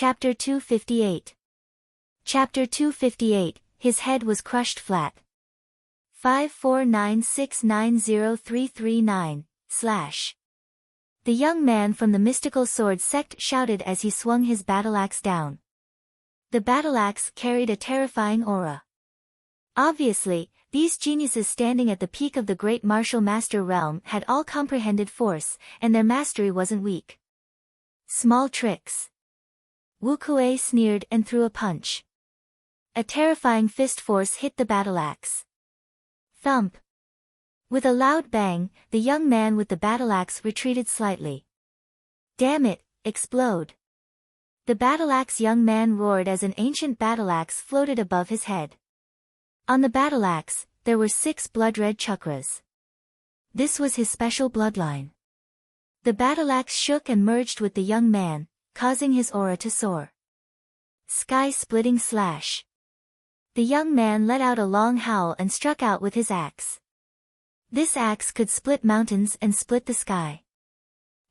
Chapter 258. Chapter 258, His head was crushed flat. 549690339, / The young man from the mystical sword sect shouted as he swung his battle-axe down. The battle-axe carried a terrifying aura. Obviously, these geniuses standing at the peak of the great martial master realm had all comprehended force, and their mastery wasn't weak. Small tricks. Wu Kuei sneered and threw a punch. A terrifying fist force hit the battle-axe. Thump. With a loud bang, the young man with the battle-axe retreated slightly. Damn it, explode. The battle-axe young man roared as an ancient battle-axe floated above his head. On the battle-axe, there were 6 blood-red chakras. This was his special bloodline. The battle-axe shook and merged with the young man, causing his aura to soar. Sky-splitting slash. The young man let out a long howl and struck out with his axe. This axe could split mountains and split the sky.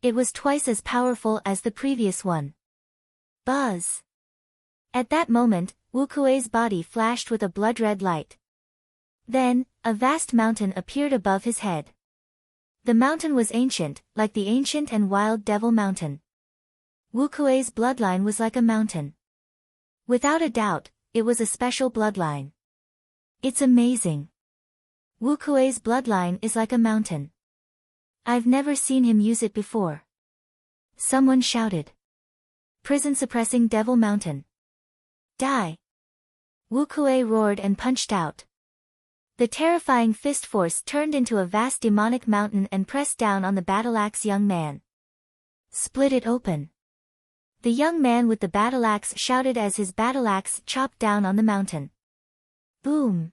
It was twice as powerful as the previous one. Buzz. At that moment, Wu Kuei's body flashed with a blood-red light. Then, a vast mountain appeared above his head. The mountain was ancient, like the ancient and wild Devil Mountain. Wu Kuei's bloodline was like a mountain. Without a doubt, it was a special bloodline. It's amazing. Wu Kuei's bloodline is like a mountain. I've never seen him use it before. Someone shouted. Prison-suppressing Devil Mountain. Die! Wu Kuei roared and punched out. The terrifying fist force turned into a vast demonic mountain and pressed down on the battle-axe young man. Split it open. The young man with the battle-axe shouted as his battle-axe chopped down on the mountain. Boom!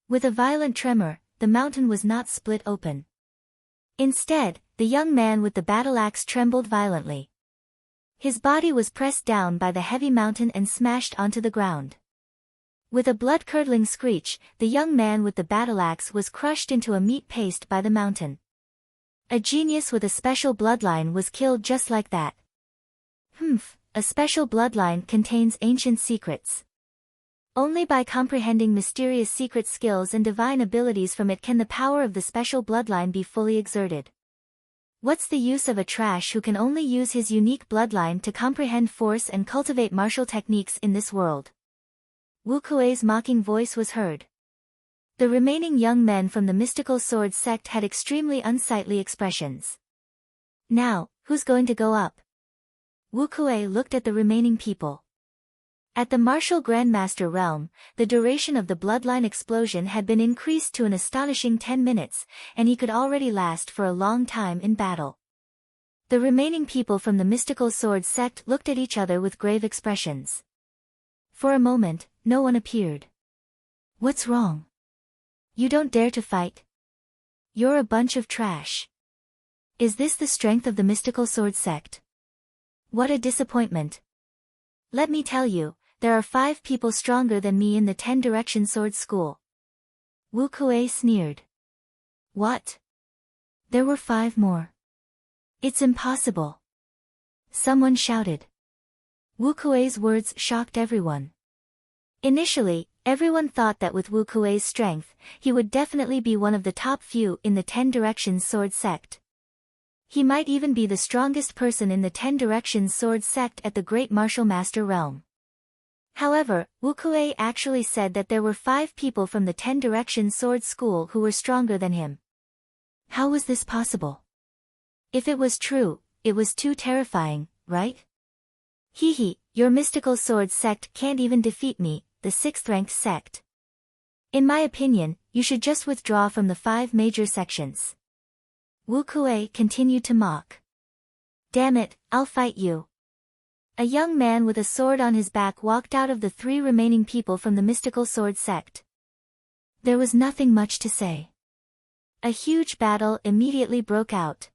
With a violent tremor, the mountain was not split open. Instead, the young man with the battle-axe trembled violently. His body was pressed down by the heavy mountain and smashed onto the ground. With a blood-curdling screech, the young man with the battle-axe was crushed into a meat paste by the mountain. A genius with a special bloodline was killed just like that. A special bloodline contains ancient secrets. Only by comprehending mysterious secret skills and divine abilities from it can the power of the special bloodline be fully exerted. What's the use of a trash who can only use his unique bloodline to comprehend force and cultivate martial techniques in this world? Wu Kuei's mocking voice was heard. The remaining young men from the mystical sword sect had extremely unsightly expressions. Now, who's going to go up? Wu Kuei looked at the remaining people. At the martial Grandmaster realm, the duration of the bloodline explosion had been increased to an astonishing 10 minutes, and he could already last for a long time in battle. The remaining people from the mystical sword sect looked at each other with grave expressions. For a moment, no one appeared. What's wrong? You don't dare to fight? You're a bunch of trash. Is this the strength of the mystical sword sect? What a disappointment. Let me tell you, there are 5 people stronger than me in the 10 Direction Sword School. Wu Kuei sneered. What? There were 5 more. It's impossible. Someone shouted. Wu Kuei's words shocked everyone. Initially, everyone thought that with Wu Kuei's strength, he would definitely be one of the top few in the 10 Directions Sword sect. He might even be the strongest person in the 10 Directions Sword sect at the Great Martial Master realm. However, Wu Kuei actually said that there were 5 people from the 10 Directions Sword School who were stronger than him. How was this possible? If it was true, it was too terrifying, right? Your mystical sword sect can't even defeat me, the 6th-ranked sect. In my opinion, you should just withdraw from the 5 major sections. Wu Kuei continued to mock. Damn it, I'll fight you. A young man with a sword on his back walked out of the 3 remaining people from the mystical sword sect. There was nothing much to say. A huge battle immediately broke out.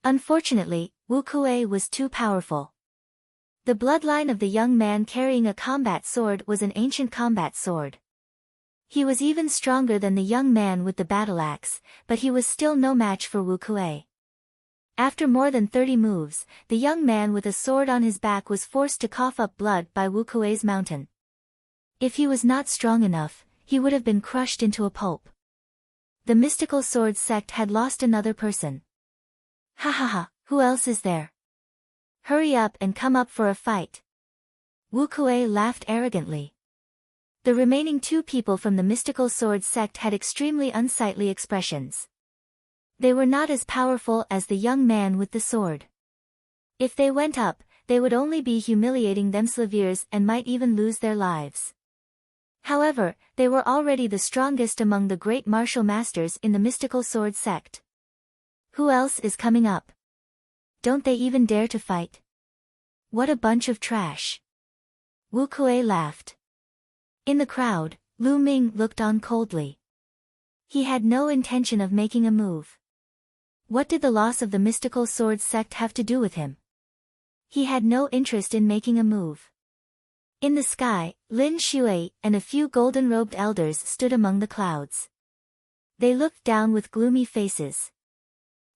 Unfortunately, Wu Kuei was too powerful. The bloodline of the young man carrying a combat sword was an ancient combat sword. He was even stronger than the young man with the battle-axe, but he was still no match for Wu Kuei. After more than 30 moves, the young man with a sword on his back was forced to cough up blood by Wu Kuei's mountain. If he was not strong enough, he would have been crushed into a pulp. The mystical sword sect had lost another person. Ha ha ha, who else is there? Hurry up and come up for a fight. Wu Kuei laughed arrogantly. The remaining 2 people from the mystical sword sect had extremely unsightly expressions. They were not as powerful as the young man with the sword. If they went up, they would only be humiliating themselves and might even lose their lives. However, they were already the strongest among the great martial masters in the mystical sword sect. Who else is coming up? Don't they even dare to fight? What a bunch of trash. Wu Kuei laughed. In the crowd, Lu Ming looked on coldly. He had no intention of making a move. What did the loss of the mystical sword sect have to do with him? He had no interest in making a move. In the sky, Lin Shui and a few golden-robed elders stood among the clouds. They looked down with gloomy faces.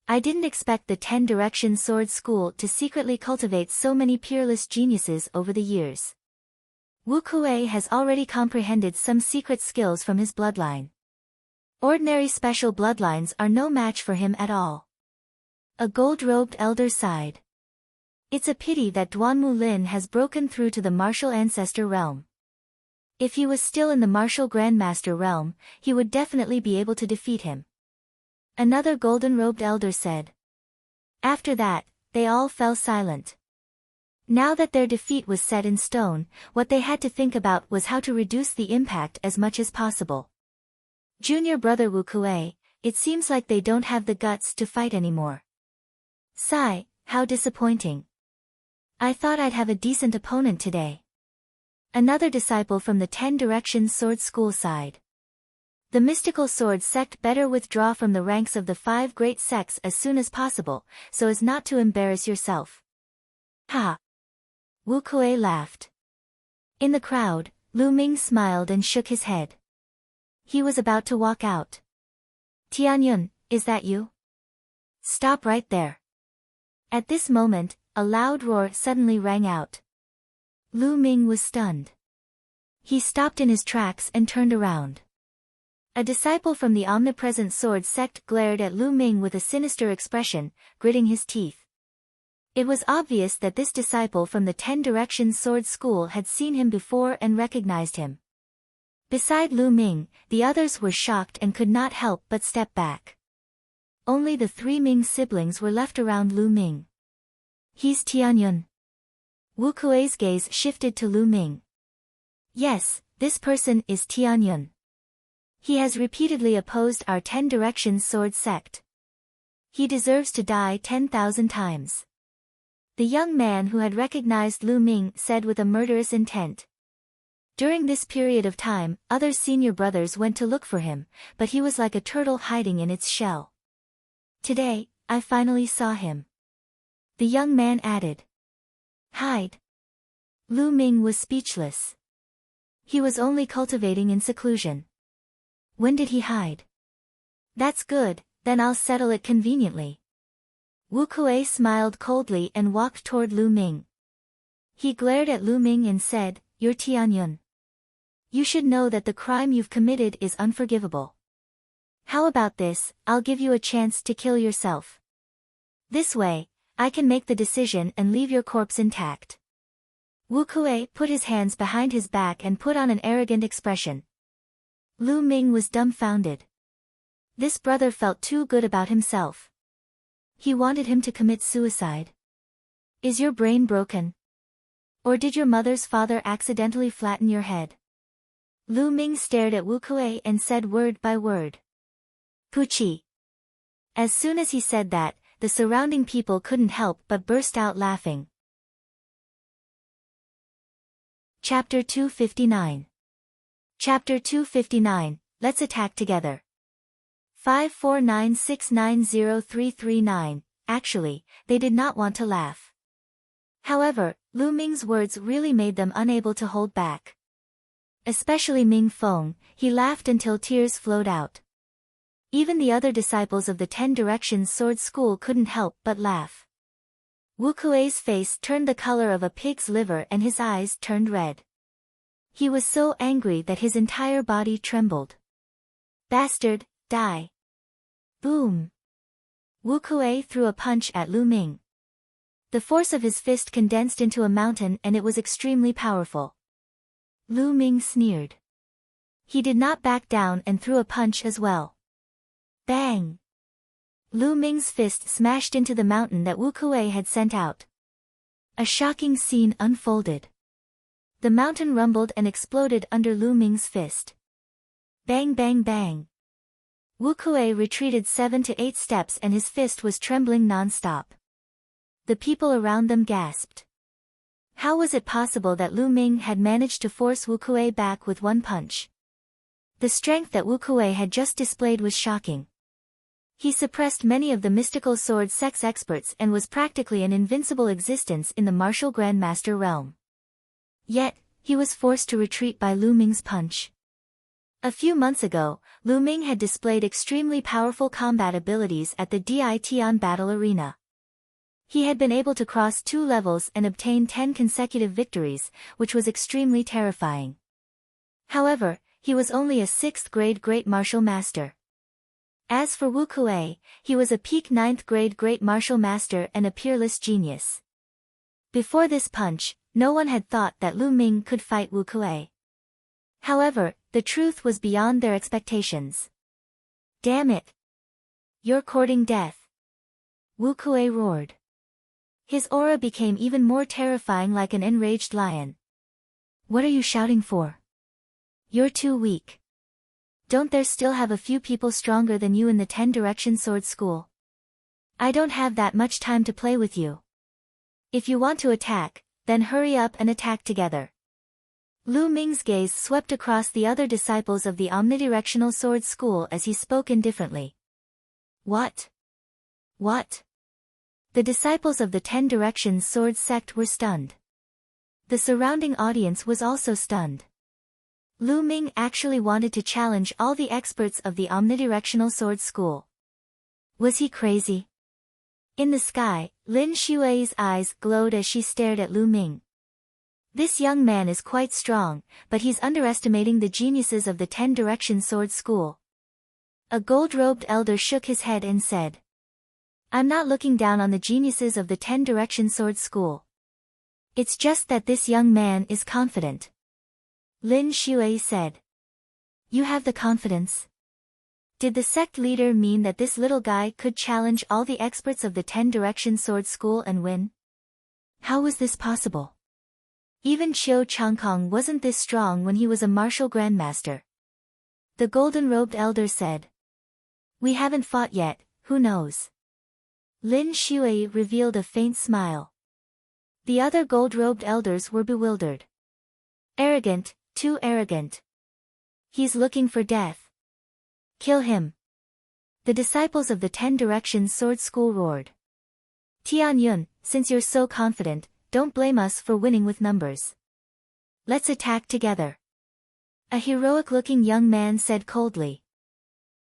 I didn't expect the 10 Direction Sword School to secretly cultivate so many peerless geniuses over the years. Wu Kuei has already comprehended some secret skills from his bloodline. Ordinary special bloodlines are no match for him at all. A gold-robed elder sighed. It's a pity that Duanmu Lin has broken through to the martial ancestor realm. If he was still in the martial grandmaster realm, he would definitely be able to defeat him. Another golden-robed elder said. After that, they all fell silent. Now that their defeat was set in stone, what they had to think about was how to reduce the impact as much as possible. Junior brother Wu Kuei, it seems like they don't have the guts to fight anymore. Sigh, how disappointing. I thought I'd have a decent opponent today. Another disciple from the 10 Directions Sword School sighed. The mystical sword sect better withdraw from the ranks of the 5 great sects as soon as possible, so as not to embarrass yourself. Ha! Wu Kuei laughed. In the crowd, Lu Ming smiled and shook his head. He was about to walk out. Tianyun, is that you? Stop right there. At this moment, a loud roar suddenly rang out. Lu Ming was stunned. He stopped in his tracks and turned around. A disciple from the omnipresent sword sect glared at Lu Ming with a sinister expression, gritting his teeth. It was obvious that this disciple from the 10 Directions Sword School had seen him before and recognized him. Beside Lu Ming, the others were shocked and could not help but step back. Only the 3 Ming siblings were left around Lu Ming. He's Tianyun. Wu Kuei's gaze shifted to Lu Ming. Yes, this person is Tianyun. He has repeatedly opposed our 10 Directions Sword sect. He deserves to die 10,000 times. The young man who had recognized Lu Ming said with a murderous intent. During this period of time, other senior brothers went to look for him, but he was like a turtle hiding in its shell. Today, I finally saw him. The young man added. Hide. Lu Ming was speechless. He was only cultivating in seclusion. When did he hide? That's good, then I'll settle it conveniently. Wu Kuei smiled coldly and walked toward Lu Ming. He glared at Lu Ming and said, You're Tianyun. You should know that the crime you've committed is unforgivable. How about this, I'll give you a chance to kill yourself. This way, I can make the decision and leave your corpse intact. Wu Kuei put his hands behind his back and put on an arrogant expression. Lu Ming was dumbfounded. This brother felt too good about himself. He wanted him to commit suicide. Is your brain broken? Or did your mother's father accidentally flatten your head? Lu Ming stared at Wu Kuei and said word by word. Puchi. As soon as he said that, the surrounding people couldn't help but burst out laughing. Chapter 259. Chapter 259, Let's Attack Together. 549690339, actually, they did not want to laugh. However, Lu Ming's words really made them unable to hold back. Especially Ming Feng, he laughed until tears flowed out. Even the other disciples of the 10 Directions Sword School couldn't help but laugh. Wu Kuei's face turned the color of a pig's liver and his eyes turned red. He was so angry that his entire body trembled. Bastard, die. Boom. Wu Kuei threw a punch at Lu Ming. The force of his fist condensed into a mountain and it was extremely powerful. Lu Ming sneered. He did not back down and threw a punch as well. Bang! Lu Ming's fist smashed into the mountain that Wu Kuei had sent out. A shocking scene unfolded. The mountain rumbled and exploded under Lu Ming's fist. Bang bang bang! Wu Kuei retreated 7 to 8 steps and his fist was trembling non-stop. The people around them gasped. How was it possible that Lu Ming had managed to force Wu Kuei back with one punch? The strength that Wu Kuei had just displayed was shocking. He suppressed many of the mystical sword sex experts and was practically an invincible existence in the martial grandmaster realm. Yet, he was forced to retreat by Lu Ming's punch. A few months ago, Lu Ming had displayed extremely powerful combat abilities at the Dition battle arena. He had been able to cross 2 levels and obtain 10 consecutive victories, which was extremely terrifying. However, he was only a 6th grade Great Martial Master. As for Wu Kuei, he was a peak 9th grade Great Martial Master and a peerless genius. Before this punch, no one had thought that Lu Ming could fight Wu Kuei. However, the truth was beyond their expectations. Damn it! You're courting death! Wu Kuei roared. His aura became even more terrifying, like an enraged lion. What are you shouting for? You're too weak. Don't there still have a few people stronger than you in the 10 Directions Sword School? I don't have that much time to play with you. If you want to attack, then hurry up and attack together. Lu Ming's gaze swept across the other disciples of the Omnidirectional Sword School as he spoke indifferently. What? What? The disciples of the 10 Directions Sword sect were stunned. The surrounding audience was also stunned. Lu Ming actually wanted to challenge all the experts of the Omnidirectional Sword School. Was he crazy? In the sky, Lin Xue's eyes glowed as she stared at Lu Ming. This young man is quite strong, but he's underestimating the geniuses of the 10 Directions Sword School. A gold-robed elder shook his head and said, I'm not looking down on the geniuses of the 10 Directions Sword School. It's just that this young man is confident. Lin Xue said. You have the confidence? Did the sect leader mean that this little guy could challenge all the experts of the 10 Directions Sword School and win? How was this possible? Even Qiu Changkong wasn't this strong when he was a martial grandmaster. The golden-robed elder said. We haven't fought yet, who knows? Lin Xue revealed a faint smile. The other gold-robed elders were bewildered. Arrogant, too arrogant. He's looking for death. Kill him. The disciples of the 10 Directions Sword School roared. Tian Yun, since you're so confident, don't blame us for winning with numbers. Let's attack together. A heroic-looking young man said coldly.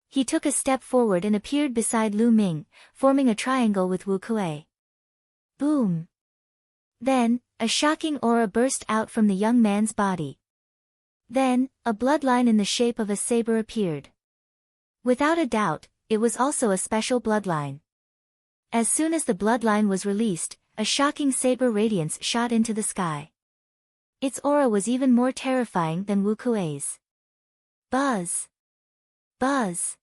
He took a step forward and appeared beside Lu Ming, forming a triangle with Wu Kuei. Boom! Then, a shocking aura burst out from the young man's body. Then, a bloodline in the shape of a saber appeared. Without a doubt, it was also a special bloodline. As soon as the bloodline was released, a shocking saber radiance shot into the sky. Its aura was even more terrifying than Wu Kuei's. Buzz! Buzz!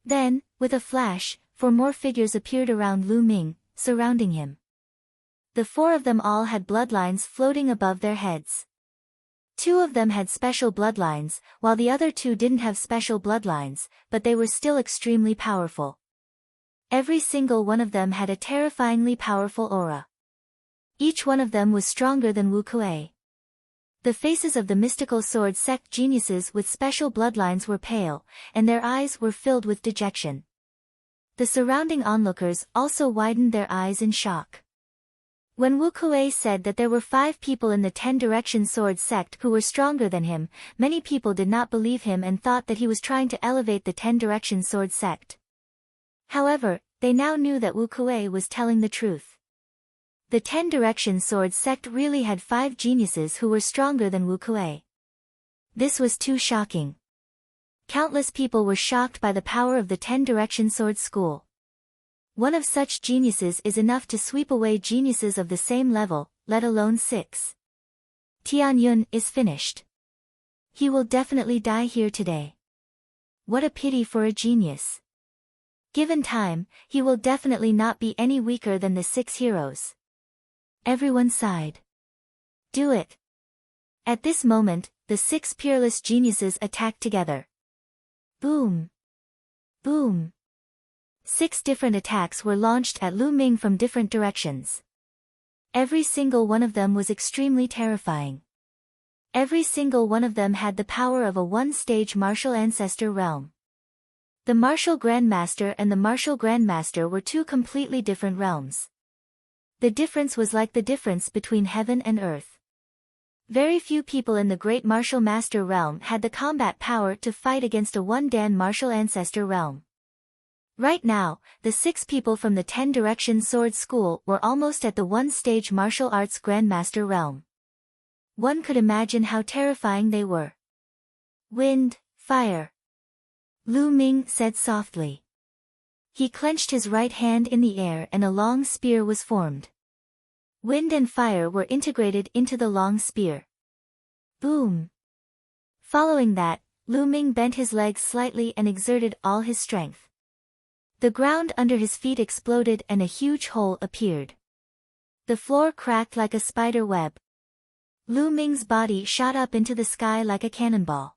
Then, with a flash, 4 more figures appeared around Lu Ming, surrounding him. The 4 of them all had bloodlines floating above their heads. 2 of them had special bloodlines, while the other 2 didn't have special bloodlines, but they were still extremely powerful. Every single one of them had a terrifyingly powerful aura. Each one of them was stronger than Wu Kuei. The faces of the mystical sword sect geniuses with special bloodlines were pale, and their eyes were filled with dejection. The surrounding onlookers also widened their eyes in shock. When Wu Kuei said that there were 5 people in the Ten Direction Sword sect who were stronger than him, many people did not believe him and thought that he was trying to elevate the Ten Direction Sword sect. However, they now knew that Wu Kuei was telling the truth. The Ten Direction Sword sect really had 5 geniuses who were stronger than Wu Kuei. This was too shocking. Countless people were shocked by the power of the Ten Direction Sword School. One of such geniuses is enough to sweep away geniuses of the same level, let alone 6. Tianyun is finished. He will definitely die here today. What a pity for a genius. Given time, he will definitely not be any weaker than the 6 heroes. Everyone sighed. Do it. At this moment, the 6 peerless geniuses attacked together. Boom. Boom. 6 different attacks were launched at Lu Ming from different directions. Every single one of them was extremely terrifying. Every single one of them had the power of a one-stage martial ancestor realm. The martial grandmaster and the martial grandmaster were 2 completely different realms. The difference was like the difference between heaven and earth. Very few people in the great martial master realm had the combat power to fight against a one-dan martial ancestor realm. Right now, the 6 people from the Ten Direction Sword School were almost at the one-stage martial arts grandmaster realm. One could imagine how terrifying they were. Wind, fire. Lu Ming said softly. He clenched his right hand in the air and a long spear was formed. Wind and fire were integrated into the long spear. Boom. Following that, Lu Ming bent his legs slightly and exerted all his strength. The ground under his feet exploded and a huge hole appeared. The floor cracked like a spider web. Lu Ming's body shot up into the sky like a cannonball.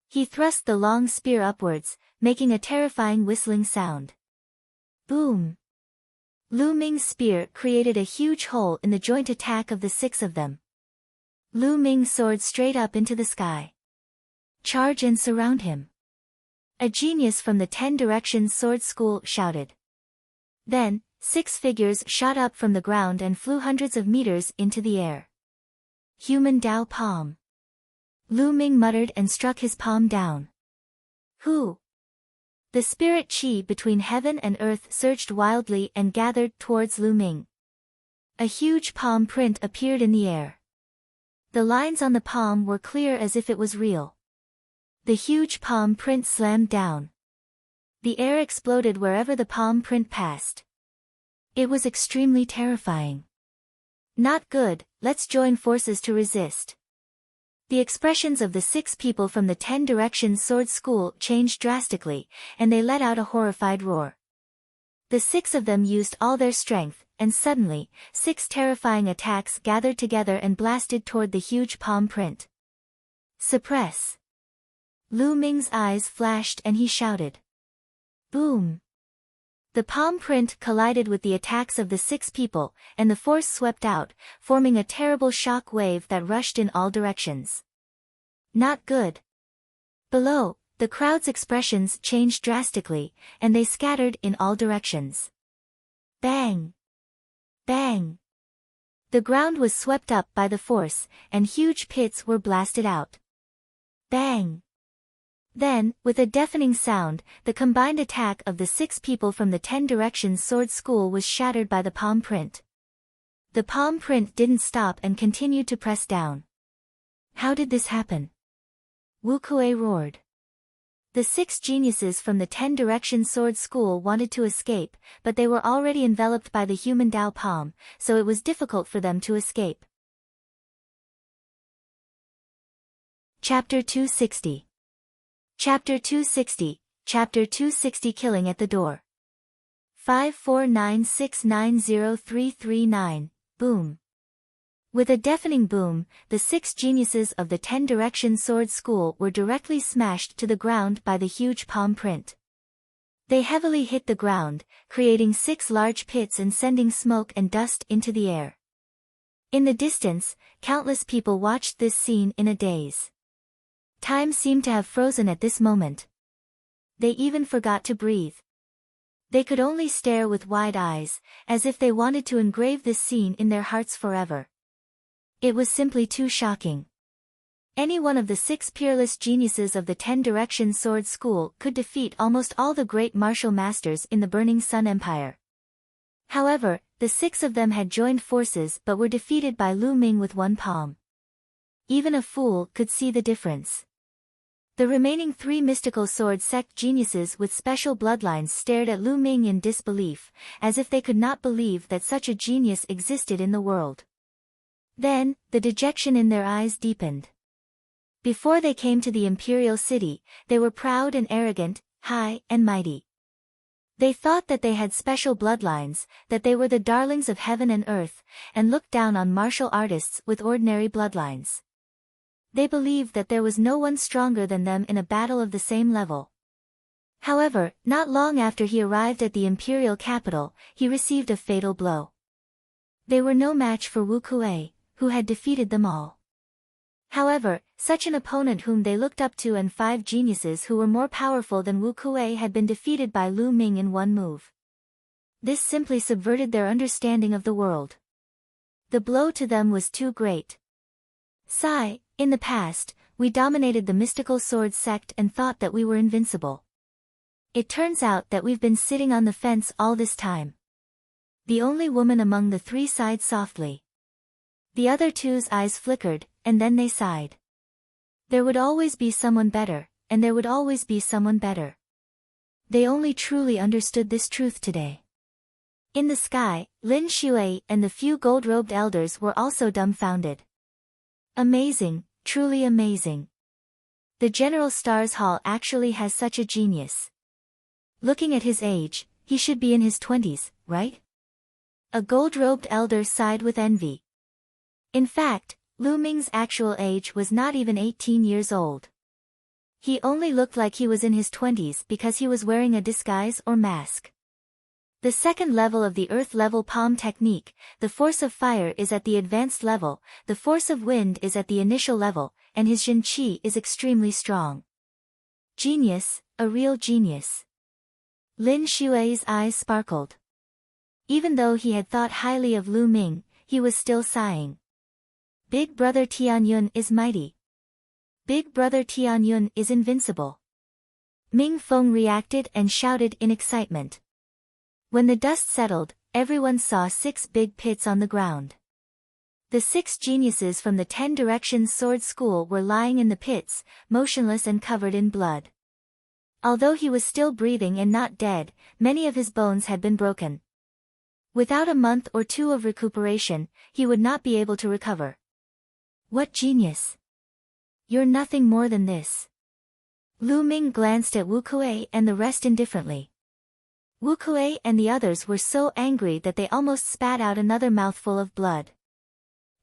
He thrust the long spear upwards, making a terrifying whistling sound. Boom! Lu Ming's spear created a huge hole in the joint attack of the 6 of them. Lu Ming soared straight up into the sky. Charge and surround him. A genius from the Ten Direction Sword School shouted. Then, 6 figures shot up from the ground and flew hundreds of meters into the air. Human Dao Palm. Lu Ming muttered and struck his palm down. Who? The spirit chi between heaven and earth surged wildly and gathered towards Lu Ming. A huge palm print appeared in the air. The lines on the palm were clear as if it was real. The huge palm print slammed down. The air exploded wherever the palm print passed. It was extremely terrifying. Not good, let's join forces to resist. The expressions of the 6 people from the Ten Direction Sword School changed drastically, and they let out a horrified roar. The 6 of them used all their strength, and suddenly, 6 terrifying attacks gathered together and blasted toward the huge palm print. Suppress. Lu Ming's eyes flashed and he shouted. Boom! The palm print collided with the attacks of the 6 people, and the force swept out, forming a terrible shock wave that rushed in all directions. Not good. Below, the crowd's expressions changed drastically, and they scattered in all directions. Bang! Bang! The ground was swept up by the force, and huge pits were blasted out. Bang! Then, with a deafening sound, the combined attack of the 6 people from the Ten Direction Sword School was shattered by the palm print. The palm print didn't stop and continued to press down. How did this happen? Wu Kuei roared. The 6 geniuses from the Ten Direction Sword School wanted to escape, but they were already enveloped by the human Dao Palm, so it was difficult for them to escape. Chapter 260. Chapter 260, Chapter 260 Killing at the Door. 549690339, boom. With a deafening boom, the 6 geniuses of the Ten Direction Sword School were directly smashed to the ground by the huge palm print. They heavily hit the ground, creating 6 large pits and sending smoke and dust into the air. In the distance, countless people watched this scene in a daze. Time seemed to have frozen at this moment. They even forgot to breathe. They could only stare with wide eyes, as if they wanted to engrave this scene in their hearts forever. It was simply too shocking. Any one of the 6 peerless geniuses of the 10 Directions Sword School could defeat almost all the great martial masters in the Burning Sun Empire. However, the 6 of them had joined forces but were defeated by Lu Ming with one palm. Even a fool could see the difference. The remaining 3 mystical sword sect geniuses with special bloodlines stared at Lu Ming in disbelief, as if they could not believe that such a genius existed in the world. Then, the dejection in their eyes deepened. Before they came to the imperial city, they were proud and arrogant, high and mighty. They thought that they had special bloodlines, that they were the darlings of heaven and earth, and looked down on martial artists with ordinary bloodlines. They believed that there was no one stronger than them in a battle of the same level. However, not long after he arrived at the imperial capital, he received a fatal blow. They were no match for Wu Kuei, who had defeated them all. However, such an opponent whom they looked up to and 5 geniuses who were more powerful than Wu Kuei had been defeated by Lu Ming in one move. This simply subverted their understanding of the world. The blow to them was too great. Sigh, in the past, we dominated the mystical sword sect and thought that we were invincible. It turns out that we've been sitting on the fence all this time. The only woman among the 3 sighed softly. The other 2's eyes flickered, and then they sighed. There would always be someone better, and there would always be someone better. They only truly understood this truth today. In the sky, Lin Shui and the few gold-robed elders were also dumbfounded. Amazing, truly amazing. The General Stars Hall actually has such a genius. Looking at his age, he should be in his 20s, right? A gold-robed elder sighed with envy. In fact, Lu Ming's actual age was not even 18 years old. He only looked like he was in his 20s because he was wearing a disguise or mask. The second level of the earth-level palm technique, the force of fire is at the advanced level, the force of wind is at the initial level, and his Jin Qi is extremely strong. Genius, a real genius. Lin Shui's eyes sparkled. Even though he had thought highly of Lu Ming, he was still sighing. Big brother Tianyun is mighty. Big brother Tianyun is invincible. Ming Feng reacted and shouted in excitement. When the dust settled, everyone saw 6 big pits on the ground. The 6 geniuses from the 10 Directions Sword School were lying in the pits, motionless and covered in blood. Although he was still breathing and not dead, many of his bones had been broken. Without a month or 2 of recuperation, he would not be able to recover. What genius! You're nothing more than this. Lu Ming glanced at Wu Kuei and the rest indifferently. Wu Kuei and the others were so angry that they almost spat out another mouthful of blood.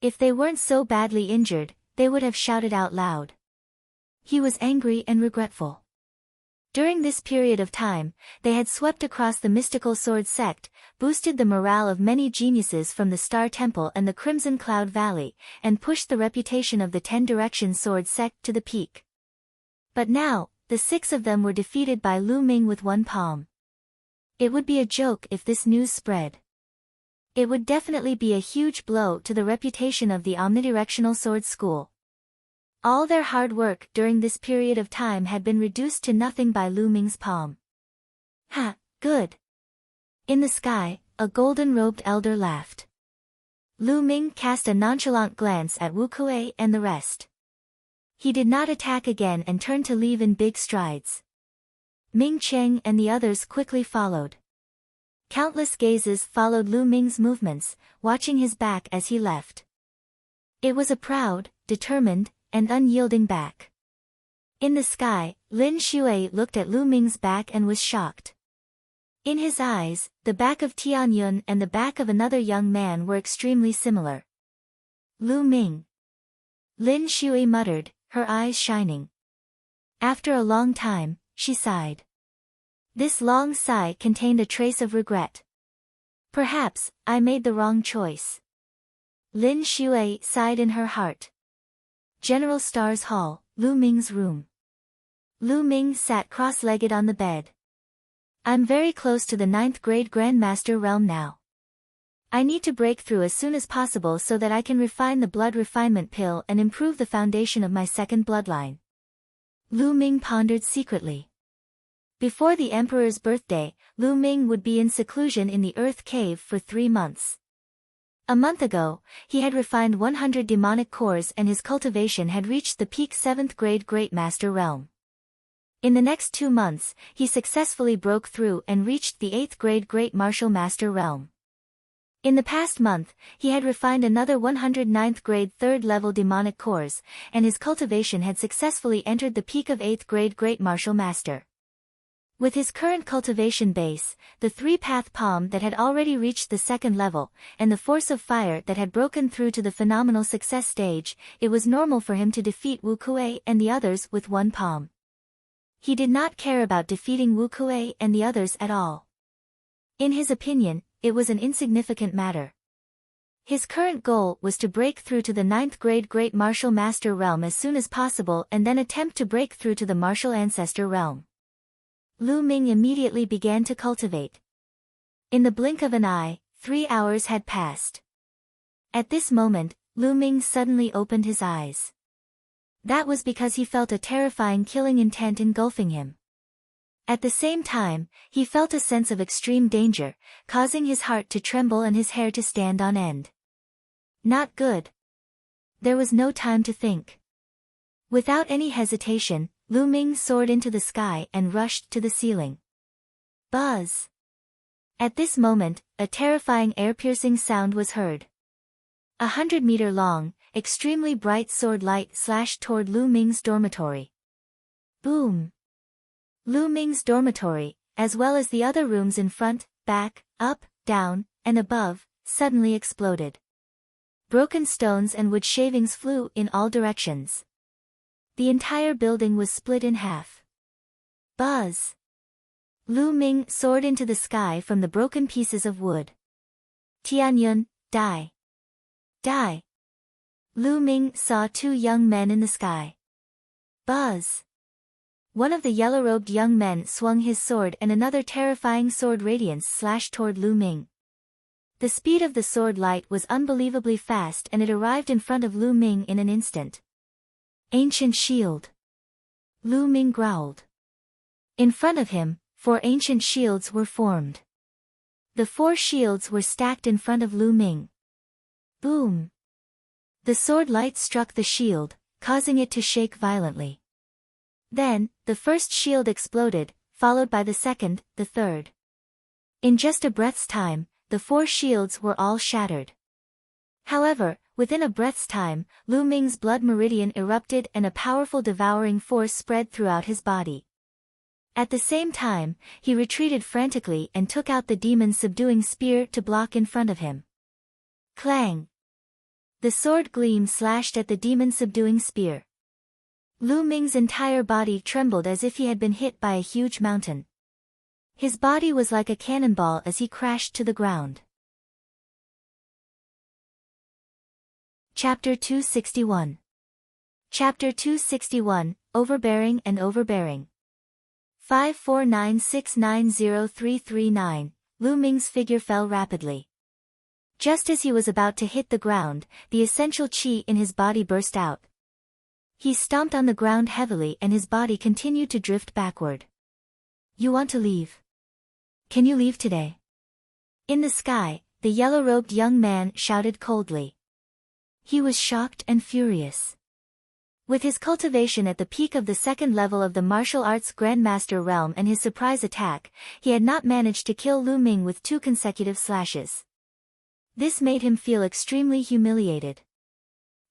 If they weren't so badly injured, they would have shouted out loud. He was angry and regretful. During this period of time, they had swept across the mystical sword sect, boosted the morale of many geniuses from the Star Temple and the Crimson Cloud Valley, and pushed the reputation of the 10 Directions sword sect to the peak. But now, the 6 of them were defeated by Lu Ming with one palm. It would be a joke if this news spread. It would definitely be a huge blow to the reputation of the Omnidirectional Sword School. All their hard work during this period of time had been reduced to nothing by Lu Ming's palm. Ha, good. In the sky, a golden-robed elder laughed. Lu Ming cast a nonchalant glance at Wu Kuei and the rest. He did not attack again and turned to leave in big strides. Ming Cheng and the others quickly followed. Countless gazes followed Lu Ming's movements, watching his back as he left. It was a proud, determined, and unyielding back. In the sky, Lin Shui looked at Lu Ming's back and was shocked. In his eyes, the back of Tianyun and the back of another young man were extremely similar. Lu Ming. Lin Shui muttered, her eyes shining. After a long time, she sighed. This long sigh contained a trace of regret. Perhaps, I made the wrong choice. Lin Shui sighed in her heart. General Stars Hall, Lu Ming's room. Lu Ming sat cross-legged on the bed. I'm very close to the 9th grade Grandmaster realm now. I need to break through as soon as possible so that I can refine the blood refinement pill and improve the foundation of my second bloodline. Lu Ming pondered secretly. Before the emperor's birthday, Lu Ming would be in seclusion in the earth cave for 3 months. A month ago, he had refined 100 demonic cores and his cultivation had reached the peak 7th grade Great Master realm. In the next 2 months, he successfully broke through and reached the 8th grade Great Martial Master realm. In the past month, he had refined another 109th grade 3rd level demonic cores, and his cultivation had successfully entered the peak of 8th grade Great Martial Master. With his current cultivation base, the 3-path palm that had already reached the 2nd level, and the force of fire that had broken through to the phenomenal success stage, it was normal for him to defeat Wu Kuei and the others with 1 palm. He did not care about defeating Wu Kuei and the others at all. In his opinion, it was an insignificant matter. His current goal was to break through to the 9th grade Great Martial Master realm as soon as possible and then attempt to break through to the Martial Ancestor realm. Lu Ming immediately began to cultivate. In the blink of an eye, 3 hours had passed. At this moment, Lu Ming suddenly opened his eyes. That was because he felt a terrifying killing intent engulfing him. At the same time, he felt a sense of extreme danger, causing his heart to tremble and his hair to stand on end. Not good. There was no time to think. Without any hesitation, Lu Ming soared into the sky and rushed to the ceiling. Buzz! At this moment, a terrifying air-piercing sound was heard. 100-meter long, extremely bright sword light slashed toward Lu Ming's dormitory. Boom! Lu Ming's dormitory, as well as the other rooms in front, back, up, down, and above, suddenly exploded. Broken stones and wood shavings flew in all directions. The entire building was split in half. Buzz! Lu Ming soared into the sky from the broken pieces of wood. Tianyun, die! Die! Lu Ming saw 2 young men in the sky. Buzz! One of the yellow-robed young men swung his sword and another terrifying sword radiance slashed toward Lu Ming. The speed of the sword light was unbelievably fast and it arrived in front of Lu Ming in an instant. Ancient shield! Lu Ming growled. In front of him, 4 ancient shields were formed. The 4 shields were stacked in front of Lu Ming. Boom! The sword light struck the shield, causing it to shake violently. Then, the first shield exploded, followed by the second, the third. In just a breath's time, the 4 shields were all shattered. However, within a breath's time, Lu Ming's blood meridian erupted and a powerful devouring force spread throughout his body. At the same time, he retreated frantically and took out the demon-subduing spear to block in front of him. Clang! The sword gleam slashed at the demon-subduing spear. Lu Ming's entire body trembled as if he had been hit by a huge mountain. His body was like a cannonball as he crashed to the ground. Chapter 261. Chapter 261, Overbearing and Overbearing. 549690339, Lu Ming's figure fell rapidly. Just as he was about to hit the ground, the essential qi in his body burst out. He stomped on the ground heavily and his body continued to drift backward. You want to leave? Can you leave today? In the sky, the yellow-robed young man shouted coldly. He was shocked and furious. With his cultivation at the peak of the 2nd level of the martial arts Grandmaster realm and his surprise attack, he had not managed to kill Lu Ming with 2 consecutive slashes. This made him feel extremely humiliated.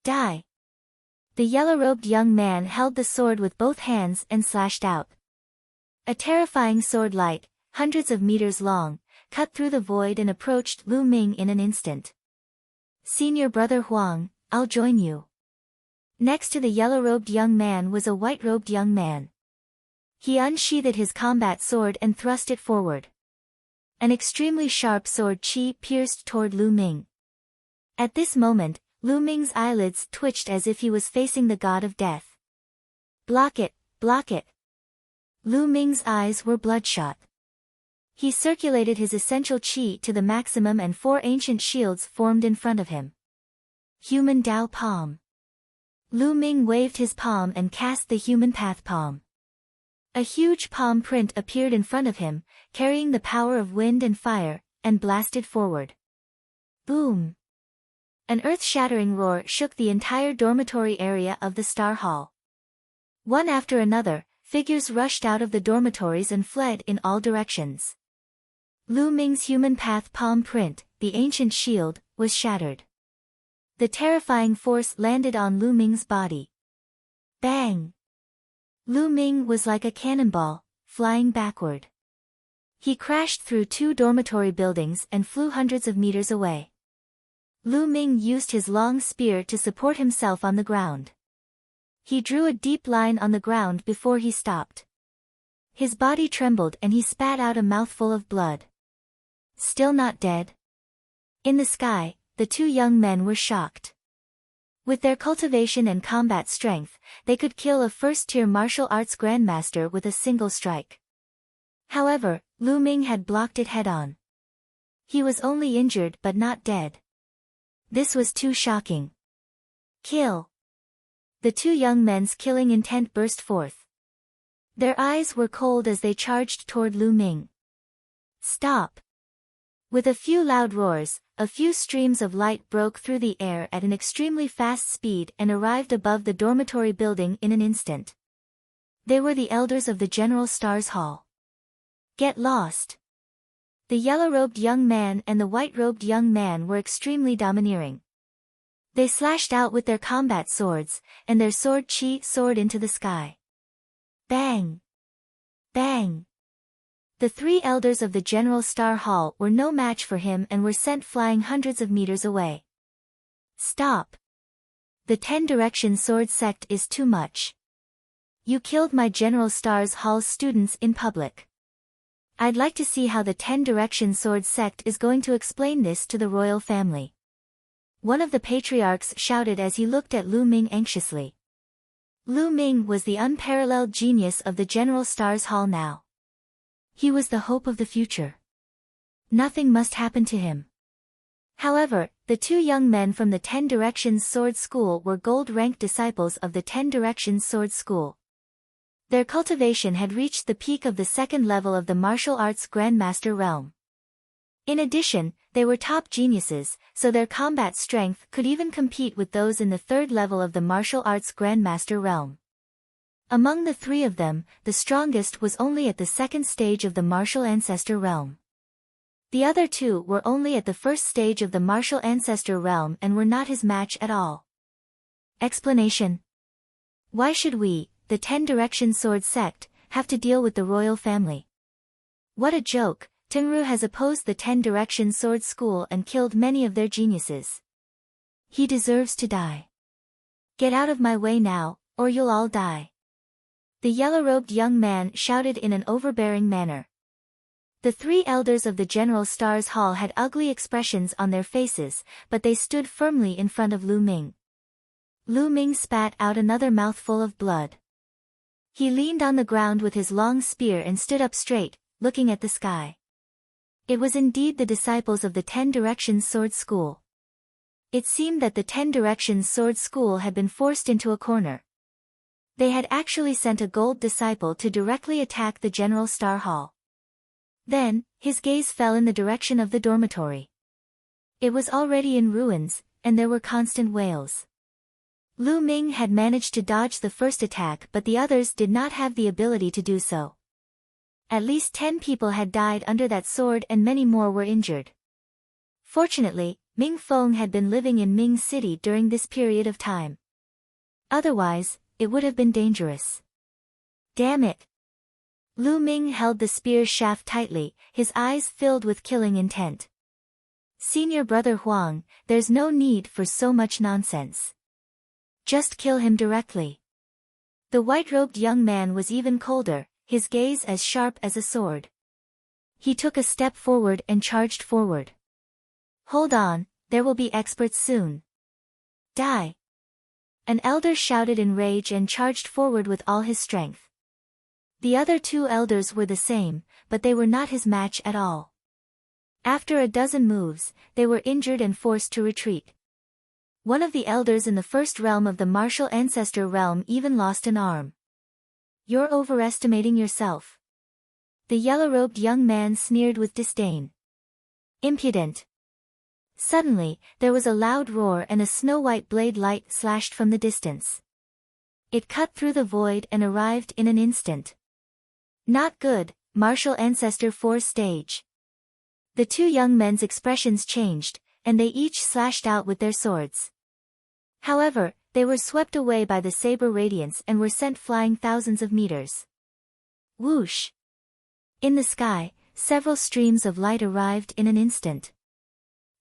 Die! The yellow-robed young man held the sword with both hands and slashed out. A terrifying sword light, hundreds of meters long, cut through the void and approached Lu Ming in an instant. Senior brother Huang, I'll join you. Next to the yellow-robed young man was a white-robed young man. He unsheathed his combat sword and thrust it forward. An extremely sharp sword qi pierced toward Lu Ming. At this moment, Lu Ming's eyelids twitched as if he was facing the god of death. Block it, block it. Lu Ming's eyes were bloodshot. He circulated his essential chi to the maximum and 4 ancient shields formed in front of him. Human Tao Palm. Lu Ming waved his palm and cast the human path palm. A huge palm print appeared in front of him, carrying the power of wind and fire, and blasted forward. Boom! An earth-shattering roar shook the entire dormitory area of the Star Hall. One after another, figures rushed out of the dormitories and fled in all directions. Lu Ming's human path palm print, the ancient shield, was shattered. The terrifying force landed on Lu Ming's body. Bang! Lu Ming was like a cannonball, flying backward. He crashed through 2 dormitory buildings and flew hundreds of meters away. Lu Ming used his long spear to support himself on the ground. He drew a deep line on the ground before he stopped. His body trembled and he spat out a mouthful of blood. Still not dead? In the sky, the 2 young men were shocked. With their cultivation and combat strength, they could kill a first-tier martial arts grandmaster with a single strike. However, Lu Ming had blocked it head-on. He was only injured but not dead. This was too shocking. Kill! The 2 young men's killing intent burst forth. Their eyes were cold as they charged toward Lu Ming. Stop! With a few loud roars, a few streams of light broke through the air at an extremely fast speed and arrived above the dormitory building in an instant. They were the elders of the General Stars Hall. Get lost! The yellow-robed young man and the white-robed young man were extremely domineering. They slashed out with their combat swords, and their sword chi soared into the sky. Bang! Bang! The 3 elders of the General Star Hall were no match for him and were sent flying hundreds of meters away. Stop! The 10 Direction Sword Sect is too much. You killed my General Stars Hall's students in public. I'd like to see how the 10 Direction Sword Sect is going to explain this to the royal family. One of the patriarchs shouted as he looked at Lu Ming anxiously. Lu Ming was the unparalleled genius of the General Stars Hall now. He was the hope of the future. Nothing must happen to him. However, the 2 young men from the 10 Directions Sword School were gold-ranked disciples of the 10 Directions Sword School. Their cultivation had reached the peak of the 2nd level of the martial arts Grandmaster realm. In addition, they were top geniuses, so their combat strength could even compete with those in the 3rd level of the martial arts Grandmaster realm. Among the 3 of them, the strongest was only at the 2nd stage of the martial ancestor realm. The other 2 were only at the 1st stage of the martial ancestor realm and were not his match at all. Explanation: why should we, the 10 Direction Sword Sect, have to deal with the royal family? What a joke! Tengru has opposed the 10 Direction Sword School and killed many of their geniuses. He deserves to die. Get out of my way now, or you'll all die. The yellow-robed young man shouted in an overbearing manner. The 3 elders of the General Stars Hall had ugly expressions on their faces, but they stood firmly in front of Lu Ming. Lu Ming spat out another mouthful of blood. He leaned on the ground with his long spear and stood up straight, looking at the sky. It was indeed the disciples of the 10 Directions Sword School. It seemed that the 10 Directions Sword School had been forced into a corner. They had actually sent a gold disciple to directly attack the General Star Hall. Then, his gaze fell in the direction of the dormitory. It was already in ruins, and there were constant wails. Lu Ming had managed to dodge the first attack, but the others did not have the ability to do so. At least 10 people had died under that sword and many more were injured. Fortunately, Ming Feng had been living in Ming City during this period of time. Otherwise, it would have been dangerous. Damn it! Lu Ming held the spear shaft tightly, his eyes filled with killing intent. Senior brother Huang, there's no need for so much nonsense. Just kill him directly. The white-robed young man was even colder, his gaze as sharp as a sword. He took a step forward and charged forward. Hold on, there will be experts soon. Die! An elder shouted in rage and charged forward with all his strength. The other two elders were the same, but they were not his match at all. After a dozen moves, they were injured and forced to retreat. One of the elders in the first realm of the martial ancestor realm even lost an arm. "You're overestimating yourself." The yellow-robed young man sneered with disdain. "Impudent." Suddenly, there was a loud roar and a snow-white blade light slashed from the distance. It cut through the void and arrived in an instant. "Not good, martial ancestor 4 stage." The two young men's expressions changed, and they each slashed out with their swords. However, they were swept away by the saber radiance and were sent flying thousands of meters. Whoosh! In the sky, several streams of light arrived in an instant.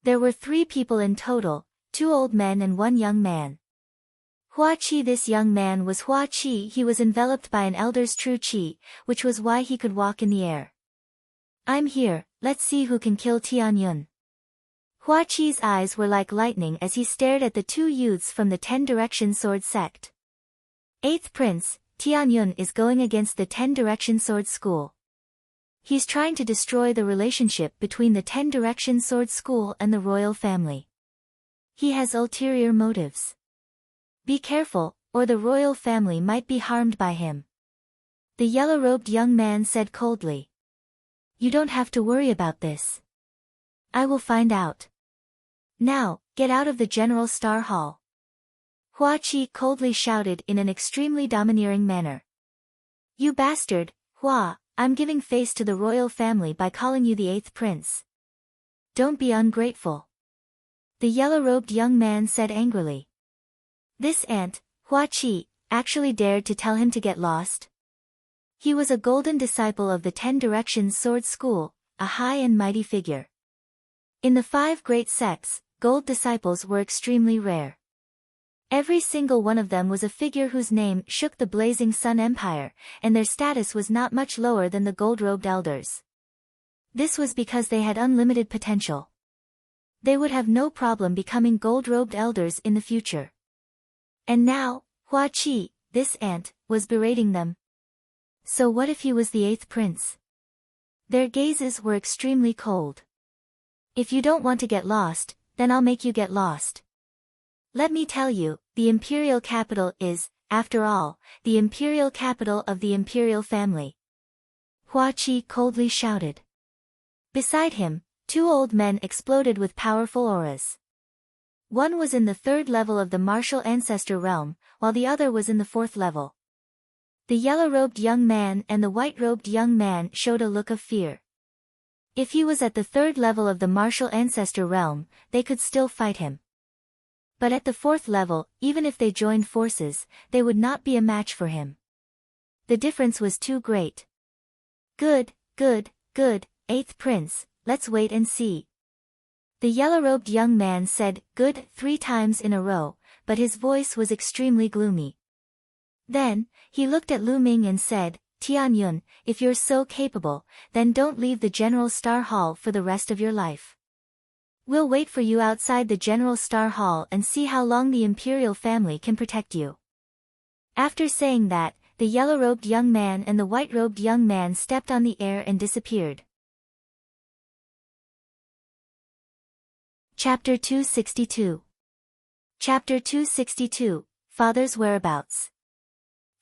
There were 3 people in total, 2 old men and 1 young man. Hua Qi. This young man was Hua Qi. He was enveloped by an elder's true qi, which was why he could walk in the air. "I'm here, let's see who can kill Tianyun." Hua Qi's eyes were like lightning as he stared at the 2 youths from the 10-direction sword sect. 8th Prince, Tianyun is going against the 10-direction sword school. He's trying to destroy the relationship between the 10-direction sword school and the royal family. He has ulterior motives. Be careful, or the royal family might be harmed by him. The yellow-robed young man said coldly. "You don't have to worry about this. I will find out. Now, get out of the General Star Hall." Hua Qi coldly shouted in an extremely domineering manner. "You bastard, Hua, I'm giving face to the royal family by calling you the 8th prince. Don't be ungrateful." The yellow-robed young man said angrily. This ant, Hua Qi, actually dared to tell him to get lost. He was a golden disciple of the 10 Directions Sword School, a high and mighty figure. In the 5 great sects, gold disciples were extremely rare. Every single one of them was a figure whose name shook the blazing Sun Empire, and their status was not much lower than the gold-robed elders. This was because they had unlimited potential. They would have no problem becoming gold-robed elders in the future. And now, Hua Qi, this ant, was berating them. So what if he was the 8th prince? Their gazes were extremely cold. "If you don't want to get lost, then I'll make you get lost. Let me tell you, the imperial capital is, after all, the imperial capital of the imperial family." Hua Qi coldly shouted. Beside him, 2 old men exploded with powerful auras. One was in the 3rd level of the martial ancestor realm, while the other was in the 4th level. The yellow-robed young man and the white-robed young man showed a look of fear. If he was at the 3rd level of the martial ancestor realm, they could still fight him. But at the 4th level, even if they joined forces, they would not be a match for him. The difference was too great. Good, 8th prince, let's wait and see." The yellow-robed young man said, "Good," 3 times in a row, but his voice was extremely gloomy. Then, he looked at Lu Ming and said, "Tianyun, if you're so capable, then don't leave the General Star Hall for the rest of your life. We'll wait for you outside the General Star Hall and see how long the imperial family can protect you." After saying that, the yellow-robed young man and the white-robed young man stepped on the air and disappeared. Chapter 262. Chapter 262, Father's Whereabouts.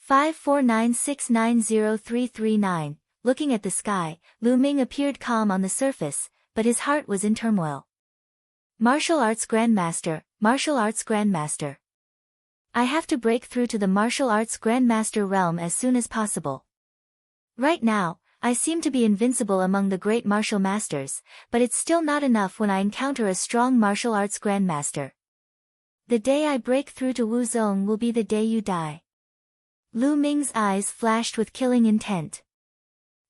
549690339. Looking at the sky, Lu Ming appeared calm on the surface, but his heart was in turmoil. Martial Arts Grandmaster, Martial Arts Grandmaster. I have to break through to the Martial Arts Grandmaster realm as soon as possible. Right now, I seem to be invincible among the great martial masters, but it's still not enough when I encounter a strong martial arts grandmaster. The day I break through to Wuzong will be the day you die. Lu Ming's eyes flashed with killing intent.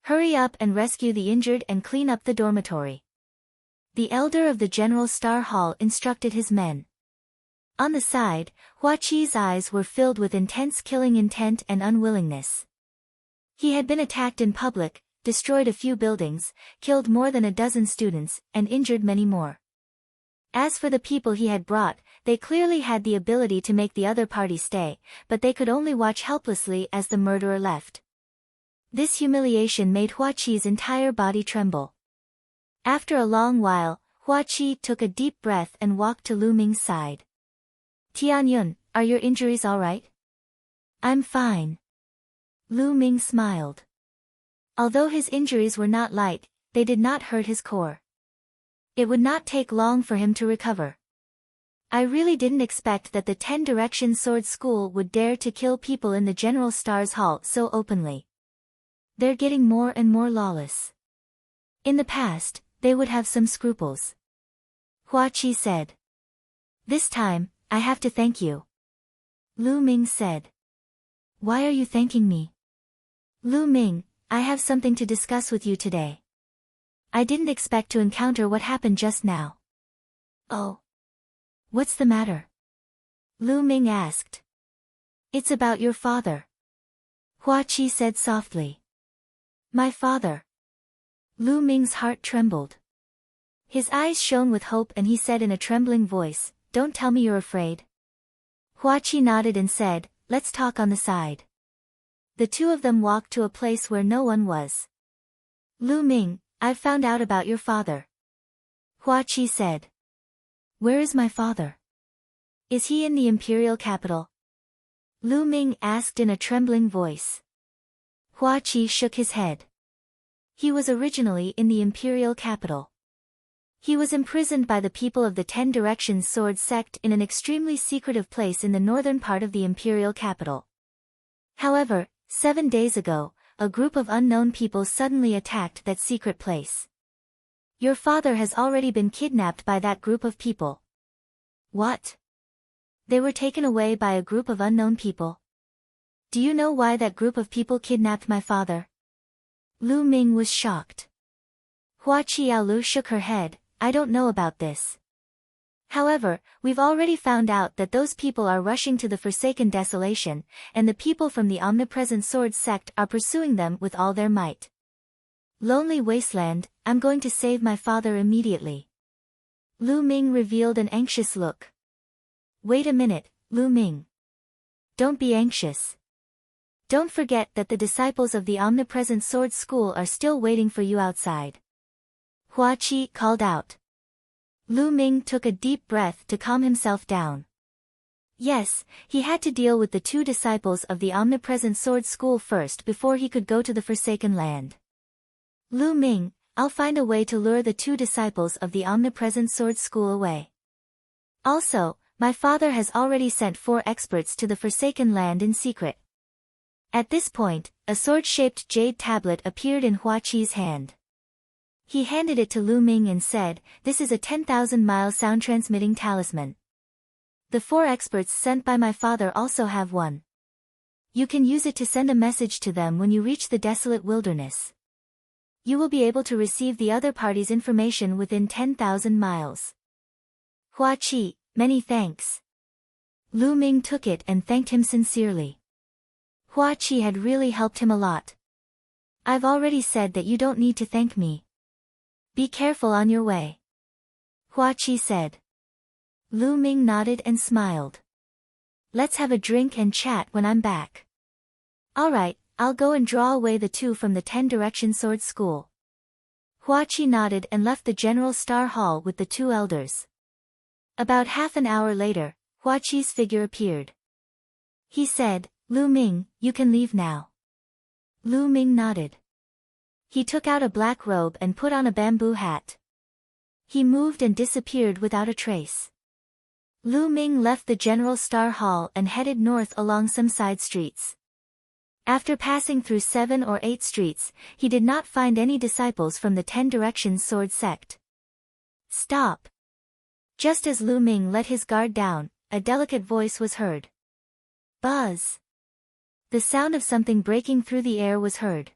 Hurry up and rescue the injured and clean up the dormitory. The elder of the General Star Hall instructed his men. On the side, Hua Qi's eyes were filled with intense killing intent and unwillingness. He had been attacked in public, destroyed a few buildings, killed more than a dozen students, and injured many more. As for the people he had brought, they clearly had the ability to make the other party stay, but they could only watch helplessly as the murderer left. This humiliation made Hua Qi's entire body tremble. After a long while, Hua Qi took a deep breath and walked to Lu Ming's side. Tianyun, are your injuries all right? I'm fine. Lu Ming smiled. Although his injuries were not light, they did not hurt his core. It would not take long for him to recover. I really didn't expect that the 10 Directions Sword School would dare to kill people in the General Star's Hall so openly. They're getting more and more lawless. In the past, they would have some scruples. Hua Qi said. This time, I have to thank you. Lu Ming said. Why are you thanking me? Lu Ming, I have something to discuss with you today. I didn't expect to encounter what happened just now. Oh. What's the matter? Lu Ming asked. It's about your father. Hua Qi said softly. My father. Lu Ming's heart trembled. His eyes shone with hope and he said in a trembling voice, Don't tell me you're afraid. Hua Qi nodded and said, Let's talk on the side. The two of them walked to a place where no one was. Lu Ming, I've found out about your father. Hua Qi said. Where is my father? Is he in the imperial capital? Lu Ming asked in a trembling voice. Hua Qi shook his head. He was originally in the imperial capital. He was imprisoned by the people of the 10 Directions Sword sect in an extremely secretive place in the northern part of the imperial capital. However, 7 days ago, a group of unknown people suddenly attacked that secret place. Your father has already been kidnapped by that group of people. What? They were taken away by a group of unknown people. Do you know why that group of people kidnapped my father? Lu Ming was shocked. Hua Qiaolu shook her head, I don't know about this. However, we've already found out that those people are rushing to the Forsaken Desolation, and the people from the Omnipresent Sword sect are pursuing them with all their might. Lonely Wasteland, I'm going to save my father immediately. Lu Ming revealed an anxious look. Wait a minute, Lu Ming. Don't be anxious. Don't forget that the disciples of the Omnipresent Sword School are still waiting for you outside. Hua Qi called out. Lu Ming took a deep breath to calm himself down. Yes, he had to deal with the 2 disciples of the Omnipresent Sword School first before he could go to the Forsaken Land. Lu Ming, I'll find a way to lure the 2 disciples of the Omnipresent Sword School away. Also, my father has already sent 4 experts to the Forsaken Land in secret. At this point, a sword-shaped jade tablet appeared in Hua Qi's hand. He handed it to Lu Ming and said, This is a 10,000-mile sound-transmitting talisman. The 4 experts sent by my father also have one. You can use it to send a message to them when you reach the desolate wilderness. You will be able to receive the other party's information within 10,000 miles. Hua Qi, many thanks. Lu Ming took it and thanked him sincerely. Hua Qi had really helped him a lot. I've already said that you don't need to thank me. Be careful on your way. Hua Qi said. Lu Ming nodded and smiled. Let's have a drink and chat when I'm back. All right, I'll go and draw away the 2 from the 10 Directions Sword School. Hua Qi nodded and left the General Star Hall with the 2 elders. About half an hour later, Hua Qi's figure appeared. He said, Lu Ming, you can leave now. Lu Ming nodded. He took out a black robe and put on a bamboo hat. He moved and disappeared without a trace. Lu Ming left the General Star Hall and headed north along some side streets. After passing through 7 or 8 streets, he did not find any disciples from the 10 Directions Sword sect. Stop! Just as Lu Ming let his guard down, a delicate voice was heard. Buzz! The sound of something breaking through the air was heard.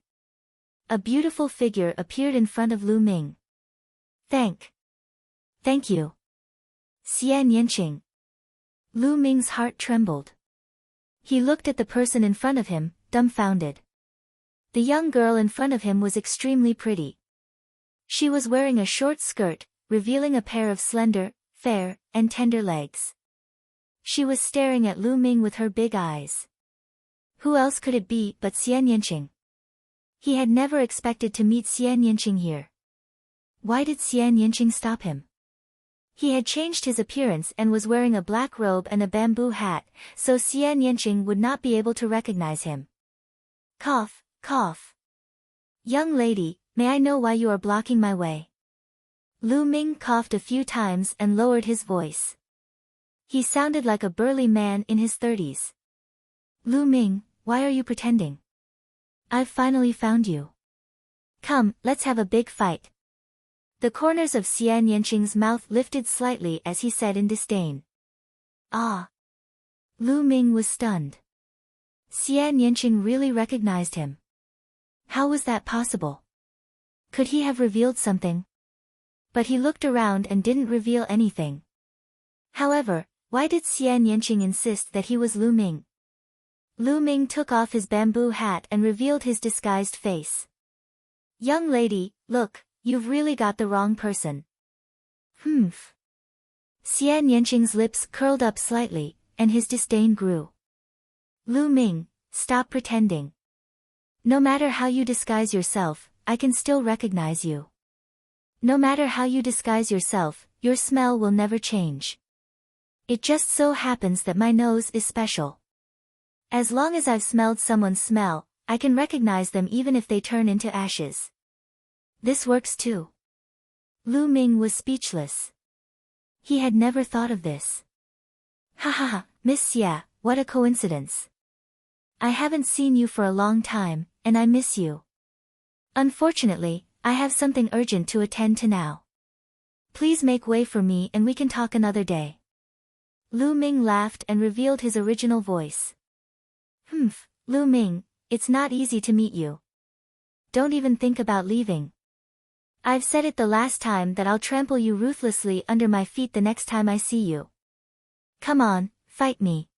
A beautiful figure appeared in front of Lu Ming. Thank you. Xian Yanqing. Lu Ming's heart trembled. He looked at the person in front of him, dumbfounded. The young girl in front of him was extremely pretty. She was wearing a short skirt, revealing a pair of slender, fair, and tender legs. She was staring at Lu Ming with her big eyes. Who else could it be but Xian Yanqing? He had never expected to meet Xian Yinqing here. Why did Xian Yinqing stop him? He had changed his appearance and was wearing a black robe and a bamboo hat, so Xian Yinqing would not be able to recognize him. Cough, cough. Young lady, may I know why you are blocking my way? Lu Ming coughed a few times and lowered his voice. He sounded like a burly man in his 30s. Lu Ming, why are you pretending? I've finally found you. Come, let's have a big fight. The corners of Xian Yinqing's mouth lifted slightly as he said in disdain. Ah! Lu Ming was stunned. Xian Yinqing really recognized him. How was that possible? Could he have revealed something? But he looked around and didn't reveal anything. However, why did Xian Yinqing insist that he was Lu Ming? Lu Ming took off his bamboo hat and revealed his disguised face. Young lady, look, you've really got the wrong person. Humph. Xian Yinqing's lips curled up slightly, and his disdain grew. Lu Ming, stop pretending. No matter how you disguise yourself, I can still recognize you. No matter how you disguise yourself, your smell will never change. It just so happens that my nose is special. As long as I've smelled someone's smell, I can recognize them even if they turn into ashes. This works too. Lu Ming was speechless. He had never thought of this. Ha ha ha, Miss Xia, what a coincidence. I haven't seen you for a long time, and I miss you. Unfortunately, I have something urgent to attend to now. Please make way for me and we can talk another day. Lu Ming laughed and revealed his original voice. Humph, Lu Ming, it's not easy to meet you. Don't even think about leaving. I've said it the last time that I'll trample you ruthlessly under my feet the next time I see you. Come on, fight me.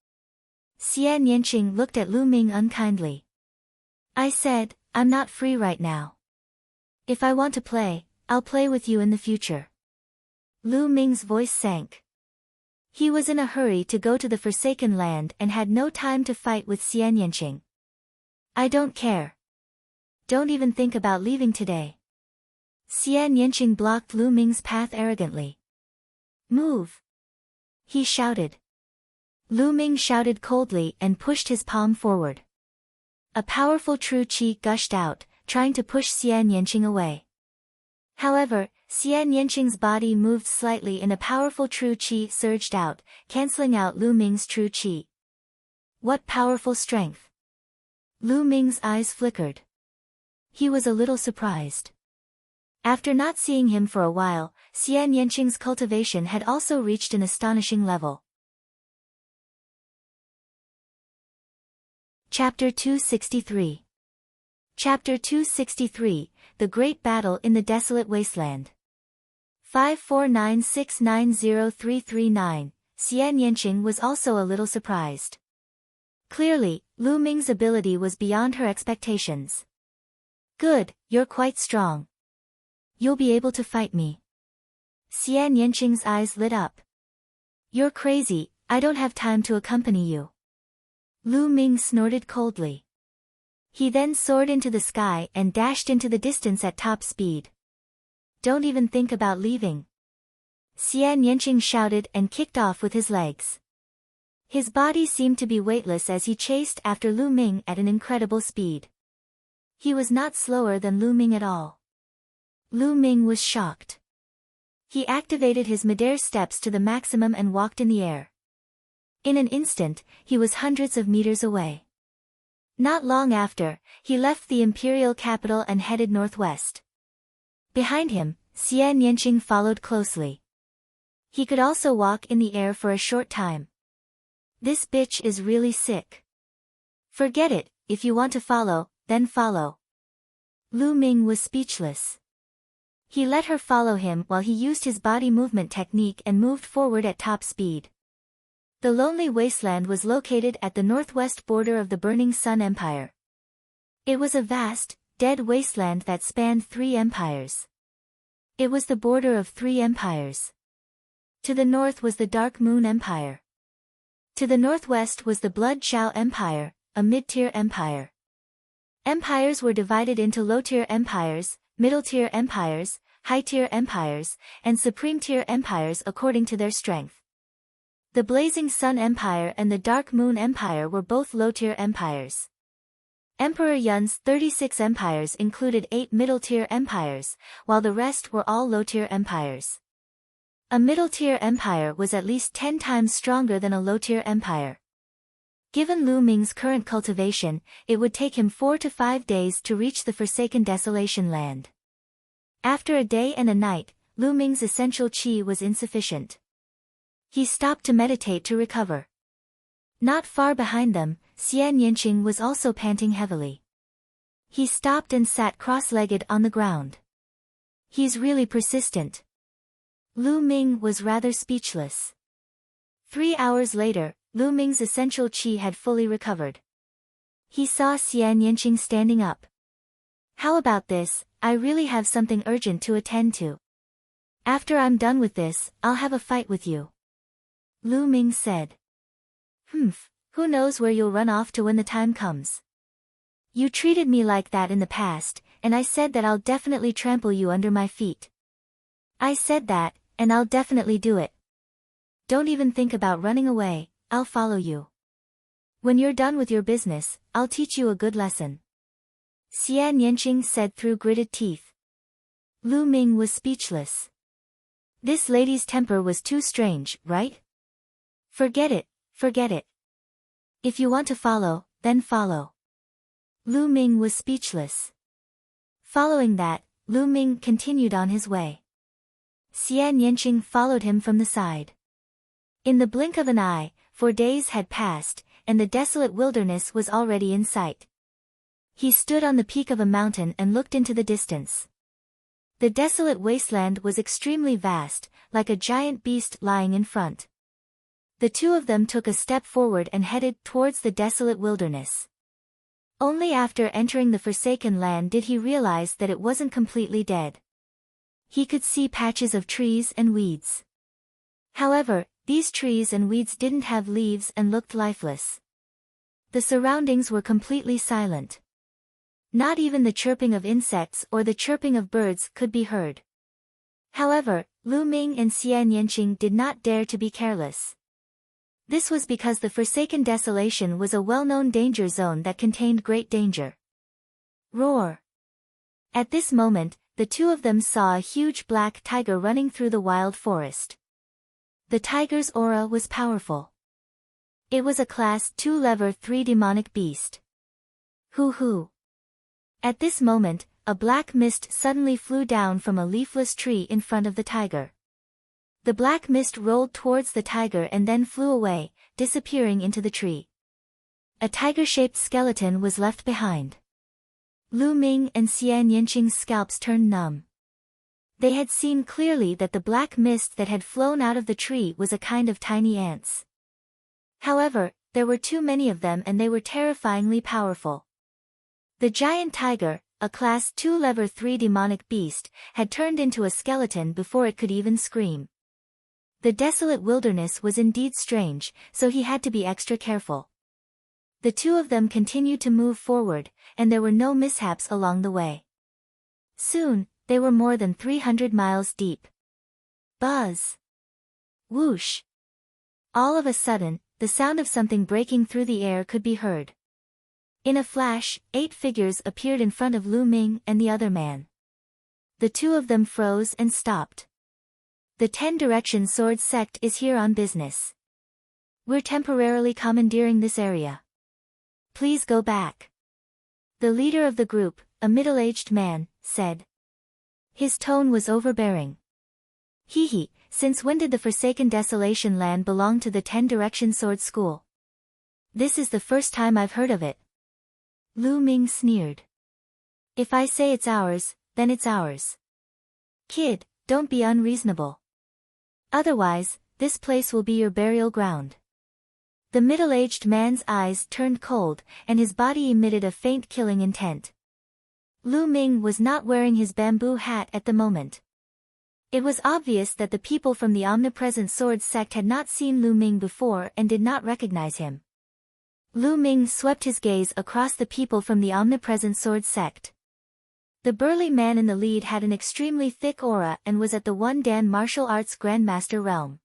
Xian Yinqing looked at Lu Ming unkindly. I said, I'm not free right now. If I want to play, I'll play with you in the future. Lu Ming's voice sank. He was in a hurry to go to the Forsaken Land and had no time to fight with Xian Yinqing. I don't care. Don't even think about leaving today. Xian Yinqing blocked Lu Ming's path arrogantly. Move! He shouted. Lu Ming shouted coldly and pushed his palm forward. A powerful true qi gushed out, trying to push Xian Yinqing away. However, Xian Yinqing's body moved slightly and a powerful true qi surged out, canceling out Lu Ming's true qi. What powerful strength! Lu Ming's eyes flickered. He was a little surprised. After not seeing him for a while, Xian Yinqing's cultivation had also reached an astonishing level. Chapter 263. Chapter 263, The Great Battle in the Desolate Wasteland. 549690339, Xian Yinqing was also a little surprised. Clearly, Lu Ming's ability was beyond her expectations. Good, you're quite strong. You'll be able to fight me. Xian Yinqing's eyes lit up. You're crazy, I don't have time to accompany you. Lu Ming snorted coldly. He then soared into the sky and dashed into the distance at top speed. Don't even think about leaving. Xian Yinqing shouted and kicked off with his legs. His body seemed to be weightless as he chased after Lu Ming at an incredible speed. He was not slower than Lu Ming at all. Lu Ming was shocked. He activated his midair steps to the maximum and walked in the air. In an instant, he was hundreds of meters away. Not long after, he left the imperial capital and headed northwest. Behind him, Xian Yinqing followed closely. He could also walk in the air for a short time. This bitch is really sick. Forget it, if you want to follow, then follow. Lu Ming was speechless. He let her follow him while he used his body movement technique and moved forward at top speed. The lonely wasteland was located at the northwest border of the Burning Sun Empire. It was a vast, dead wasteland that spanned 3 empires. It was the border of 3 empires. To the north was the Dark Moon Empire. To the northwest was the Blood Chao Empire, a mid-tier empire. Empires were divided into low-tier empires, middle-tier empires, high-tier empires, and supreme-tier empires according to their strength. The Blazing Sun Empire and the Dark Moon Empire were both low-tier empires. Emperor Yun's 36 empires included 8 middle-tier empires, while the rest were all low-tier empires. A middle-tier empire was at least 10 times stronger than a low-tier empire. Given Lu Ming's current cultivation, it would take him 4 to 5 days to reach the Forsaken Desolation Land. After a day and a night, Lu Ming's essential qi was insufficient. He stopped to meditate to recover. Not far behind them, Xian Yinqing was also panting heavily. He stopped and sat cross-legged on the ground. He's really persistent. Lu Ming was rather speechless. 3 hours later, Lu Ming's essential qi had fully recovered. He saw Xian Yinqing standing up. How about this? I really have something urgent to attend to. After I'm done with this, I'll have a fight with you. Lu Ming said. Who knows where you'll run off to when the time comes. You treated me like that in the past, and I said that I'll definitely trample you under my feet. I said that, and I'll definitely do it. Don't even think about running away, I'll follow you. When you're done with your business, I'll teach you a good lesson. Xian Yinqing said through gritted teeth. Lu Ming was speechless. This lady's temper was too strange, right? Forget it, forget it. If you want to follow, then follow. Lu Ming was speechless. Following that, Lu Ming continued on his way. Xian Yinqing followed him from the side. In the blink of an eye, 4 days had passed, and the desolate wilderness was already in sight. He stood on the peak of a mountain and looked into the distance. The desolate wasteland was extremely vast, like a giant beast lying in front. The two of them took a step forward and headed towards the desolate wilderness. Only after entering the Forsaken Land did he realize that it wasn't completely dead. He could see patches of trees and weeds. However, these trees and weeds didn't have leaves and looked lifeless. The surroundings were completely silent. Not even the chirping of insects or the chirping of birds could be heard. However, Lu Ming and Xian Yinqing did not dare to be careless. This was because the Forsaken Desolation was a well-known danger zone that contained great danger. Roar! At this moment, the two of them saw a huge black tiger running through the wild forest. The tiger's aura was powerful. It was a Class 2 Level 3 demonic beast. Hoo! At this moment, a black mist suddenly flew down from a leafless tree in front of the tiger. The black mist rolled towards the tiger and then flew away, disappearing into the tree. A tiger-shaped skeleton was left behind. Lu Ming and Xian Yinqing's scalps turned numb. They had seen clearly that the black mist that had flown out of the tree was a kind of tiny ants. However, there were too many of them and they were terrifyingly powerful. The giant tiger, a Class 2 Level 3 demonic beast, had turned into a skeleton before it could even scream. The desolate wilderness was indeed strange, so he had to be extra careful. The two of them continued to move forward, and there were no mishaps along the way. Soon, they were more than 300 miles deep. Buzz! Whoosh! All of a sudden, the sound of something breaking through the air could be heard. In a flash, 8 figures appeared in front of Lu Ming and the other man. The two of them froze and stopped. The 10 Direction Sword Sect is here on business. We're temporarily commandeering this area. Please go back. The leader of the group, a middle-aged man, said. His tone was overbearing. Hee, since when did the Forsaken Desolation Land belong to the 10 Direction Sword School? This is the first time I've heard of it. Lu Ming sneered. If I say it's ours, then it's ours. Kid, don't be unreasonable. Otherwise, this place will be your burial ground. The middle-aged man's eyes turned cold, and his body emitted a faint killing intent. Lu Ming was not wearing his bamboo hat at the moment. It was obvious that the people from the omnipresent sword sect had not seen Lu Ming before and did not recognize him. Lu Ming swept his gaze across the people from the omnipresent sword sect. The burly man in the lead had an extremely thick aura and was at the one Dan martial arts grandmaster realm.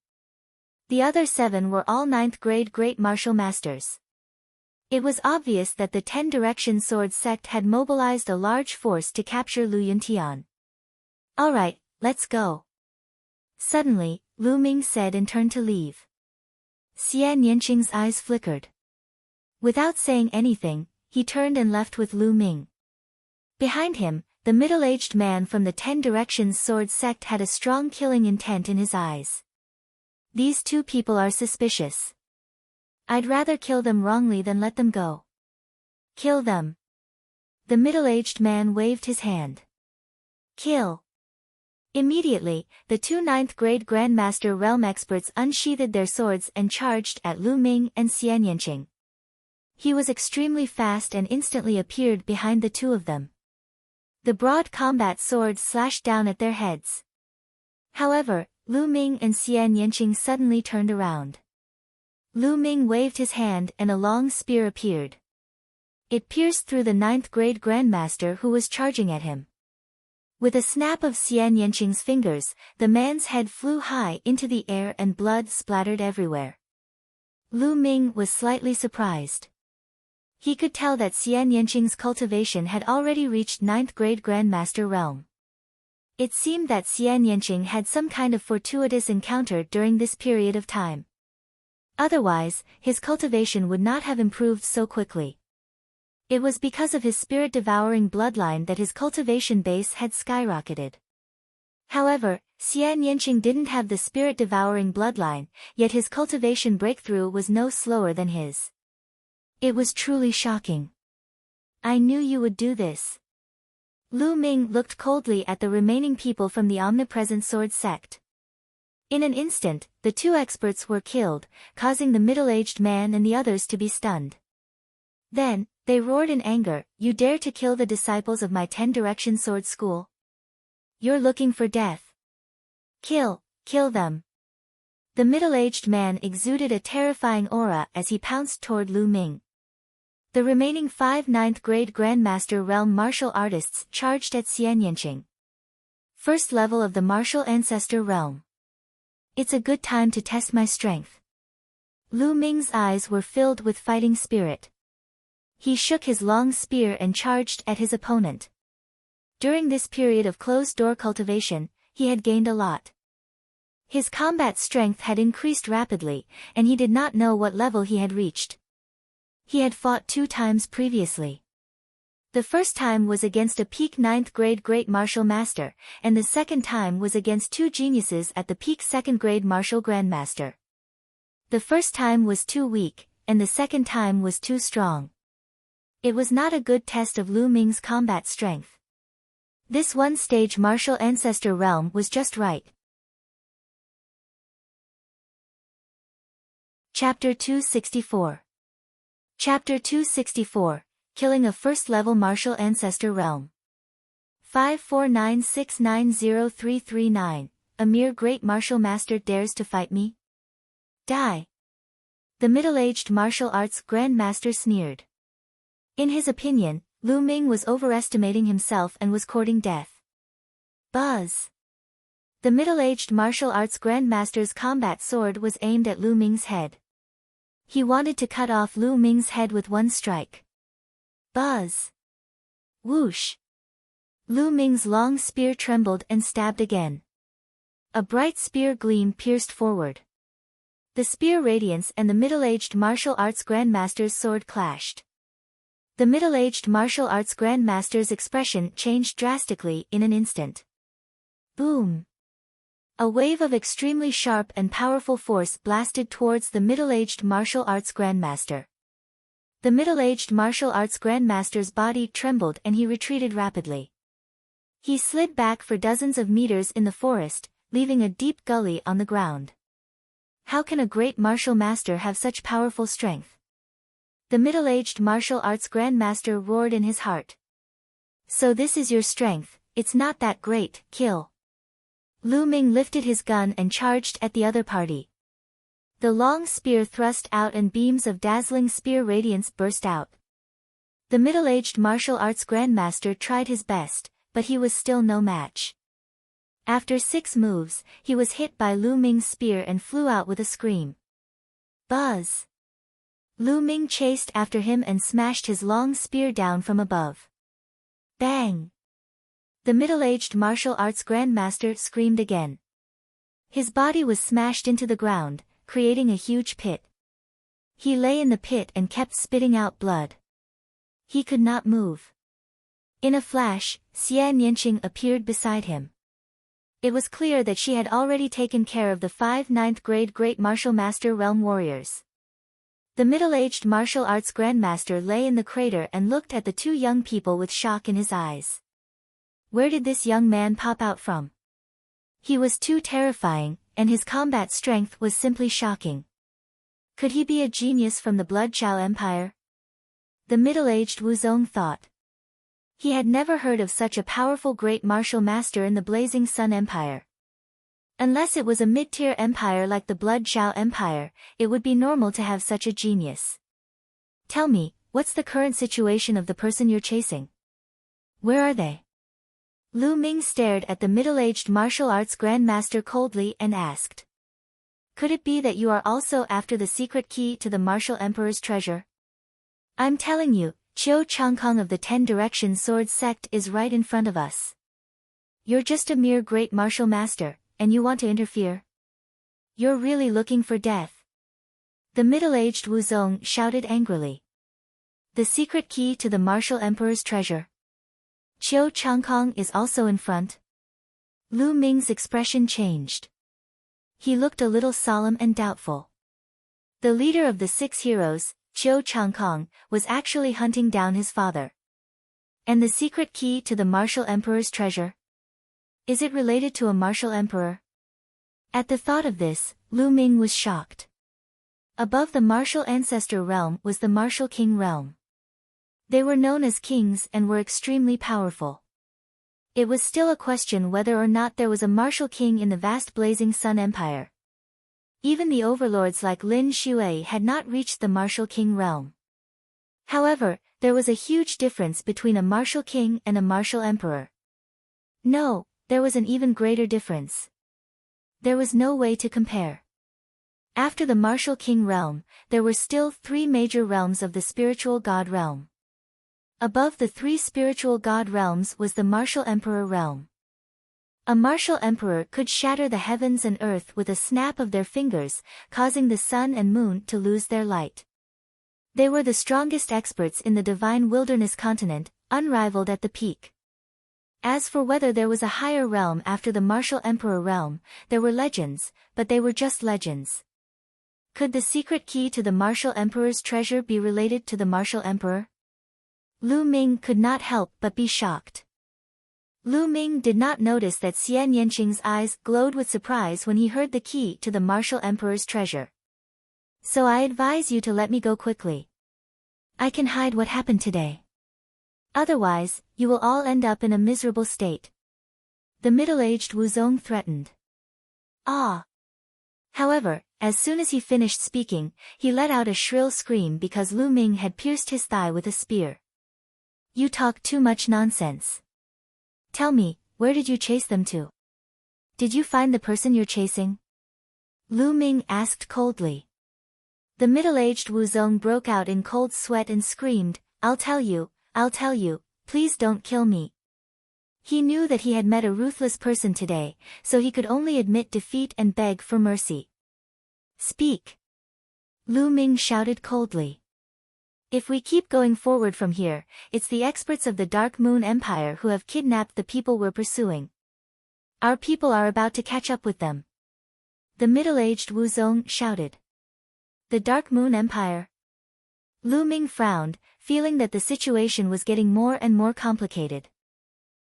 The other 7 were all 9th grade great martial masters. It was obvious that the 10 Direction Sword sect had mobilized a large force to capture Lu Yuntian. Alright, let's go. Suddenly, Lu Ming said and turned to leave. Xian Yanqing's eyes flickered. Without saying anything, he turned and left with Lu Ming. Behind him, the middle-aged man from the 10 Directions Sword sect had a strong killing intent in his eyes. These 2 people are suspicious. I'd rather kill them wrongly than let them go. Kill them. The middle-aged man waved his hand. Kill. Immediately, the 2 9th grade Grandmaster realm experts unsheathed their swords and charged at Lu Ming and Xian Yanqing. He was extremely fast and instantly appeared behind the 2 of them. The broad combat sword slashed down at their heads. However, Lu Ming and Xian Yanqing suddenly turned around. Lu Ming waved his hand and a long spear appeared. It pierced through the 9th grade Grandmaster who was charging at him. With a snap of Xian Yanqing's fingers, the man's head flew high into the air and blood splattered everywhere. Lu Ming was slightly surprised. He could tell that Xian Yanqing's cultivation had already reached 9th grade Grandmaster realm. It seemed that Xian Yanqing had some kind of fortuitous encounter during this period of time. Otherwise, his cultivation would not have improved so quickly. It was because of his spirit-devouring bloodline that his cultivation base had skyrocketed. However, Xian Yanqing didn't have the spirit-devouring bloodline, yet his cultivation breakthrough was no slower than his. It was truly shocking. I knew you would do this. Lu Ming looked coldly at the remaining people from the omnipresent sword sect. In an instant, the 2 experts were killed, causing the middle-aged man and the others to be stunned. Then, they roared in anger, "You dare to kill the disciples of my 10 Direction Sword School? You're looking for death. Kill them." The middle-aged man exuded a terrifying aura as he pounced toward Lu Ming. The remaining 5 9th grade Grandmaster realm martial artists charged at Xian Yanqing. First level of the martial ancestor realm. It's a good time to test my strength. Lu Ming's eyes were filled with fighting spirit. He shook his long spear and charged at his opponent. During this period of closed-door cultivation, he had gained a lot. His combat strength had increased rapidly, and he did not know what level he had reached. He had fought 2 times previously. The first time was against a peak 9th grade great martial master, and the second time was against 2 geniuses at the peak 2nd grade martial grandmaster. The first time was too weak, and the second time was too strong. It was not a good test of Lu Ming's combat strength. This one-stage martial ancestor realm was just right. Chapter 264. Chapter 264, Killing a First-Level Martial Ancestor Realm. 549690339, a mere great martial master dares to fight me? Die! The middle-aged martial arts grandmaster sneered. In his opinion, Lu Ming was overestimating himself and was courting death. Buzz! The middle-aged martial arts grandmaster's combat sword was aimed at Lu Ming's head. He wanted to cut off Lu Ming's head with one strike. Buzz! Whoosh! Lu Ming's long spear trembled and stabbed again. A bright spear gleam pierced forward. The spear radiance and the middle-aged martial arts grandmaster's sword clashed. The middle-aged martial arts grandmaster's expression changed drastically in an instant. Boom! A wave of extremely sharp and powerful force blasted towards the middle-aged martial arts grandmaster. The middle-aged martial arts grandmaster's body trembled and he retreated rapidly. He slid back for dozens of meters in the forest, leaving a deep gully on the ground. How can a great martial master have such powerful strength? The middle-aged martial arts grandmaster roared in his heart. So this is your strength, it's not that great, kill. Lu Ming lifted his gun and charged at the other party. The long spear thrust out and beams of dazzling spear radiance burst out. The middle-aged martial arts grandmaster tried his best, but he was still no match. After 6 moves, he was hit by Lu Ming's spear and flew out with a scream. Buzz! Lu Ming chased after him and smashed his long spear down from above. Bang! The middle-aged martial arts grandmaster screamed again. His body was smashed into the ground, creating a huge pit. He lay in the pit and kept spitting out blood. He could not move. In a flash, Xie Nianqing appeared beside him. It was clear that she had already taken care of the 5 9th-grade Great Martial Master Realm warriors. The middle-aged martial arts grandmaster lay in the crater and looked at the 2 young people with shock in his eyes. Where did this young man pop out from? He was too terrifying, and his combat strength was simply shocking. Could he be a genius from the Blood Chao Empire? The middle-aged Wu Zong thought. He had never heard of such a powerful great martial master in the Blazing Sun Empire. Unless it was a mid-tier empire like the Blood Chao Empire, it would be normal to have such a genius. Tell me, what's the current situation of the person you're chasing? Where are they? Lu Ming stared at the middle-aged martial arts grandmaster coldly and asked. Could it be that you are also after the secret key to the martial emperor's treasure? I'm telling you, Qiu Changkong of the 10 Direction Sword Sect is right in front of us. You're just a mere great martial master, and you want to interfere? You're really looking for death. The middle-aged Wu Zong shouted angrily. The secret key to the martial emperor's treasure. Qiu Changkong is also in front. Lu Ming's expression changed. He looked a little solemn and doubtful. The leader of the 6 heroes, Qiu Changkong, was actually hunting down his father. And the secret key to the martial emperor's treasure? Is it related to a martial emperor? At the thought of this, Lu Ming was shocked. Above the martial ancestor realm was the martial king realm. They were known as kings and were extremely powerful. It was still a question whether or not there was a martial king in the vast Blazing Sun Empire. Even the overlords like Lin Shui had not reached the martial king realm. However, there was a huge difference between a martial king and a martial emperor. No, there was an even greater difference. There was no way to compare. After the martial king realm, there were still 3 major realms of the spiritual god realm. Above the 3 spiritual god realms was the martial emperor realm. A martial emperor could shatter the heavens and earth with a snap of their fingers, causing the sun and moon to lose their light. They were the strongest experts in the divine wilderness continent, unrivaled at the peak. As for whether there was a higher realm after the martial emperor realm, there were legends, but they were just legends. Could the secret key to the martial emperor's treasure be related to the martial emperor? Lu Ming could not help but be shocked. Lu Ming did not notice that Xie Nianqing's eyes glowed with surprise when he heard the key to the martial emperor's treasure. So I advise you to let me go quickly. I can hide what happened today. Otherwise, you will all end up in a miserable state. The middle-aged Wu Zong threatened. Ah! However, as soon as he finished speaking, he let out a shrill scream because Lu Ming had pierced his thigh with a spear. You talk too much nonsense. Tell me, where did you chase them to? Did you find the person you're chasing? Lu Ming asked coldly. The middle-aged Wu Zong broke out in cold sweat and screamed, I'll tell you, please don't kill me. He knew that he had met a ruthless person today, so he could only admit defeat and beg for mercy. Speak. Lu Ming shouted coldly. If we keep going forward from here, it's the experts of the Dark Moon Empire who have kidnapped the people we're pursuing. Our people are about to catch up with them. The middle-aged Wu Zong shouted. The Dark Moon Empire? Lu Ming frowned, feeling that the situation was getting more and more complicated.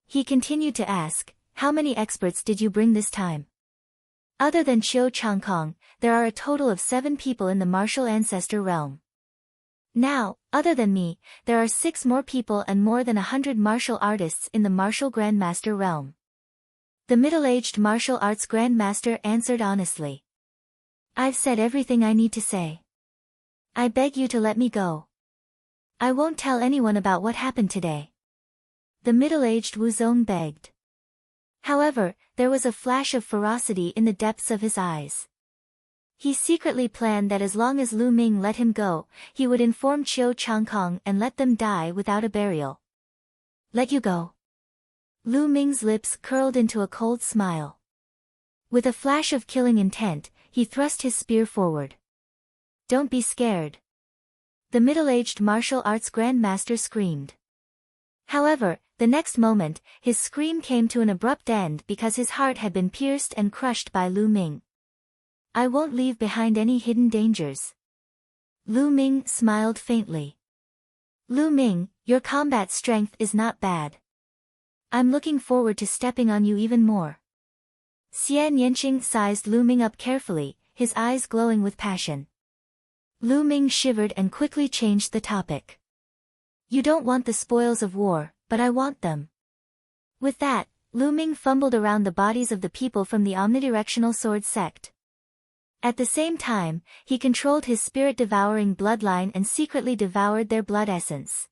He continued to ask, how many experts did you bring this time? Other than Qiu Changkong, there are a total of 7 people in the martial ancestor realm. Now, other than me, there are 6 more people and more than 100 martial artists in the martial grandmaster realm. The middle-aged martial arts grandmaster answered honestly. I've said everything I need to say. I beg you to let me go. I won't tell anyone about what happened today. The middle-aged Wuzong begged. However, there was a flash of ferocity in the depths of his eyes. He secretly planned that as long as Lu Ming let him go, he would inform Qiu Changkong and let them die without a burial. Let you go? Lu Ming's lips curled into a cold smile. With a flash of killing intent, he thrust his spear forward. Don't be scared. The middle-aged martial arts grandmaster screamed. However, the next moment, his scream came to an abrupt end because his heart had been pierced and crushed by Lu Ming. I won't leave behind any hidden dangers. Lu Ming smiled faintly. Lu Ming, your combat strength is not bad. I'm looking forward to stepping on you even more. Xian Yanqing sized Lu Ming up carefully, his eyes glowing with passion. Lu Ming shivered and quickly changed the topic. You don't want the spoils of war, but I want them. With that, Lu Ming fumbled around the bodies of the people from the omnidirectional sword sect. At the same time, he controlled his spirit-devouring bloodline and secretly devoured their blood essence.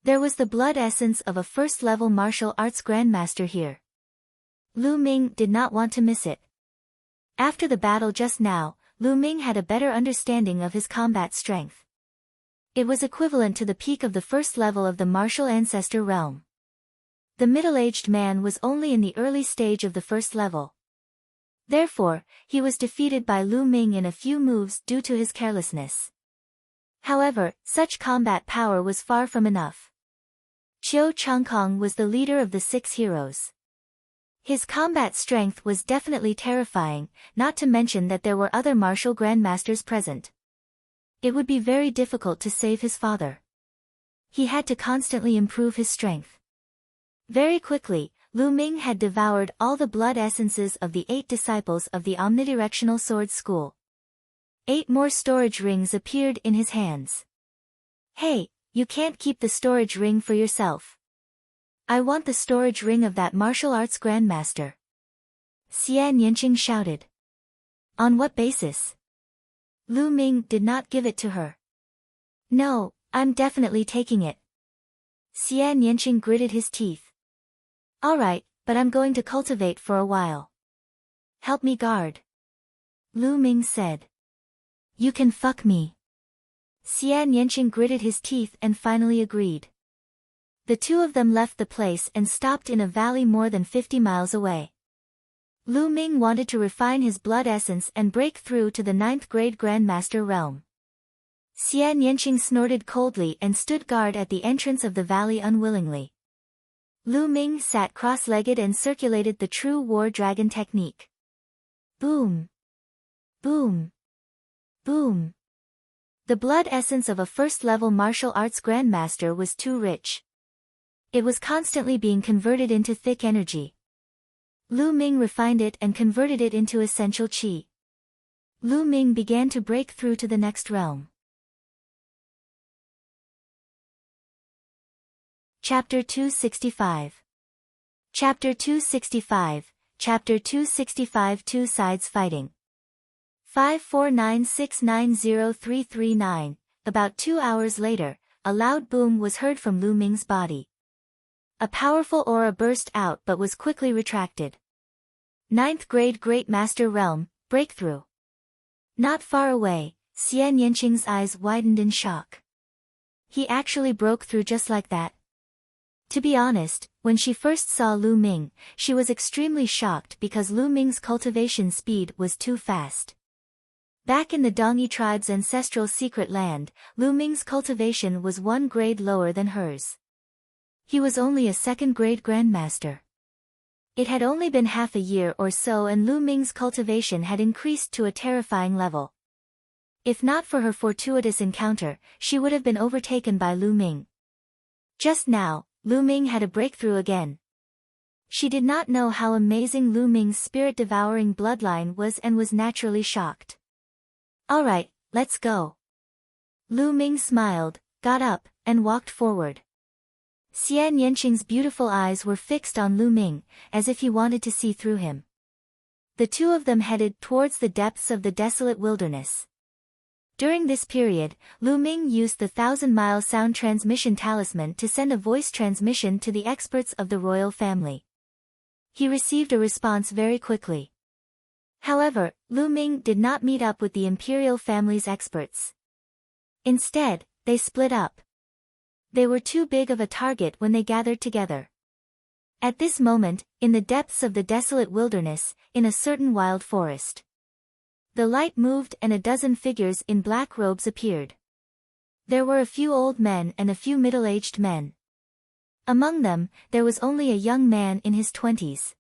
There was the blood essence of a first-level martial arts grandmaster here. Lu Ming did not want to miss it. After the battle just now, Lu Ming had a better understanding of his combat strength. It was equivalent to the peak of the first level of the martial ancestor realm. The middle-aged man was only in the early stage of the first level. Therefore, he was defeated by Lu Ming in a few moves due to his carelessness. However, such combat power was far from enough. Qiu Changkong was the leader of the 6 heroes. His combat strength was definitely terrifying, not to mention that there were other martial grandmasters present. It would be very difficult to save his father. He had to constantly improve his strength. Very quickly, Lu Ming had devoured all the blood essences of the 8 disciples of the omnidirectional sword school. 8 more storage rings appeared in his hands. Hey, you can't keep the storage ring for yourself. I want the storage ring of that martial arts grandmaster. Xian Yanqing shouted. On what basis? Lu Ming did not give it to her. No, I'm definitely taking it. Xian Yanqing gritted his teeth. Alright, but I'm going to cultivate for a while. Help me guard. Lu Ming said. You can fuck me. Xian Yanqing gritted his teeth and finally agreed. The two of them left the place and stopped in a valley more than 50 miles away. Lu Ming wanted to refine his blood essence and break through to the 9th grade Grandmaster realm. Xian Yanqing snorted coldly and stood guard at the entrance of the valley unwillingly. Lu Ming sat cross-legged and circulated the true war dragon technique. Boom! Boom! Boom! The blood essence of a first-level martial arts grandmaster was too rich. It was constantly being converted into thick energy. Lu Ming refined it and converted it into essential qi. Lu Ming began to break through to the next realm. Chapter 265. Chapter 265, Chapter 265 Two Sides Fighting. 549690339, about 2 hours later, a loud boom was heard from Lu Ming's body. A powerful aura burst out but was quickly retracted. 9th grade Great Master Realm, breakthrough. Not far away, Xian Yanqing's eyes widened in shock. He actually broke through just like that. To be honest, when she first saw Lu Ming, she was extremely shocked because Lu Ming's cultivation speed was too fast. Back in the Dongyi tribe's ancestral secret land, Lu Ming's cultivation was 1 grade lower than hers. He was only a 2nd grade grandmaster. It had only been half a year or so and Lu Ming's cultivation had increased to a terrifying level. If not for her fortuitous encounter, she would have been overtaken by Lu Ming. Just now, Lu Ming had a breakthrough again. She did not know how amazing Lu Ming's spirit-devouring bloodline was and was naturally shocked. Alright, let's go. Lu Ming smiled, got up, and walked forward. Xian Yanqing's beautiful eyes were fixed on Lu Ming, as if he wanted to see through him. The two of them headed towards the depths of the desolate wilderness. During this period, Lu Ming used the 1,000-mile sound transmission talisman to send a voice transmission to the experts of the royal family. He received a response very quickly. However, Lu Ming did not meet up with the imperial family's experts. Instead, they split up. They were too big of a target when they gathered together. At this moment, in the depths of the desolate wilderness, in a certain wild forest, the light moved and a dozen figures in black robes appeared. There were a few old men and a few middle-aged men. Among them, there was only a young man in his 20s.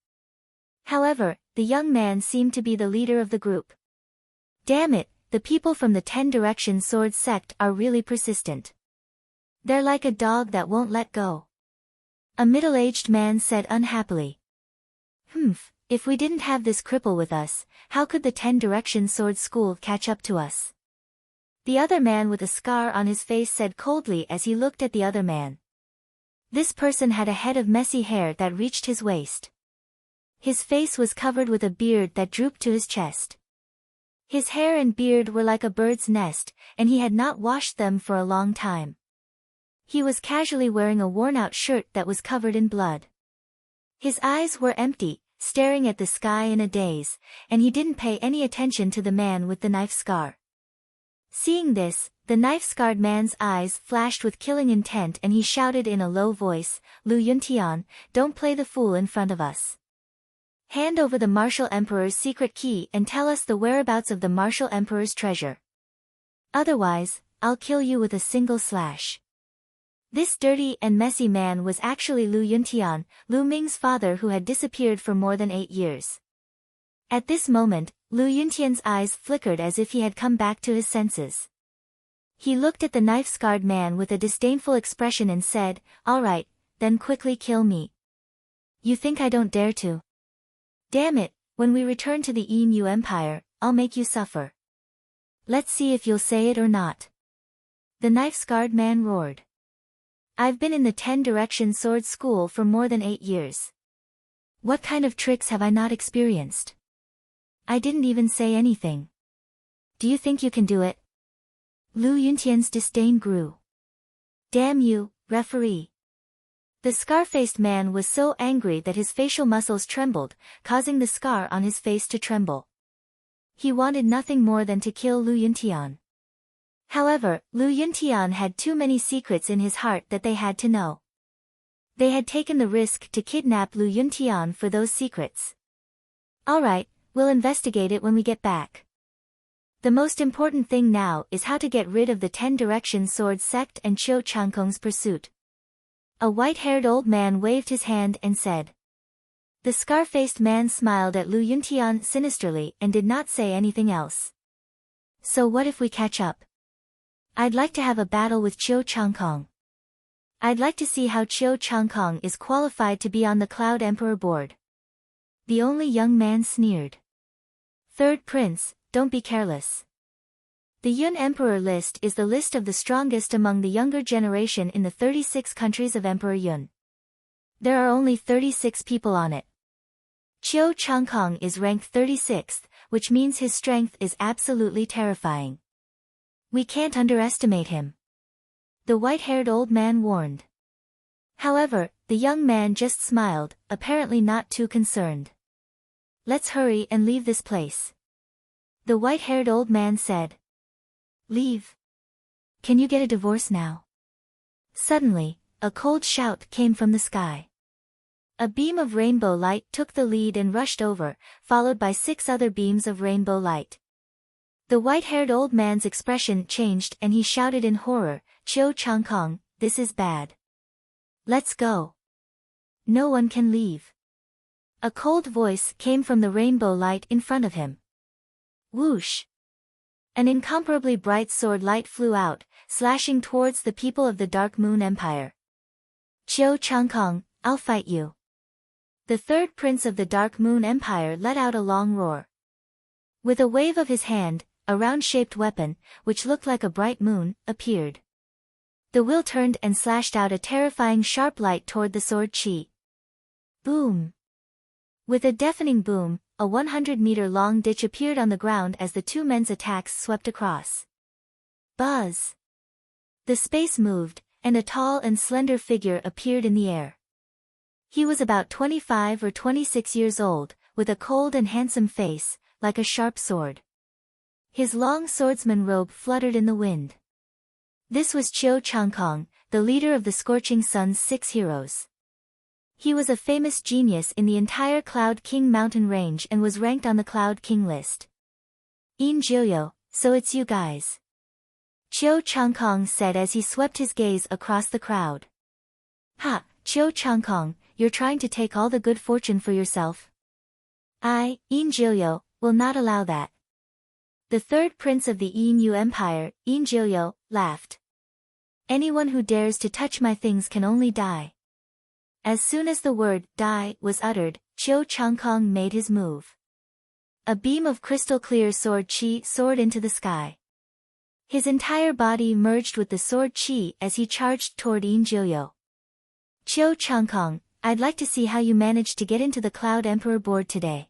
However, the young man seemed to be the leader of the group. Damn it, the people from the 10 Direction Sword sect are really persistent. They're like a dog that won't let go. A middle-aged man said unhappily. If we didn't have this cripple with us, how could the 10 Direction Sword School catch up to us? The other man with a scar on his face said coldly as he looked at the other man. This person had a head of messy hair that reached his waist. His face was covered with a beard that drooped to his chest. His hair and beard were like a bird's nest, and he had not washed them for a long time. He was casually wearing a worn-out shirt that was covered in blood. His eyes were empty, staring at the sky in a daze, and he didn't pay any attention to the man with the knife scar. Seeing this, the knife-scarred man's eyes flashed with killing intent and he shouted in a low voice, "Lu Yuntian, don't play the fool in front of us. Hand over the Martial Emperor's secret key and tell us the whereabouts of the Martial Emperor's treasure. Otherwise, I'll kill you with a single slash." This dirty and messy man was actually Lu Yuntian, Lu Ming's father who had disappeared for more than 8 years. At this moment, Lu Yuntian's eyes flickered as if he had come back to his senses. He looked at the knife-scarred man with a disdainful expression and said, "All right, then quickly kill me. You think I don't dare to? Damn it, when we return to the Yin Empire, I'll make you suffer. Let's see if you'll say it or not." The knife-scarred man roared. "I've been in the 10 Direction Sword School for more than 8 years. What kind of tricks have I not experienced? I didn't even say anything. Do you think you can do it?" Lu Yuntian's disdain grew. "Damn you, referee." The scar-faced man was so angry that his facial muscles trembled, causing the scar on his face to tremble. He wanted nothing more than to kill Lu Yuntian. However, Lu Yuntian had too many secrets in his heart that they had to know. They had taken the risk to kidnap Lu Yuntian for those secrets. "All right, we'll investigate it when we get back. The most important thing now is how to get rid of the 10 Direction Sword sect and Qiu Changkong's pursuit." A white-haired old man waved his hand and said. The scar-faced man smiled at Lu Yuntian sinisterly and did not say anything else. "So what if we catch up? I'd like to have a battle with Qiu Changkong. I'd like to see how Qiu Changkong is qualified to be on the Cloud Emperor board." The only young man sneered. "Third Prince, don't be careless. The Yun Emperor list is the list of the strongest among the younger generation in the 36 countries of Emperor Yun. There are only 36 people on it. Qiu Changkong is ranked 36th, which means his strength is absolutely terrifying. We can't underestimate him," the white-haired old man warned. However, the young man just smiled, apparently not too concerned. "Let's hurry and leave this place," the white-haired old man said. "Leave? Can you get a divorce now?" Suddenly, a cold shout came from the sky. A beam of rainbow light took the lead and rushed over, followed by 6 other beams of rainbow light. The white-haired old man's expression changed and he shouted in horror, "Qiu Changkong, this is bad. Let's go. No one can leave." A cold voice came from the rainbow light in front of him. Whoosh! An incomparably bright sword light flew out, slashing towards the people of the Dark Moon Empire. "Qiu Changkong, I'll fight you." The third prince of the Dark Moon Empire let out a long roar. With a wave of his hand, a round-shaped weapon, which looked like a bright moon, appeared. The will turned and slashed out a terrifying sharp light toward the sword Qi. Boom! With a deafening boom, a 100-meter-long ditch appeared on the ground as the two men's attacks swept across. Buzz! The space moved, and a tall and slender figure appeared in the air. He was about 25 or 26 years old, with a cold and handsome face, like a sharp sword. His long swordsman robe fluttered in the wind. This was Chiu Changkong, the leader of the Scorching Sun's 6 heroes. He was a famous genius in the entire Cloud King mountain range and was ranked on the Cloud King list. "In Jilyo, so it's you guys," Chiu Changkong said as he swept his gaze across the crowd. "Ha, Chiu Changkong, you're trying to take all the good fortune for yourself? I, In Jilyo, will not allow that." The third prince of the Inu Empire, In Jilyo, laughed. "Anyone who dares to touch my things can only die." As soon as the word "die" was uttered, Chiu Changkong made his move. A beam of crystal-clear sword chi soared into the sky. His entire body merged with the sword chi as he charged toward In Jilyo. "Chiu Changkong, I'd like to see how you managed to get into the Cloud Emperor board today."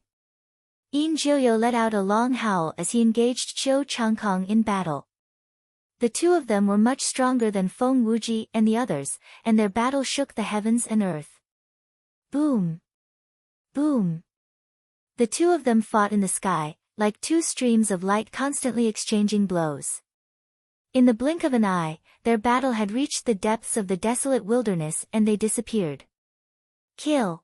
In Jilyo let out a long howl as he engaged Chiu Changkong in battle. The two of them were much stronger than Feng Wuji and the others, and their battle shook the heavens and earth. Boom! Boom! The two of them fought in the sky, like two streams of light constantly exchanging blows. In the blink of an eye, their battle had reached the depths of the desolate wilderness and they disappeared. Kill!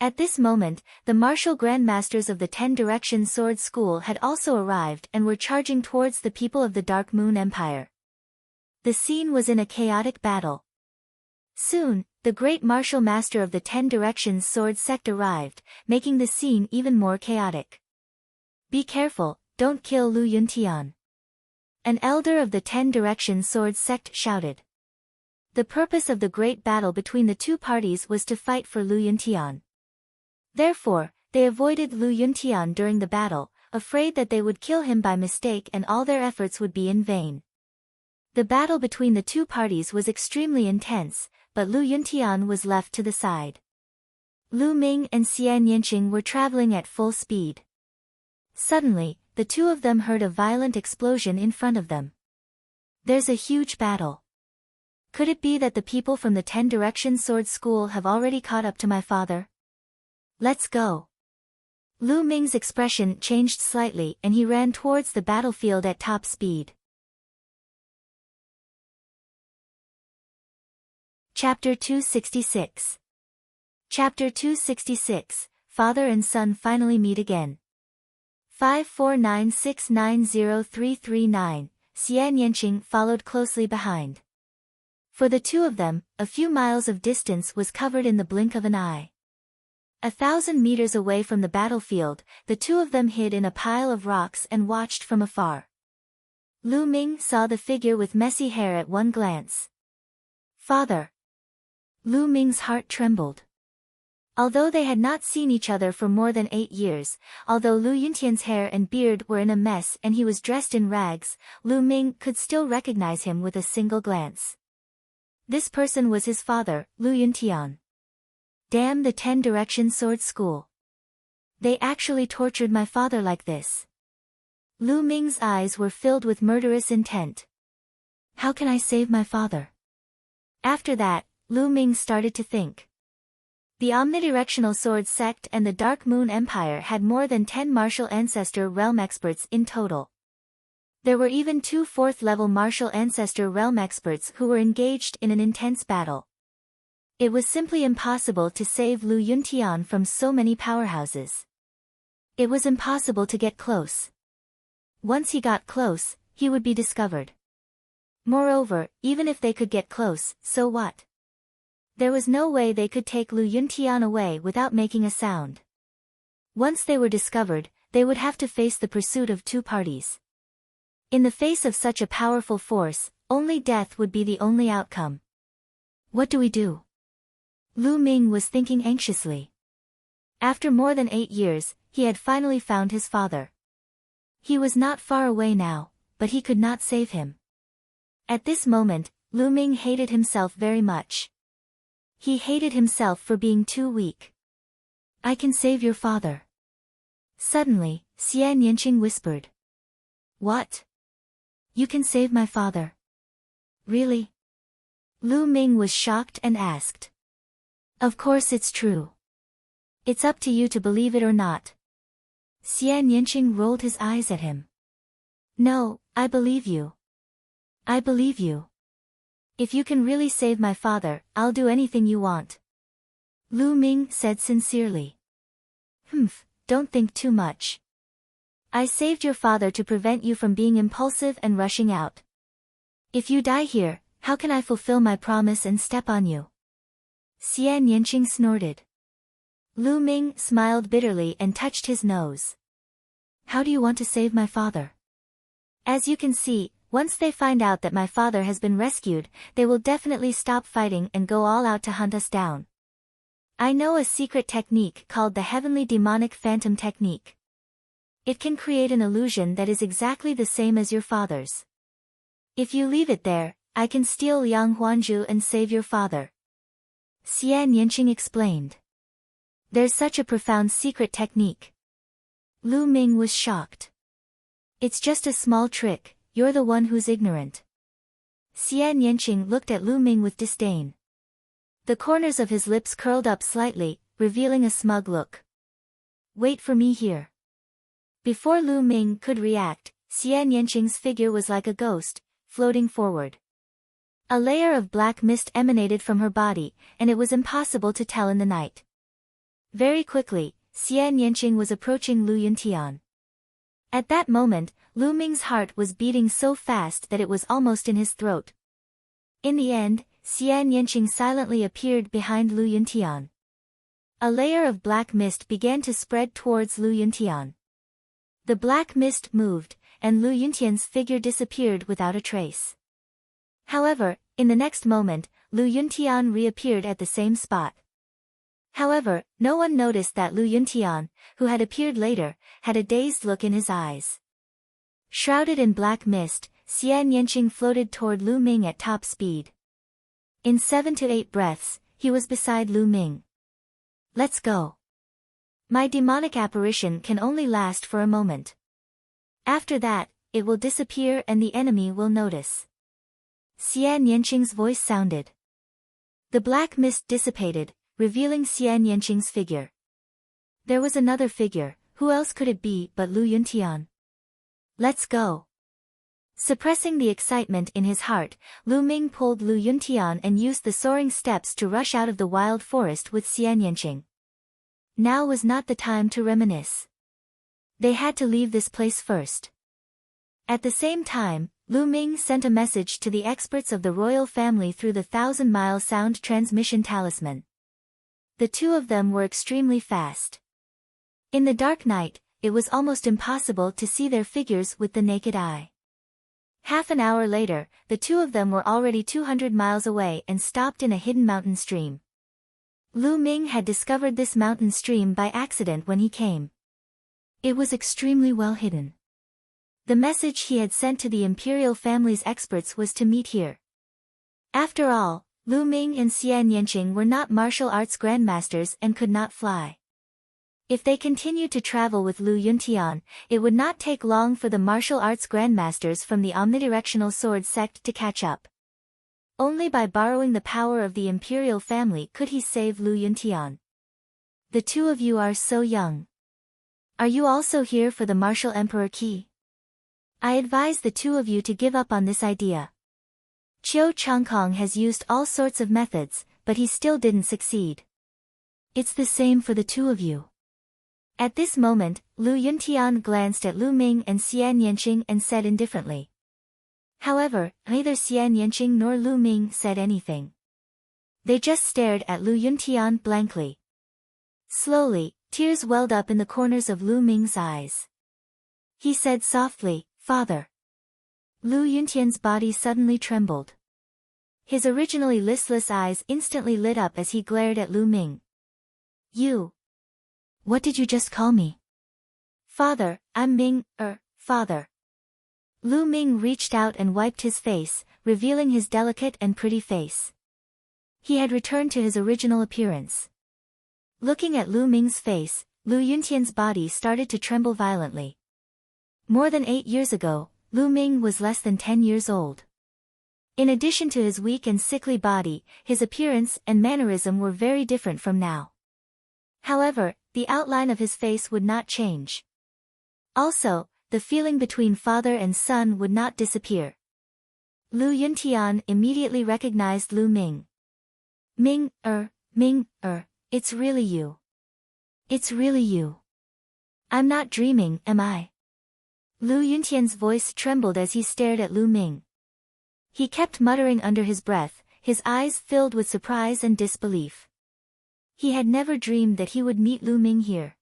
At this moment, the martial grandmasters of the 10 Direction Sword School had also arrived and were charging towards the people of the Dark Moon Empire. The scene was in a chaotic battle. Soon, the great martial master of the 10 Directions Sword Sect arrived, making the scene even more chaotic. "Be careful, don't kill Lu Yuntian," an elder of the 10 Directions Sword Sect shouted. The purpose of the great battle between the two parties was to fight for Lu Yuntian. Therefore, they avoided Lu Yuntian during the battle, afraid that they would kill him by mistake and all their efforts would be in vain. The battle between the two parties was extremely intense, but Lu Yuntian was left to the side. Lu Ming and Xian Yanqing were traveling at full speed. Suddenly, the two of them heard a violent explosion in front of them. "There's a huge battle. Could it be that the people from the 10 Direction Sword School have already caught up to my father? Let's go." Lu Ming's expression changed slightly and he ran towards the battlefield at top speed. Chapter 266. Chapter 266, Father and Son Finally Meet Again. 549690339, Xian Yanqing followed closely behind. For the two of them, a few miles of distance was covered in the blink of an eye. 1,000 meters away from the battlefield, the two of them hid in a pile of rocks and watched from afar. Lu Ming saw the figure with messy hair at one glance. "Father!" Lu Ming's heart trembled. Although they had not seen each other for more than 8 years, although Lu Yuntian's hair and beard were in a mess and he was dressed in rags, Lu Ming could still recognize him with a single glance. This person was his father, Lu Yuntian. Damn the 10 Direction Sword School. They actually tortured my father like this. Lu Ming's eyes were filled with murderous intent. How can I save my father? After that, Lu Ming started to think. The Omnidirectional Sword Sect and the Dark Moon Empire had more than 10 martial ancestor realm experts in total. There were even 2 4th-level martial ancestor realm experts who were engaged in an intense battle. It was simply impossible to save Lu Yuntian from so many powerhouses. It was impossible to get close. Once he got close, he would be discovered. Moreover, even if they could get close, so what? There was no way they could take Lu Yuntian away without making a sound. Once they were discovered, they would have to face the pursuit of 2 parties. In the face of such a powerful force, only death would be the only outcome. What do we do? Lu Ming was thinking anxiously. After more than 8 years, he had finally found his father. He was not far away now, but he could not save him. At this moment, Lu Ming hated himself very much. He hated himself for being too weak. I can save your father. Suddenly, Xian Yanqing whispered. What? You can save my father? Really? Lu Ming was shocked and asked. Of course it's true. It's up to you to believe it or not. Xian Yanqing rolled his eyes at him. No, I believe you. I believe you. If you can really save my father, I'll do anything you want. Lu Ming said sincerely. Don't think too much. I saved your father to prevent you from being impulsive and rushing out. If you die here, how can I fulfill my promise and step on you? Xian Yanqing snorted. Lu Ming smiled bitterly and touched his nose. How do you want to save my father? As you can see, once they find out that my father has been rescued, they will definitely stop fighting and go all out to hunt us down. I know a secret technique called the Heavenly Demonic Phantom Technique. It can create an illusion that is exactly the same as your father's. If you leave it there, I can steal Yang Huanzhu and save your father. Xian Yanqing explained. There's such a profound secret technique. Lu Ming was shocked. It's just a small trick, you're the one who's ignorant. Xian Yanqing looked at Lu Ming with disdain. The corners of his lips curled up slightly, revealing a smug look. Wait for me here. Before Lu Ming could react, Xian Yanqing's figure was like a ghost, floating forward. A layer of black mist emanated from her body, and it was impossible to tell in the night. Very quickly, Xian Yanqing was approaching Lu Yuntian. At that moment, Lu Ming's heart was beating so fast that it was almost in his throat. In the end, Xian Yanqing silently appeared behind Lu Yuntian. A layer of black mist began to spread towards Lu Yuntian. The black mist moved, and Lu Yuntian's figure disappeared without a trace. However, in the next moment, Lu Yuntian reappeared at the same spot. However, no one noticed that Lu Yuntian, who had appeared later, had a dazed look in his eyes. Shrouded in black mist, Xian Yanqing floated toward Lu Ming at top speed. In 7 to 8 breaths, he was beside Lu Ming. Let's go. My demonic apparition can only last for a moment. After that, it will disappear and the enemy will notice. Xian Yanqing's voice sounded. The black mist dissipated, revealing Xian Yanqing's figure. There was another figure, who else could it be but Lu Yuntian? Let's go. Suppressing the excitement in his heart, Lu Ming pulled Lu Yuntian and used the soaring steps to rush out of the wild forest with Xian Yanqing. Now was not the time to reminisce. They had to leave this place first. At the same time, Lu Ming sent a message to the experts of the royal family through the 1,000-mile sound transmission talisman. The two of them were extremely fast. In the dark night, it was almost impossible to see their figures with the naked eye. Half an hour later, the two of them were already 200 miles away and stopped in a hidden mountain stream. Lu Ming had discovered this mountain stream by accident when he came. It was extremely well hidden. The message he had sent to the imperial family's experts was to meet here. After all, Lu Ming and Xian Yanqing were not martial arts grandmasters and could not fly. If they continued to travel with Lu Yuntian, it would not take long for the martial arts grandmasters from the omnidirectional sword sect to catch up. Only by borrowing the power of the imperial family could he save Lu Yuntian. The two of you are so young. Are you also here for the martial emperor key? I advise the two of you to give up on this idea. Qiu Changkong has used all sorts of methods, but he still didn't succeed. It's the same for the two of you. At this moment, Lu Yuntian glanced at Lu Ming and Xian Yanqing and said indifferently. However, neither Xian Yanqing nor Lu Ming said anything. They just stared at Lu Yuntian blankly. Slowly, tears welled up in the corners of Lu Ming's eyes. He said softly, "Father." Lu Yuntian's body suddenly trembled. His originally listless eyes instantly lit up as he glared at Lu Ming. You. What did you just call me? Father, I'm Ming, father. Lu Ming reached out and wiped his face, revealing his delicate and pretty face. He had returned to his original appearance. Looking at Lu Ming's face, Lu Yuntian's body started to tremble violently. More than 8 years ago, Lu Ming was less than 10 years old. In addition to his weak and sickly body, his appearance and mannerism were very different from now. However, the outline of his face would not change. Also, the feeling between father and son would not disappear. Lu Yuntian immediately recognized Lu Ming. Ming, it's really you. It's really you. I'm not dreaming, am I? Lu Yuntian's voice trembled as he stared at Lu Ming. He kept muttering under his breath, his eyes filled with surprise and disbelief. He had never dreamed that he would meet Lu Ming here.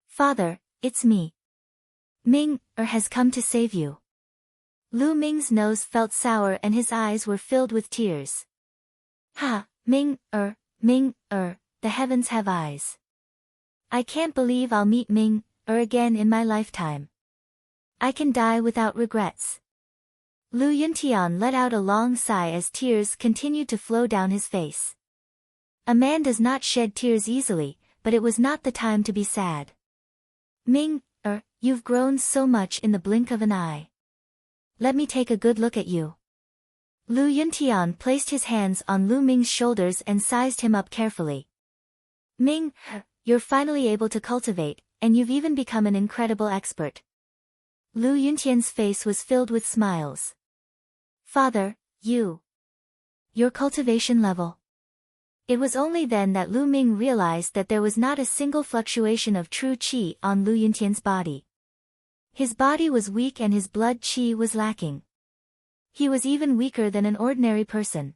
Father, it's me. Ming has come to save you. Lu Ming's nose felt sour and his eyes were filled with tears. Ha, Ming, the heavens have eyes. I can't believe I'll meet Ming again in my lifetime. I can die without regrets. Lu Yuntian let out a long sigh as tears continued to flow down his face. A man does not shed tears easily, but it was not the time to be sad. Ming, you've grown so much in the blink of an eye. Let me take a good look at you. Lu Yuntian placed his hands on Lu Ming's shoulders and sized him up carefully. Ming, you're finally able to cultivate, and you've even become an incredible expert. Lu Yuntian's face was filled with smiles. Father, your cultivation level. It was only then that Lu Ming realized that there was not a single fluctuation of true qi on Lu Yuntian's body. His body was weak and his blood qi was lacking. He was even weaker than an ordinary person.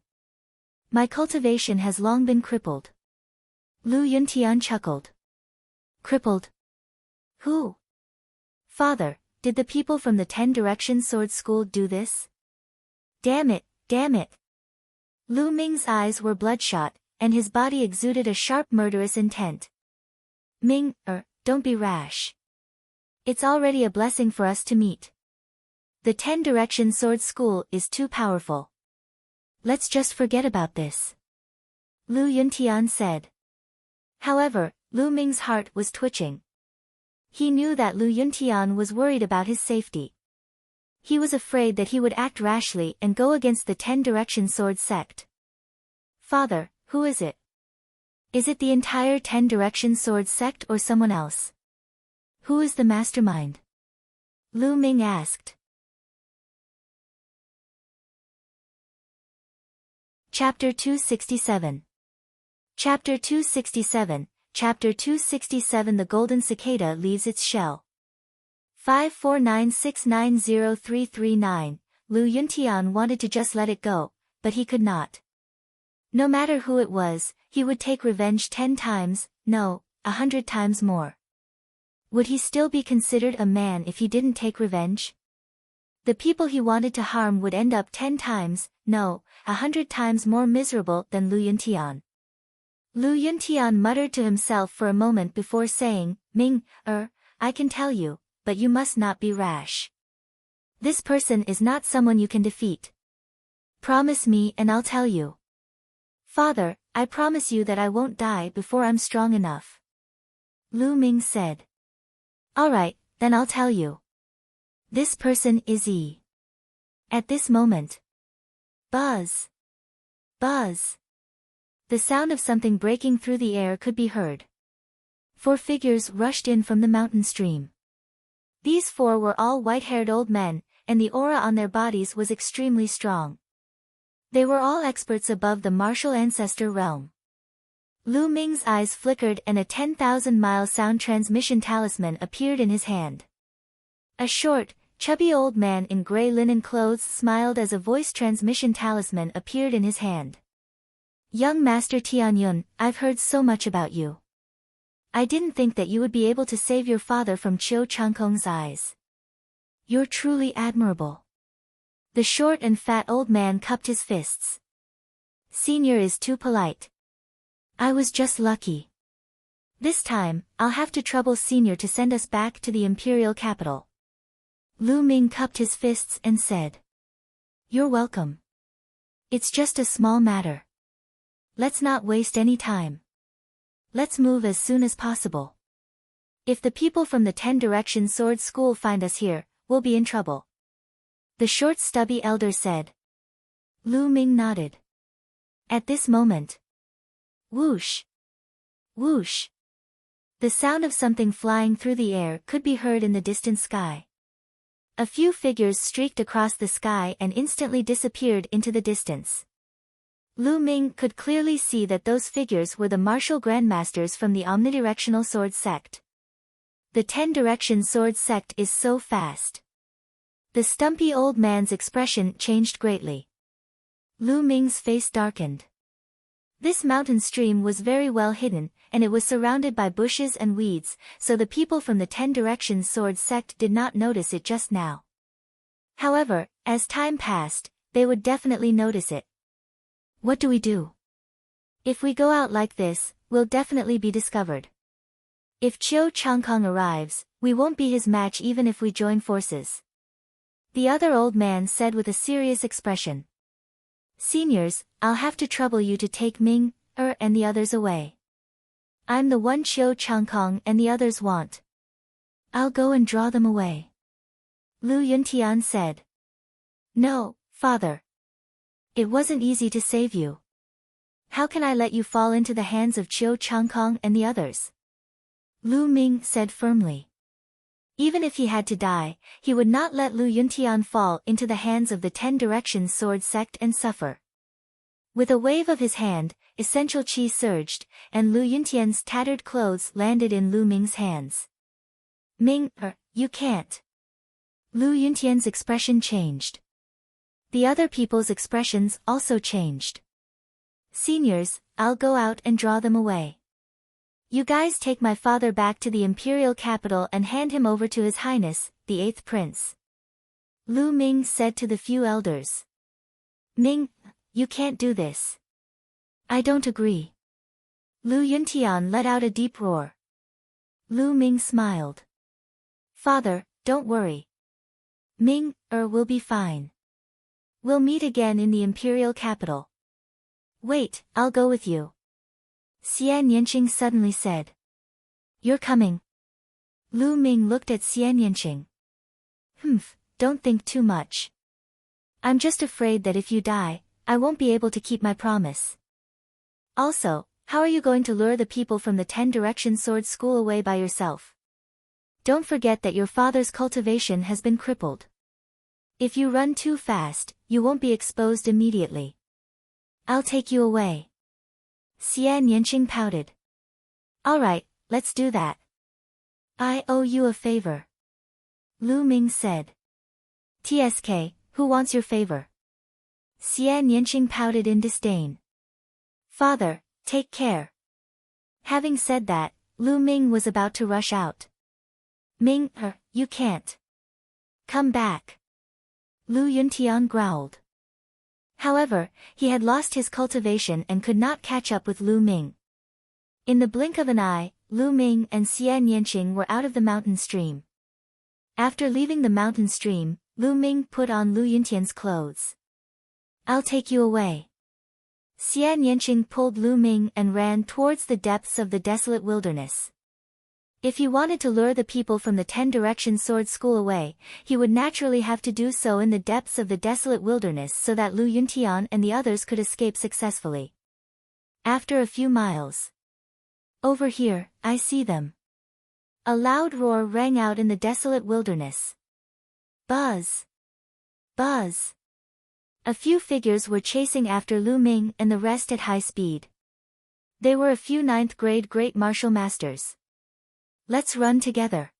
My cultivation has long been crippled. Lu Yuntian chuckled. Crippled? Who? Father, did the people from the 10 Directions Sword School do this? Damn it. Lu Ming's eyes were bloodshot, and his body exuded a sharp murderous intent. Ming, don't be rash. It's already a blessing for us to meet. The 10 Directions Sword School is too powerful. Let's just forget about this. Lu Yuntian said. However, Lu Ming's heart was twitching. He knew that Lu Yuntian was worried about his safety. He was afraid that he would act rashly and go against the 10 Directions Sword sect. Father, who is it? Is it the entire 10 Directions Sword sect or someone else? Who is the mastermind? Lu Ming asked. Chapter 267. Chapter 267, Chapter 267 The Golden Cicada Leaves Its Shell. 549690339, Lu Yuntian wanted to just let it go, but he could not. No matter who it was, he would take revenge 10 times, no, 100 times more. Would he still be considered a man if he didn't take revenge? The people he wanted to harm would end up 10 times, no, 100 times more miserable than Lu Yuntian. Lu Yuntian muttered to himself for a moment before saying, Ming, I can tell you, but you must not be rash. This person is not someone you can defeat. Promise me and I'll tell you. Father, I promise you that I won't die before I'm strong enough. Lu Ming said. Alright, then I'll tell you. This person is E. At this moment. Buzz. Buzz. The sound of something breaking through the air could be heard. 4 figures rushed in from the mountain stream. These 4 were all white-haired old men, and the aura on their bodies was extremely strong. They were all experts above the martial ancestor realm. Lu Ming's eyes flickered and a 10,000-mile sound transmission talisman appeared in his hand. A short, chubby old man in gray linen clothes smiled as a voice transmission talisman appeared in his hand. Young Master Tianyun, I've heard so much about you. I didn't think that you would be able to save your father from Chiu Changkong's eyes. You're truly admirable. The short and fat old man cupped his fists. Senior is too polite. I was just lucky. This time, I'll have to trouble Senior to send us back to the imperial capital. Lu Ming cupped his fists and said. You're welcome. It's just a small matter. Let's not waste any time. Let's move as soon as possible. If the people from the 10 Direction Sword School find us here, we'll be in trouble. The short stubby elder said. Lu Ming nodded. At this moment. Whoosh! Whoosh! The sound of something flying through the air could be heard in the distant sky. A few figures streaked across the sky and instantly disappeared into the distance. Lu Ming could clearly see that those figures were the martial grandmasters from the omnidirectional sword sect. The 10 Direction sword sect is so fast. The stumpy old man's expression changed greatly. Lu Ming's face darkened. This mountain stream was very well hidden, and it was surrounded by bushes and weeds, so the people from the 10 Direction sword sect did not notice it just now. However, as time passed, they would definitely notice it. What do we do? If we go out like this, we'll definitely be discovered. If Chiu Changkong arrives, we won't be his match even if we join forces. The other old man said with a serious expression. Seniors, I'll have to trouble you to take Ming, and the others away. I'm the one Chiu Changkong and the others want. I'll go and draw them away. Lu Yuntian said. No, father. It wasn't easy to save you. How can I let you fall into the hands of Chiu Changkong and the others? Lu Ming said firmly. Even if he had to die, he would not let Lu Yuntian fall into the hands of the 10 Direction sword sect and suffer. With a wave of his hand, essential chi surged, and Lu Yuntian's tattered clothes landed in Lu Ming's hands. Ming, you can't. Lu Yuntian's expression changed. The other people's expressions also changed. Seniors, I'll go out and draw them away. You guys take my father back to the imperial capital and hand him over to His Highness, the 8th Prince. Lu Ming said to the few elders. Ming, you can't do this. I don't agree. Lu Yuntian let out a deep roar. Lu Ming smiled. Father, don't worry. Ming, will be fine. We'll meet again in the imperial capital. Wait, I'll go with you. Xian Yanqing suddenly said. You're coming. Lu Ming looked at Xian Yanqing. Don't think too much. I'm just afraid that if you die, I won't be able to keep my promise. Also, how are you going to lure the people from the 10 Direction Sword School away by yourself? Don't forget that your father's cultivation has been crippled. If you run too fast, you won't be exposed immediately. I'll take you away. Xian Yanqing pouted. All right, let's do that. I owe you a favor. Lu Ming said. TSK, who wants your favor? Xian Yanqing pouted in disdain. Father, take care. Having said that, Lu Ming was about to rush out. Ming, you can't. Come back. Lu Yuntian growled. However, he had lost his cultivation and could not catch up with Lu Ming. In the blink of an eye, Lu Ming and Xian Yanqing were out of the mountain stream. After leaving the mountain stream, Lu Ming put on Lu Yuntian's clothes. I'll take you away. Xian Yanqing pulled Lu Ming and ran towards the depths of the desolate wilderness. If he wanted to lure the people from the 10 Direction Sword School away, he would naturally have to do so in the depths of the desolate wilderness so that Lu Yuntian and the others could escape successfully. After a few miles. Over here, I see them. A loud roar rang out in the desolate wilderness. Buzz! Buzz! A few figures were chasing after Lu Ming and the rest at high speed. They were a few 9th grade great martial masters. Let's run together.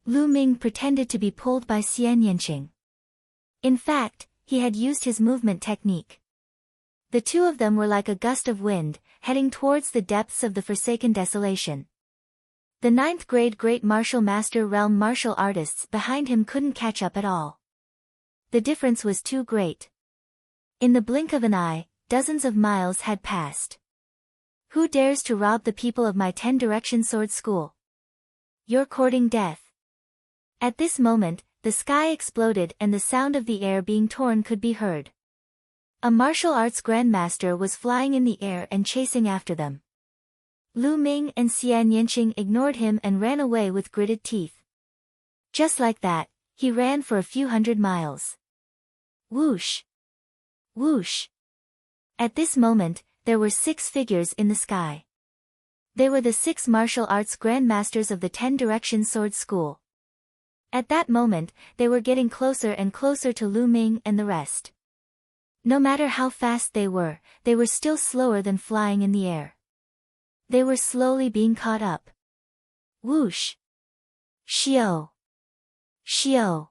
Lu Ming pretended to be pulled by Xian Yanqing. In fact, he had used his movement technique. The two of them were like a gust of wind, heading towards the depths of the forsaken desolation. The 9th grade great martial master realm martial artists behind him couldn't catch up at all. The difference was too great. In the blink of an eye, dozens of miles had passed. Who dares to rob the people of my 10 Direction Sword School? You're courting death. At this moment, the sky exploded and the sound of the air being torn could be heard. A martial arts grandmaster was flying in the air and chasing after them. Lu Ming and Xian Yanqing ignored him and ran away with gritted teeth. Just like that, he ran for a few hundred miles. Whoosh! Whoosh! At this moment, there were 6 figures in the sky. They were the 6 martial arts grandmasters of the 10 Direction Sword School. At that moment, they were getting closer and closer to Lu Ming and the rest. No matter how fast they were still slower than flying in the air. They were slowly being caught up. Whoosh! Xiao! Xiao!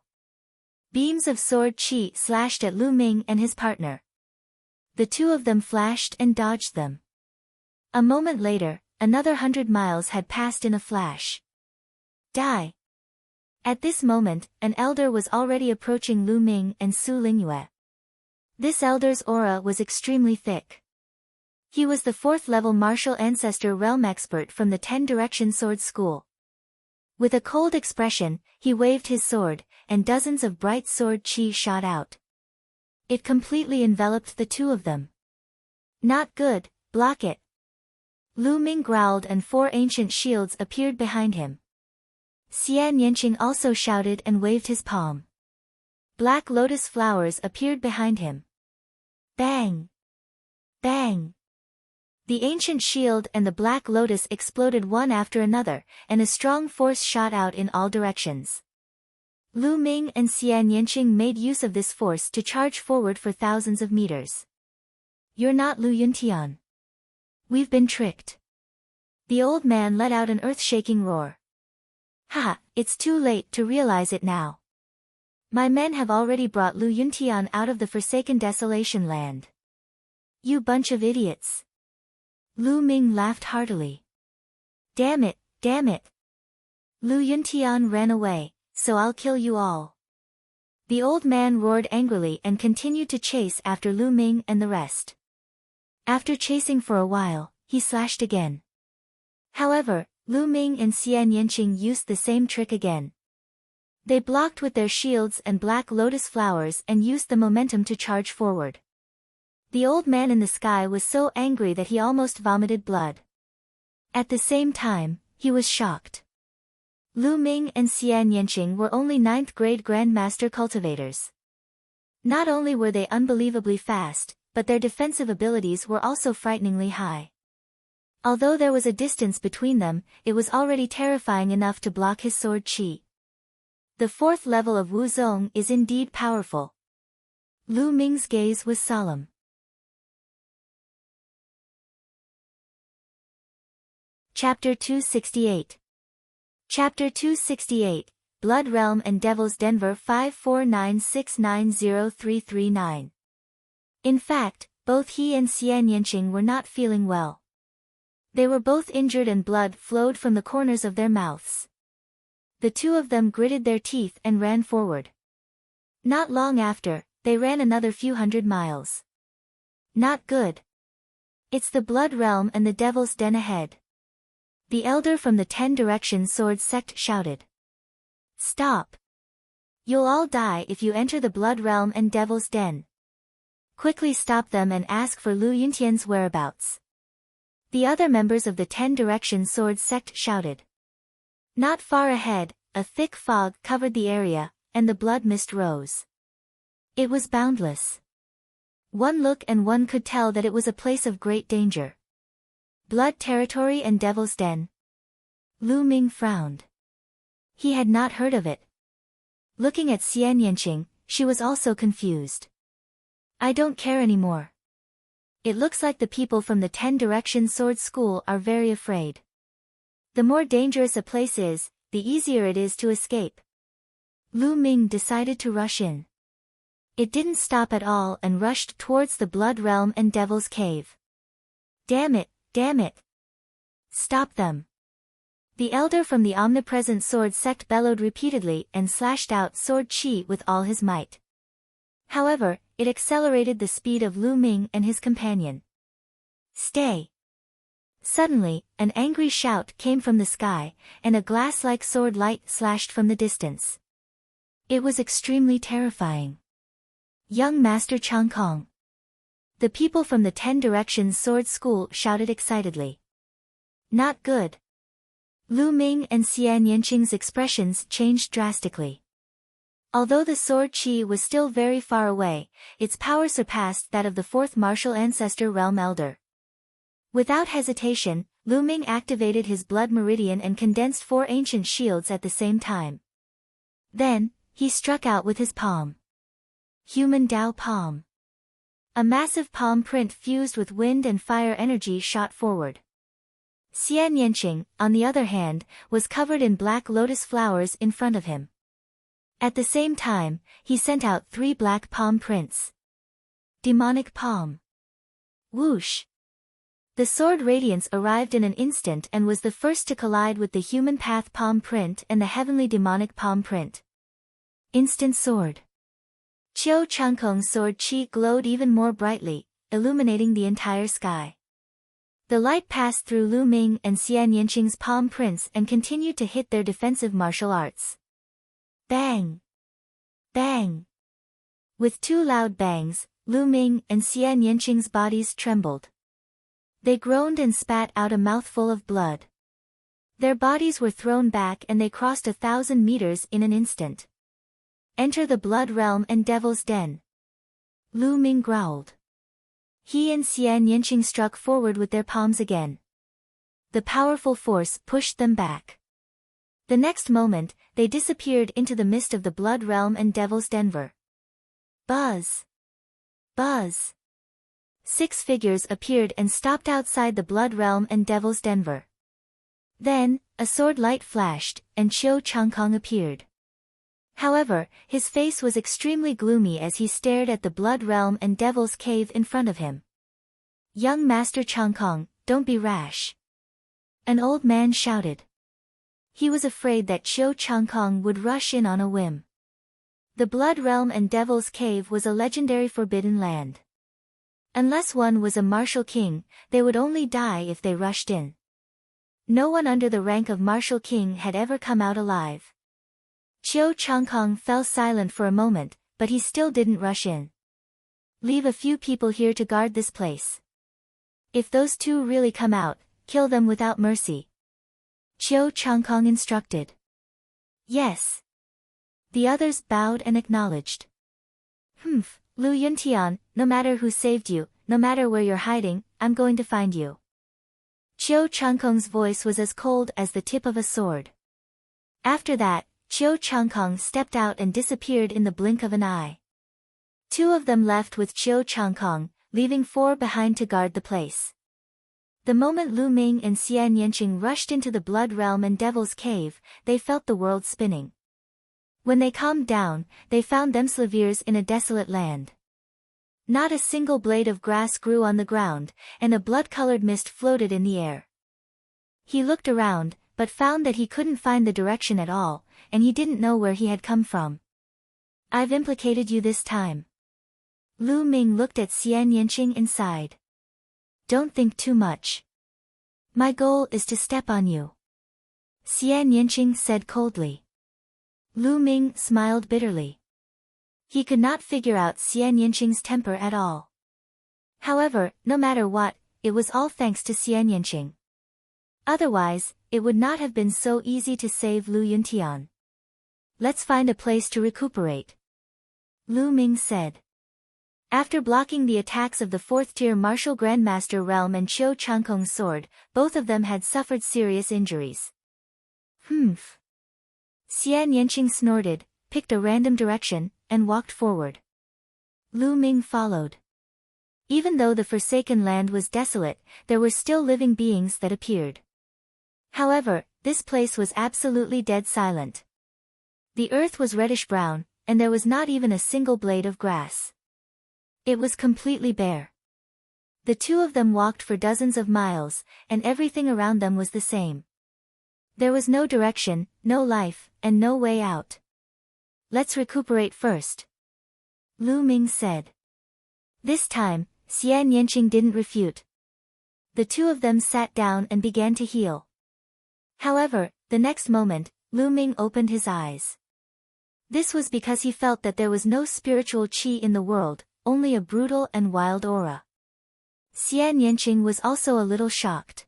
Beams of sword qi slashed at Lu Ming and his partner. The 2 of them flashed and dodged them. A moment later, another 100 miles had passed in a flash. Die! At this moment, an elder was already approaching Lu Ming and Su Lingyue. This elder's aura was extremely thick. He was the 4th-level martial ancestor realm expert from the 10 Direction Sword School. With a cold expression, he waved his sword, and dozens of bright sword qi shot out. It completely enveloped the 2 of them. Not good, block it. Lu Ming growled and 4 ancient shields appeared behind him. Xian Yanqing also shouted and waved his palm. Black lotus flowers appeared behind him. Bang! Bang! The ancient shield and the black lotus exploded one after another, and a strong force shot out in all directions. Lu Ming and Xian Yanqing made use of this force to charge forward for thousands of meters. You're not Lu Yuntian. We've been tricked. The old man let out an earth-shaking roar. Haha, it's too late to realize it now. My men have already brought Lu Yuntian out of the forsaken desolation land. You bunch of idiots. Lu Ming laughed heartily. Damn it, damn it. Lu Yuntian ran away, so I'll kill you all. The old man roared angrily and continued to chase after Lu Ming and the rest. After chasing for a while, he slashed again. However, Lu Ming and Xian Yanqing used the same trick again. They blocked with their shields and black lotus flowers and used the momentum to charge forward. The old man in the sky was so angry that he almost vomited blood. At the same time, he was shocked. Lu Ming and Xian Yanqing were only 9th grade grandmaster cultivators. Not only were they unbelievably fast, but their defensive abilities were also frighteningly high. Although there was a distance between them, it was already terrifying enough to block his sword qi. The 4th level of Wuzong is indeed powerful. Lu Ming's gaze was solemn. Chapter 268. Chapter 268, Blood Realm and Devil's Denver 549690339. In fact, both he and Xian Yanqing were not feeling well. They were both injured and blood flowed from the corners of their mouths. The 2 of them gritted their teeth and ran forward. Not long after, they ran another few hundred miles. Not good. It's the Blood Realm and the Devil's Den ahead. The elder from the 10 Direction Sword sect shouted. Stop. You'll all die if you enter the Blood Realm and Devil's Den. Quickly stop them and ask for Lu Yuntian's whereabouts. The other members of the 10 Direction Sword sect shouted. Not far ahead, a thick fog covered the area, and the blood mist rose. It was boundless. One look and one could tell that it was a place of great danger. Blood territory and Devil's Den. Lu Ming frowned. He had not heard of it. Looking at Xian Yanqing, she was also confused. I don't care anymore. It looks like the people from the 10 Direction Sword School are very afraid. The more dangerous a place is, the easier it is to escape. Lu Ming decided to rush in. It didn't stop at all and rushed towards the Blood Realm and Devil's Cave. Damn it, damn it. Stop them. The elder from the omnipresent sword sect bellowed repeatedly and slashed out sword qi with all his might. However, it accelerated the speed of Lu Ming and his companion. Stay. Suddenly, an angry shout came from the sky, and a glass-like sword light slashed from the distance. It was extremely terrifying. Young Master Chang Kong. The people from the 10 Directions Sword School shouted excitedly. Not good. Lu Ming and Xian Yanqing's expressions changed drastically. Although the sword chi was still very far away, its power surpassed that of the fourth martial ancestor realm elder. Without hesitation, Lu Ming activated his blood meridian and condensed 4 ancient shields at the same time. Then, he struck out with his palm. Human Dao Palm. A massive palm print fused with wind and fire energy shot forward. Xian Yanqing, on the other hand, was covered in black lotus flowers in front of him. At the same time, he sent out 3 black palm prints. Demonic Palm. Whoosh! The sword radiance arrived in an instant and was the first to collide with the human path palm print and the heavenly demonic palm print. Instant sword. Qiu Changkong's sword chi glowed even more brightly, illuminating the entire sky. The light passed through Lu Ming and Xian Yanqing's palm prints and continued to hit their defensive martial arts. Bang! Bang! With 2 loud bangs, Lu Ming and Xian Yanqing's bodies trembled. They groaned and spat out a mouthful of blood. Their bodies were thrown back and they crossed 1,000 meters in an instant. Enter the blood realm and devil's den. Lu Ming growled. He and Xian Yanqing struck forward with their palms again. The powerful force pushed them back. The next moment, they disappeared into the mist of the blood realm and devil's denver. Buzz! Buzz! 6 figures appeared and stopped outside the blood realm and devil's denver. Then, a sword light flashed, and Qiu Changkong appeared. However, his face was extremely gloomy as he stared at the blood realm and devil's cave in front of him. Young Master Changkong, don't be rash. An old man shouted. He was afraid that Qiu Changkong would rush in on a whim. The blood realm and devil's cave was a legendary forbidden land. Unless one was a martial king, they would only die if they rushed in. No one under the rank of martial king had ever come out alive. Qiu Changkong fell silent for a moment, but he still didn't rush in. Leave a few people here to guard this place. If those 2 really come out, kill them without mercy. Qiu Changkong instructed. Yes. The others bowed and acknowledged. Lu Yuntian, no matter who saved you, no matter where you're hiding, I'm going to find you. Qiu Changkong's voice was as cold as the tip of a sword. After that, Qiu Changkong stepped out and disappeared in the blink of an eye. 2 of them left with Qiu Changkong, leaving 4 behind to guard the place. The moment Lu Ming and Xian Yanqing rushed into the blood realm and devil's cave, they felt the world spinning. When they calmed down, they found themselves in a desolate land. Not a single blade of grass grew on the ground, and a blood-colored mist floated in the air. He looked around, but found that he couldn't find the direction at all, and he didn't know where he had come from. I've implicated you this time. Lu Ming looked at Xian Yanqing and sighed. Don't think too much. My goal is to step on you. Xian Yanqing said coldly. Lu Ming smiled bitterly. He could not figure out Xian Yanqing's temper at all. However, no matter what, it was all thanks to Xian Yanqing. Otherwise, it would not have been so easy to save Lu Yuntian. Let's find a place to recuperate. Lu Ming said. After blocking the attacks of the 4th-tier martial grandmaster realm and Qiu Changkong's sword, both of them had suffered serious injuries. Xian Yanqing snorted, picked a random direction, and walked forward. Lu Ming followed. Even though the Forsaken Land was desolate, there were still living beings that appeared. However, this place was absolutely dead silent. The earth was reddish-brown, and there was not even a single blade of grass. It was completely bare. The 2 of them walked for dozens of miles, and everything around them was the same. There was no direction, no life, and no way out. Let's recuperate first. Lu Ming said. This time, Xian Yanqing didn't refute. The 2 of them sat down and began to heal. However, the next moment, Lu Ming opened his eyes. This was because he felt that there was no spiritual qi in the world, only a brutal and wild aura. Xian Yanqing was also a little shocked.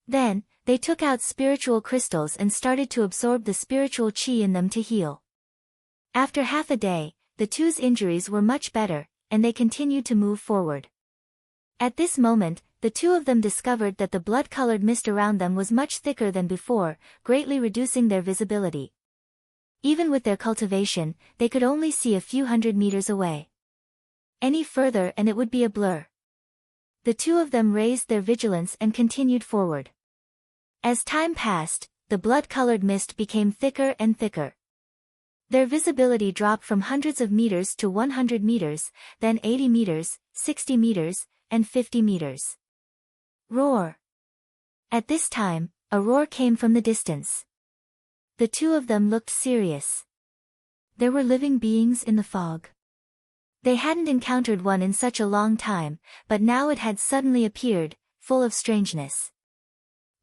Then, they took out spiritual crystals and started to absorb the spiritual chi in them to heal. After half a day, the two's injuries were much better, and they continued to move forward. At this moment, the two of them discovered that the blood-colored mist around them was much thicker than before, greatly reducing their visibility. Even with their cultivation, they could only see a few hundred meters away. Any further and it would be a blur. The two of them raised their vigilance and continued forward. As time passed, the blood-colored mist became thicker and thicker. Their visibility dropped from hundreds of meters to 100 meters, then 80 meters, 60 meters, and 50 meters. Roar! At this time, a roar came from the distance. The two of them looked serious. There were living beings in the fog. They hadn't encountered one in such a long time, but now it had suddenly appeared, full of strangeness.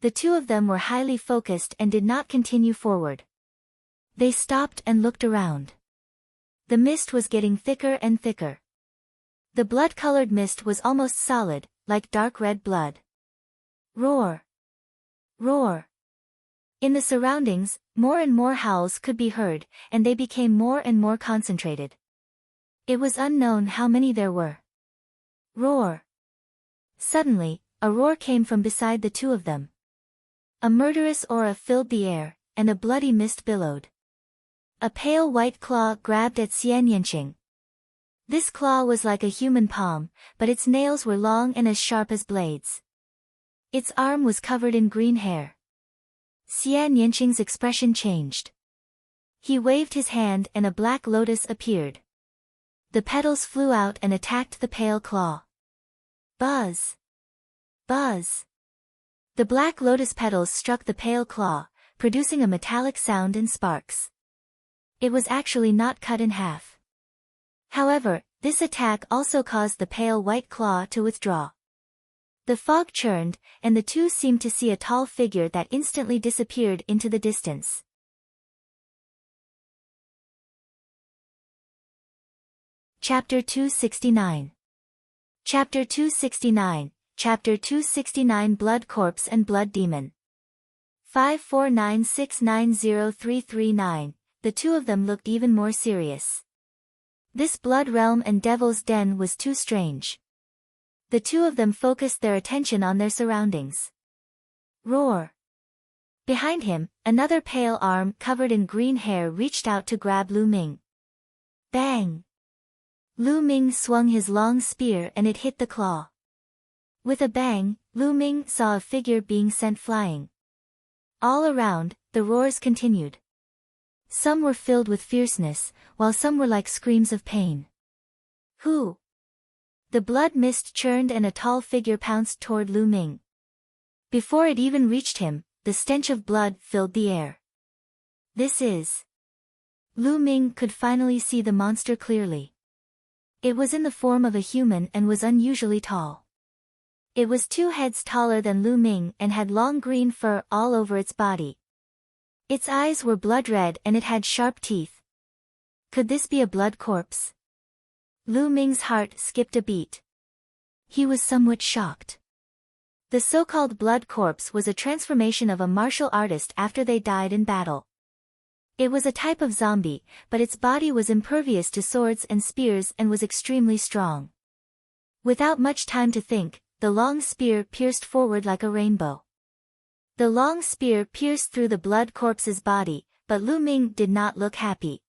The two of them were highly focused and did not continue forward. They stopped and looked around. The mist was getting thicker and thicker. The blood-colored mist was almost solid, like dark red blood. Roar! Roar! In the surroundings, more and more howls could be heard, and they became more and more concentrated. It was unknown how many there were. Roar! Suddenly, a roar came from beside the two of them. A murderous aura filled the air, and a bloody mist billowed. A pale white claw grabbed at Xian Yanqing. This claw was like a human palm, but its nails were long and as sharp as blades. Its arm was covered in green hair. Xian Yanqing's expression changed. He waved his hand and a black lotus appeared. The petals flew out and attacked the pale claw. Buzz! Buzz! The black lotus petals struck the pale claw, producing a metallic sound and sparks. It was actually not cut in half. However, this attack also caused the pale white claw to withdraw. The fog churned, and the two seemed to see a tall figure that instantly disappeared into the distance. Chapter 269. Chapter 269, Chapter 269 Blood Corpse and Blood Demon. 549690339. The two of them looked even more serious. This blood realm and devil's den was too strange. The two of them focused their attention on their surroundings. Roar! Behind him, another pale arm covered in green hair reached out to grab Lu Ming. Bang! Lu Ming swung his long spear and it hit the claw. With a bang, Lu Ming saw a figure being sent flying. All around, the roars continued. Some were filled with fierceness, while some were like screams of pain. Who? The blood mist churned and a tall figure pounced toward Lu Ming. Before it even reached him, the stench of blood filled the air. This is... Lu Ming could finally see the monster clearly. It was in the form of a human and was unusually tall. It was 2 heads taller than Lu Ming and had long green fur all over its body. Its eyes were blood red and it had sharp teeth. Could this be a blood corpse? Lu Ming's heart skipped a beat. He was somewhat shocked. The so-called blood corpse was a transformation of a martial artist after they died in battle. It was a type of zombie, but its body was impervious to swords and spears and was extremely strong. Without much time to think, the long spear pierced forward like a rainbow. The long spear pierced through the blood corpse's body, but Lu Ming did not look happy.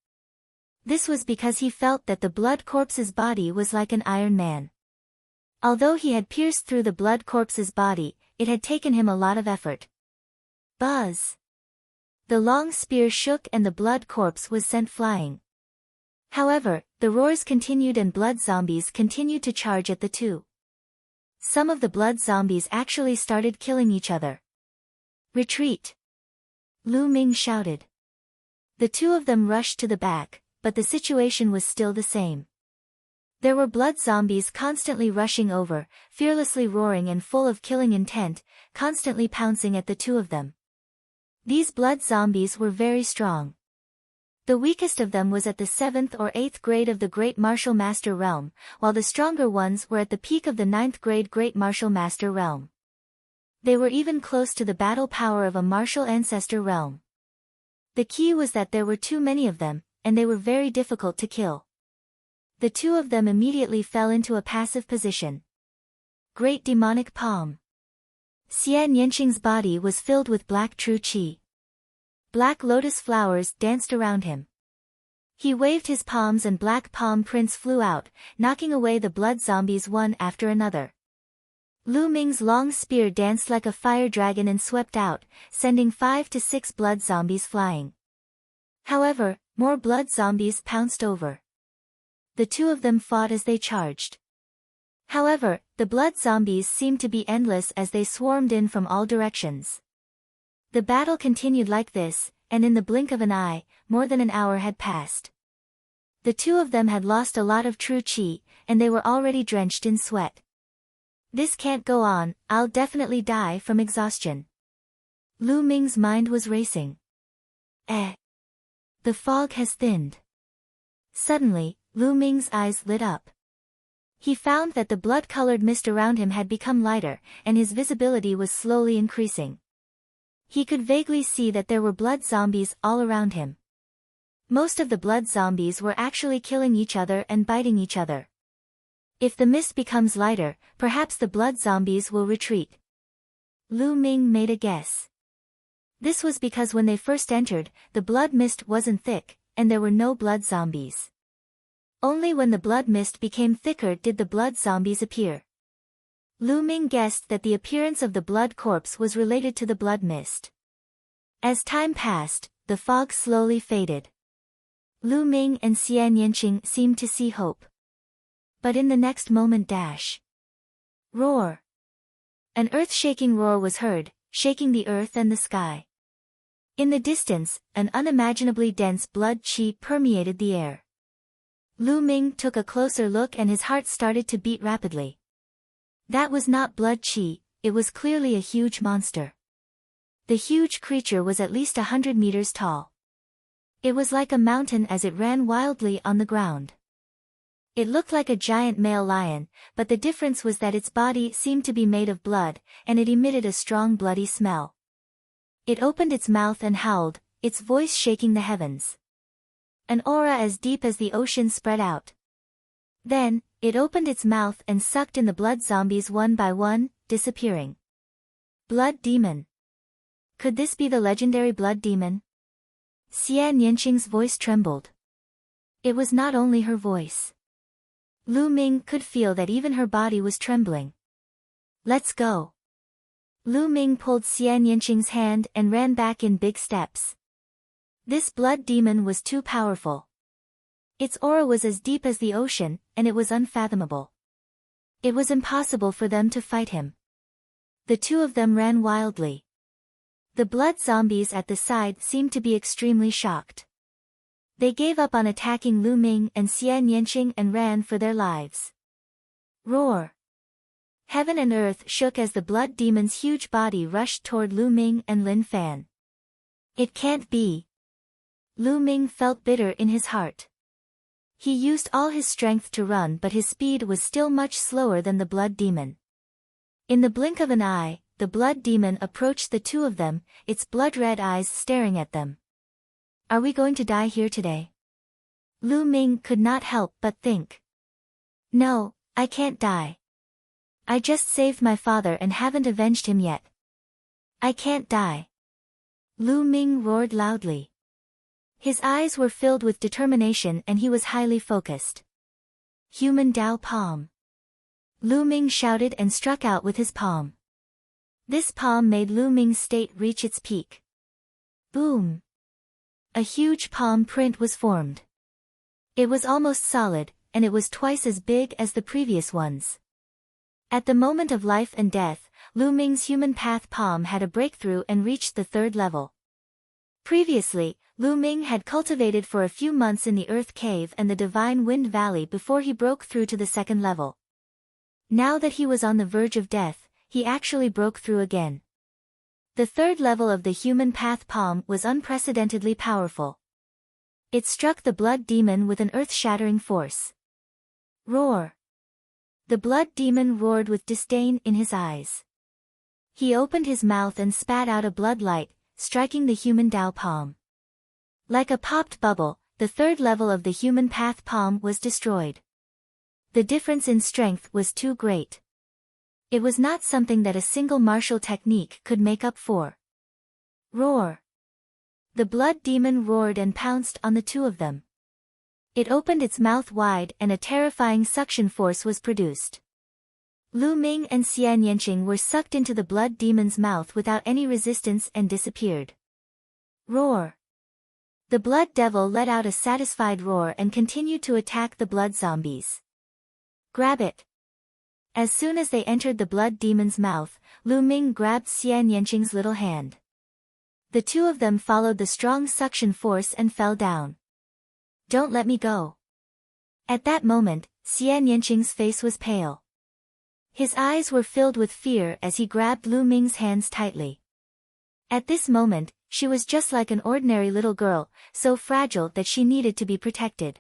This was because he felt that the blood corpse's body was like an Iron Man. Although he had pierced through the blood corpse's body, it had taken him a lot of effort. Buzz! The long spear shook and the blood corpse was sent flying. However, the roars continued and blood zombies continued to charge at the two. Some of the blood zombies actually started killing each other. Retreat! Lu Ming shouted. The two of them rushed to the back, but the situation was still the same. There were blood zombies constantly rushing over, fearlessly roaring and full of killing intent, constantly pouncing at the two of them. These blood zombies were very strong. The weakest of them was at the 7th or 8th grade of the Great Martial Master Realm, while the stronger ones were at the peak of the 9th grade Great Martial Master Realm. They were even close to the battle power of a martial ancestor realm. The key was that there were too many of them, and they were very difficult to kill. The two of them immediately fell into a passive position. Great demonic palm. Xian Yanqing's body was filled with black true qi. Black lotus flowers danced around him. He waved his palms and black palm prints flew out, knocking away the blood zombies one after another. Lu Ming's long spear danced like a fire dragon and swept out, sending 5 to 6 blood zombies flying. However, more blood zombies pounced over. The two of them fought as they charged. However, the blood zombies seemed to be endless as they swarmed in from all directions. The battle continued like this, and in the blink of an eye, more than an hour had passed. The two of them had lost a lot of true qi, and they were already drenched in sweat. This can't go on, I'll definitely die from exhaustion. Lu Ming's mind was racing. The fog has thinned. Suddenly, Lu Ming's eyes lit up. He found that the blood-colored mist around him had become lighter, and his visibility was slowly increasing. He could vaguely see that there were blood zombies all around him. Most of the blood zombies were actually killing each other and biting each other. If the mist becomes lighter, perhaps the blood zombies will retreat. Lu Ming made a guess. This was because when they first entered, the blood mist wasn't thick, and there were no blood zombies. Only when the blood mist became thicker did the blood zombies appear. Lu Ming guessed that the appearance of the blood corpse was related to the blood mist. As time passed, the fog slowly faded. Lu Ming and Xian Yanqing seemed to see hope. But in the next moment roar! An earth-shaking roar was heard, shaking the earth and the sky. In the distance, an unimaginably dense blood qi permeated the air. Lu Ming took a closer look and his heart started to beat rapidly. That was not blood qi, it was clearly a huge monster. The huge creature was at least 100 meters tall. It was like a mountain as it ran wildly on the ground. It looked like a giant male lion, but the difference was that its body seemed to be made of blood, and it emitted a strong bloody smell. It opened its mouth and howled, its voice shaking the heavens. An aura as deep as the ocean spread out. Then, it opened its mouth and sucked in the blood zombies one by one, disappearing. Blood demon. Could this be the legendary blood demon? Xian Yanqing's voice trembled. It was not only her voice. Lu Ming could feel that even her body was trembling. Let's go. Lu Ming pulled Xian Yanqing's hand and ran back in big steps. This blood demon was too powerful. Its aura was as deep as the ocean, and it was unfathomable. It was impossible for them to fight him. The two of them ran wildly. The blood zombies at the side seemed to be extremely shocked. They gave up on attacking Lu Ming and Xian Yanqing and ran for their lives. Roar! Heaven and earth shook as the blood demon's huge body rushed toward Lu Ming and Lin Fan. It can't be. Lu Ming felt bitter in his heart. He used all his strength to run but his speed was still much slower than the blood demon. In the blink of an eye, the blood demon approached the two of them, its blood-red eyes staring at them. Are we going to die here today? Lu Ming could not help but think. No, I can't die. I just saved my father and haven't avenged him yet. I can't die. Lu Ming roared loudly. His eyes were filled with determination and he was highly focused. Human Dao Palm. Lu Ming shouted and struck out with his palm. This palm made Lu Ming's state reach its peak. Boom! A huge palm print was formed. It was almost solid, and it was twice as big as the previous ones. At the moment of life and death, Lu Ming's human path palm had a breakthrough and reached the 3rd level. Previously, Lu Ming had cultivated for a few months in the Earth Cave and the Divine Wind Valley before he broke through to the 2nd level. Now that he was on the verge of death, he actually broke through again. The 3rd level of the human path palm was unprecedentedly powerful. It struck the blood demon with an earth-shattering force. Roar! The blood demon roared with disdain in his eyes. He opened his mouth and spat out a blood light, striking the human Dao palm. Like a popped bubble, the third level of the human path palm was destroyed. The difference in strength was too great. It was not something that a single martial technique could make up for. Roar! The blood demon roared and pounced on the two of them. It opened its mouth wide and a terrifying suction force was produced. Lu Ming and Xian Yanqing were sucked into the blood demon's mouth without any resistance and disappeared. Roar! The blood devil let out a satisfied roar and continued to attack the blood zombies. Grab it! As soon as they entered the blood demon's mouth, Lu Ming grabbed Xian Yanqing's little hand. The two of them followed the strong suction force and fell down. Don't let me go. At that moment, Xian Yanqing's face was pale. His eyes were filled with fear as he grabbed Lu Ming's hands tightly. At this moment, she was just like an ordinary little girl, so fragile that she needed to be protected.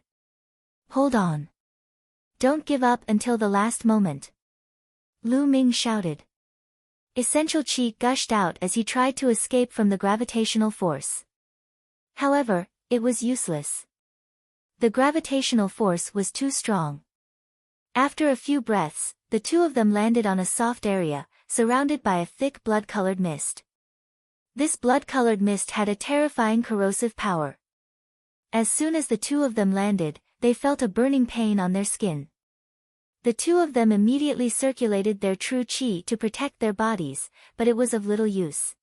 Hold on. Don't give up until the last moment. Lu Ming shouted. Essential qi gushed out as he tried to escape from the gravitational force. However, it was useless. The gravitational force was too strong. After a few breaths, the two of them landed on a soft area, surrounded by a thick blood-colored mist. This blood-colored mist had a terrifying corrosive power. As soon as the two of them landed, they felt a burning pain on their skin. The two of them immediately circulated their true qi to protect their bodies, but it was of little use.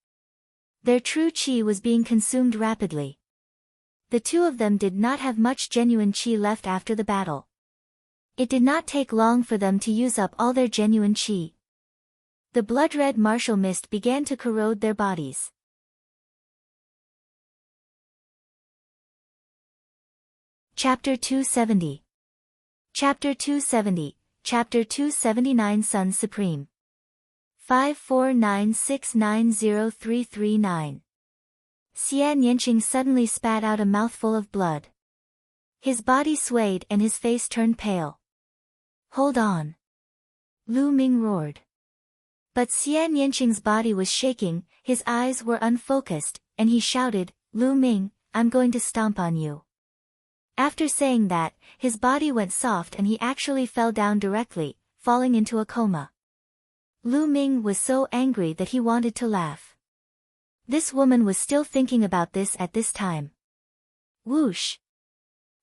Their true qi was being consumed rapidly. The two of them did not have much genuine qi left after the battle. It did not take long for them to use up all their genuine qi. The blood-red martial mist began to corrode their bodies. Chapter 270. Chapter 270, Chapter 279 Sun Supreme. 549690339. Xian Yanqing suddenly spat out a mouthful of blood. His body swayed and his face turned pale. Hold on. Lu Ming roared. But Xian Yanqing's body was shaking, his eyes were unfocused, and he shouted, Lu Ming, I'm going to stomp on you. After saying that, his body went soft and he actually fell down directly, falling into a coma. Lu Ming was so angry that he wanted to laugh. This woman was still thinking about this at this time. Whoosh!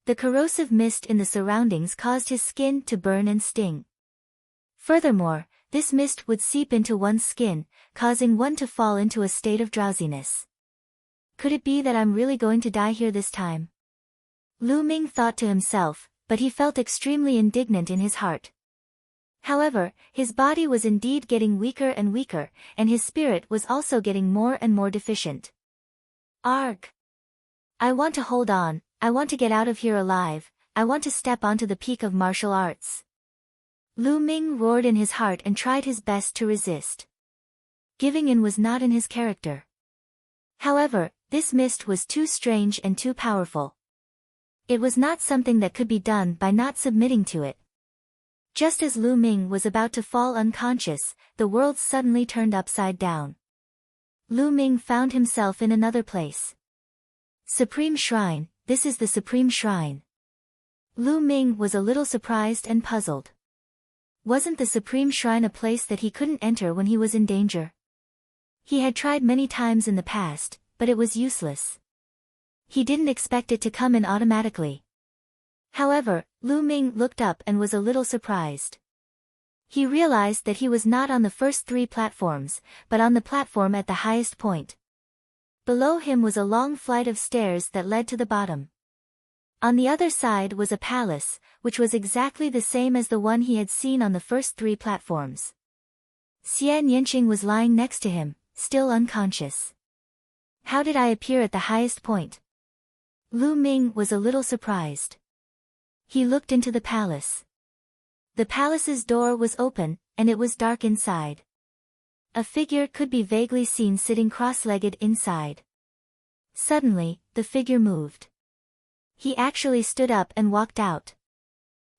The corrosive mist in the surroundings caused his skin to burn and sting. Furthermore, this mist would seep into one's skin, causing one to fall into a state of drowsiness. Could it be that I'm really going to die here this time? Lu Ming thought to himself, but he felt extremely indignant in his heart. However, his body was indeed getting weaker and weaker, and his spirit was also getting more and more deficient. Arg! I want to hold on, I want to get out of here alive, I want to step onto the peak of martial arts. Lu Ming roared in his heart and tried his best to resist. Giving in was not in his character. However, this mist was too strange and too powerful. It was not something that could be done by not submitting to it. Just as Lu Ming was about to fall unconscious, the world suddenly turned upside down. Lu Ming found himself in another place. Supreme Shrine, this is the Supreme Shrine. Lu Ming was a little surprised and puzzled. Wasn't the Supreme Shrine a place that he couldn't enter when he was in danger? He had tried many times in the past, but it was useless. He didn't expect it to come in automatically. However, Lu Ming looked up and was a little surprised. He realized that he was not on the first 3 platforms, but on the platform at the highest point. Below him was a long flight of stairs that led to the bottom. On the other side was a palace, which was exactly the same as the one he had seen on the first 3 platforms. Xian Yanqing was lying next to him, still unconscious. How did I appear at the highest point? Lu Ming was a little surprised. He looked into the palace. The palace's door was open, and it was dark inside. A figure could be vaguely seen sitting cross-legged inside. Suddenly, the figure moved. He actually stood up and walked out.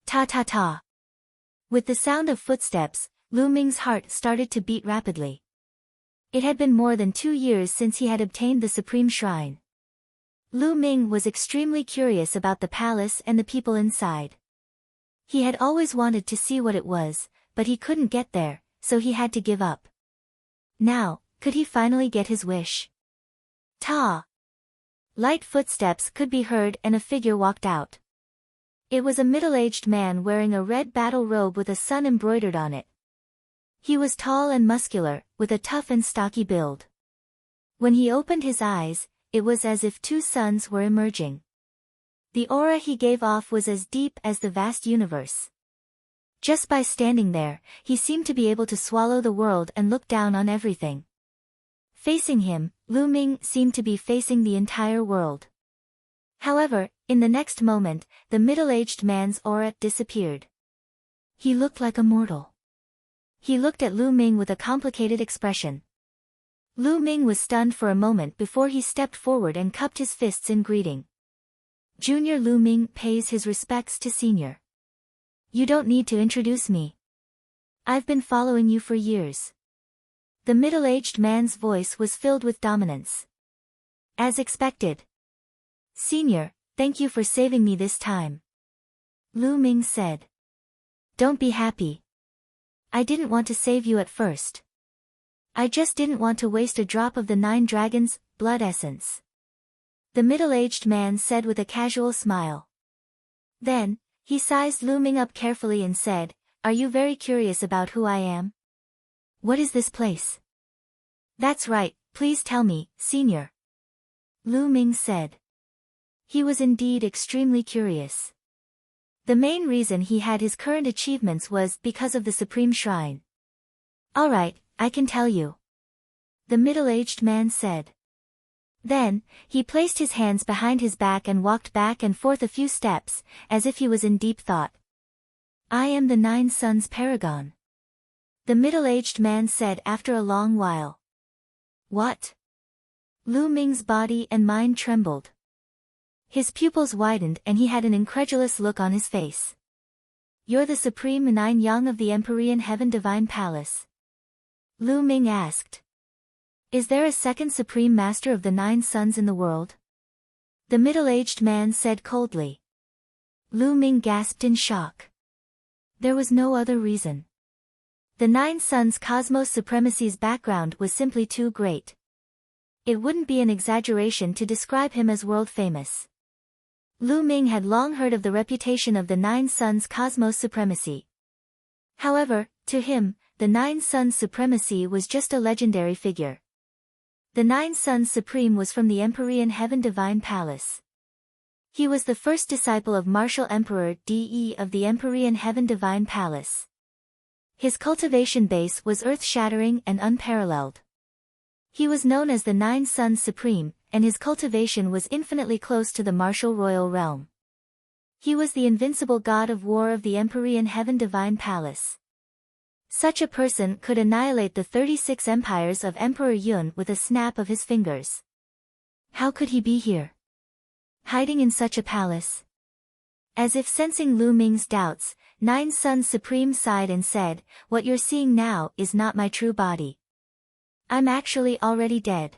Ta-ta-ta. With the sound of footsteps, Lu Ming's heart started to beat rapidly. It had been more than 2 years since he had obtained the Supreme Shrine. Lu Ming was extremely curious about the palace and the people inside. He had always wanted to see what it was, but he couldn't get there, so he had to give up. Now, could he finally get his wish? Ta! Light footsteps could be heard and a figure walked out. It was a middle-aged man wearing a red battle robe with a sun embroidered on it. He was tall and muscular, with a tough and stocky build. When he opened his eyes, it was as if 2 suns were emerging. The aura he gave off was as deep as the vast universe. Just by standing there, he seemed to be able to swallow the world and look down on everything. Facing him, Lu Ming seemed to be facing the entire world. However, in the next moment, the middle-aged man's aura disappeared. He looked like a mortal. He looked at Lu Ming with a complicated expression. Lu Ming was stunned for a moment before he stepped forward and cupped his fists in greeting. Junior Lu Ming pays his respects to Senior. You don't need to introduce me. I've been following you for years. The middle-aged man's voice was filled with dominance. As expected. Senior, thank you for saving me this time. Lu Ming said. Don't be happy. I didn't want to save you at first. I just didn't want to waste a drop of the 9 dragons' blood essence. The middle-aged man said with a casual smile. Then, he sized Lu Ming up carefully and said, Are you very curious about who I am? What is this place? That's right, please tell me, Senior. Lu Ming said. He was indeed extremely curious. The main reason he had his current achievements was because of the Supreme Shrine. Alright, I can tell you. The middle-aged man said. Then, he placed his hands behind his back and walked back and forth a few steps, as if he was in deep thought. I am the 9 Suns Paragon. The middle-aged man said after a long while. What? Lu Ming's body and mind trembled. His pupils widened and he had an incredulous look on his face. You're the Supreme 9 Young of the Empyrean Heaven Divine Palace? Lu Ming asked. Is there a second Supreme Master of the 9 Suns in the world? The middle-aged man said coldly. Lu Ming gasped in shock. There was no other reason. The 9 Suns Cosmos Supremacy's background was simply too great. It wouldn't be an exaggeration to describe him as world-famous. Lu Ming had long heard of the reputation of the 9 Suns Cosmos Supremacy. However, to him, the 9 Suns Supremacy was just a legendary figure. The 9 Suns Supreme was from the Empyrean Heaven Divine Palace. He was the first disciple of Martial Emperor De of the Empyrean Heaven Divine Palace. His cultivation base was earth-shattering and unparalleled. He was known as the 9 Suns Supreme, and his cultivation was infinitely close to the martial royal realm. He was the invincible god of war of the Empyrean Heaven Divine Palace. Such a person could annihilate the 36 empires of Emperor Yun with a snap of his fingers. How could he be here? Hiding in such a palace? As if sensing Lu Ming's doubts, 9 Suns Supreme sighed and said, What you're seeing now is not my true body. I'm actually already dead.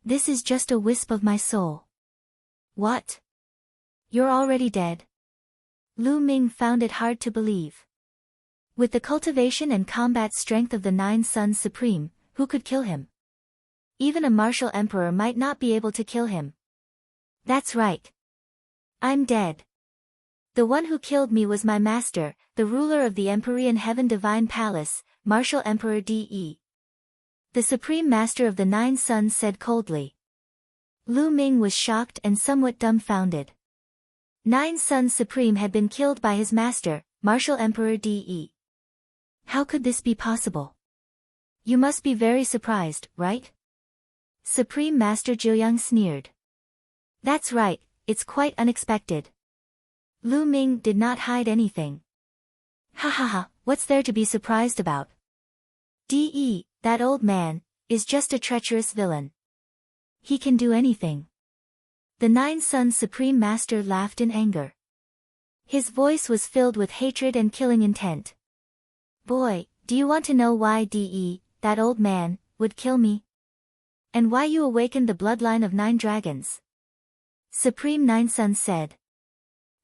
This is just a wisp of my soul. What? You're already dead? Lu Ming found it hard to believe. With the cultivation and combat strength of the 9 Suns Supreme, who could kill him? Even a martial emperor might not be able to kill him. That's right. I'm dead. The one who killed me was my master, the ruler of the Empyrean Heaven Divine Palace, Martial Emperor De. The Supreme Master of the 9 Suns said coldly. Lu Ming was shocked and somewhat dumbfounded. 9 Suns Supreme had been killed by his master, Martial Emperor De. How could this be possible? You must be very surprised, right? Supreme Master Jiuyang sneered. That's right, it's quite unexpected. Lu Ming did not hide anything. Ha ha ha, what's there to be surprised about? De, that old man, is just a treacherous villain. He can do anything. The 9 Suns Supreme Master laughed in anger. His voice was filled with hatred and killing intent. Boy, do you want to know why De, that old man, would kill me? And why you awakened the bloodline of 9 dragons? Supreme Nine Sons said.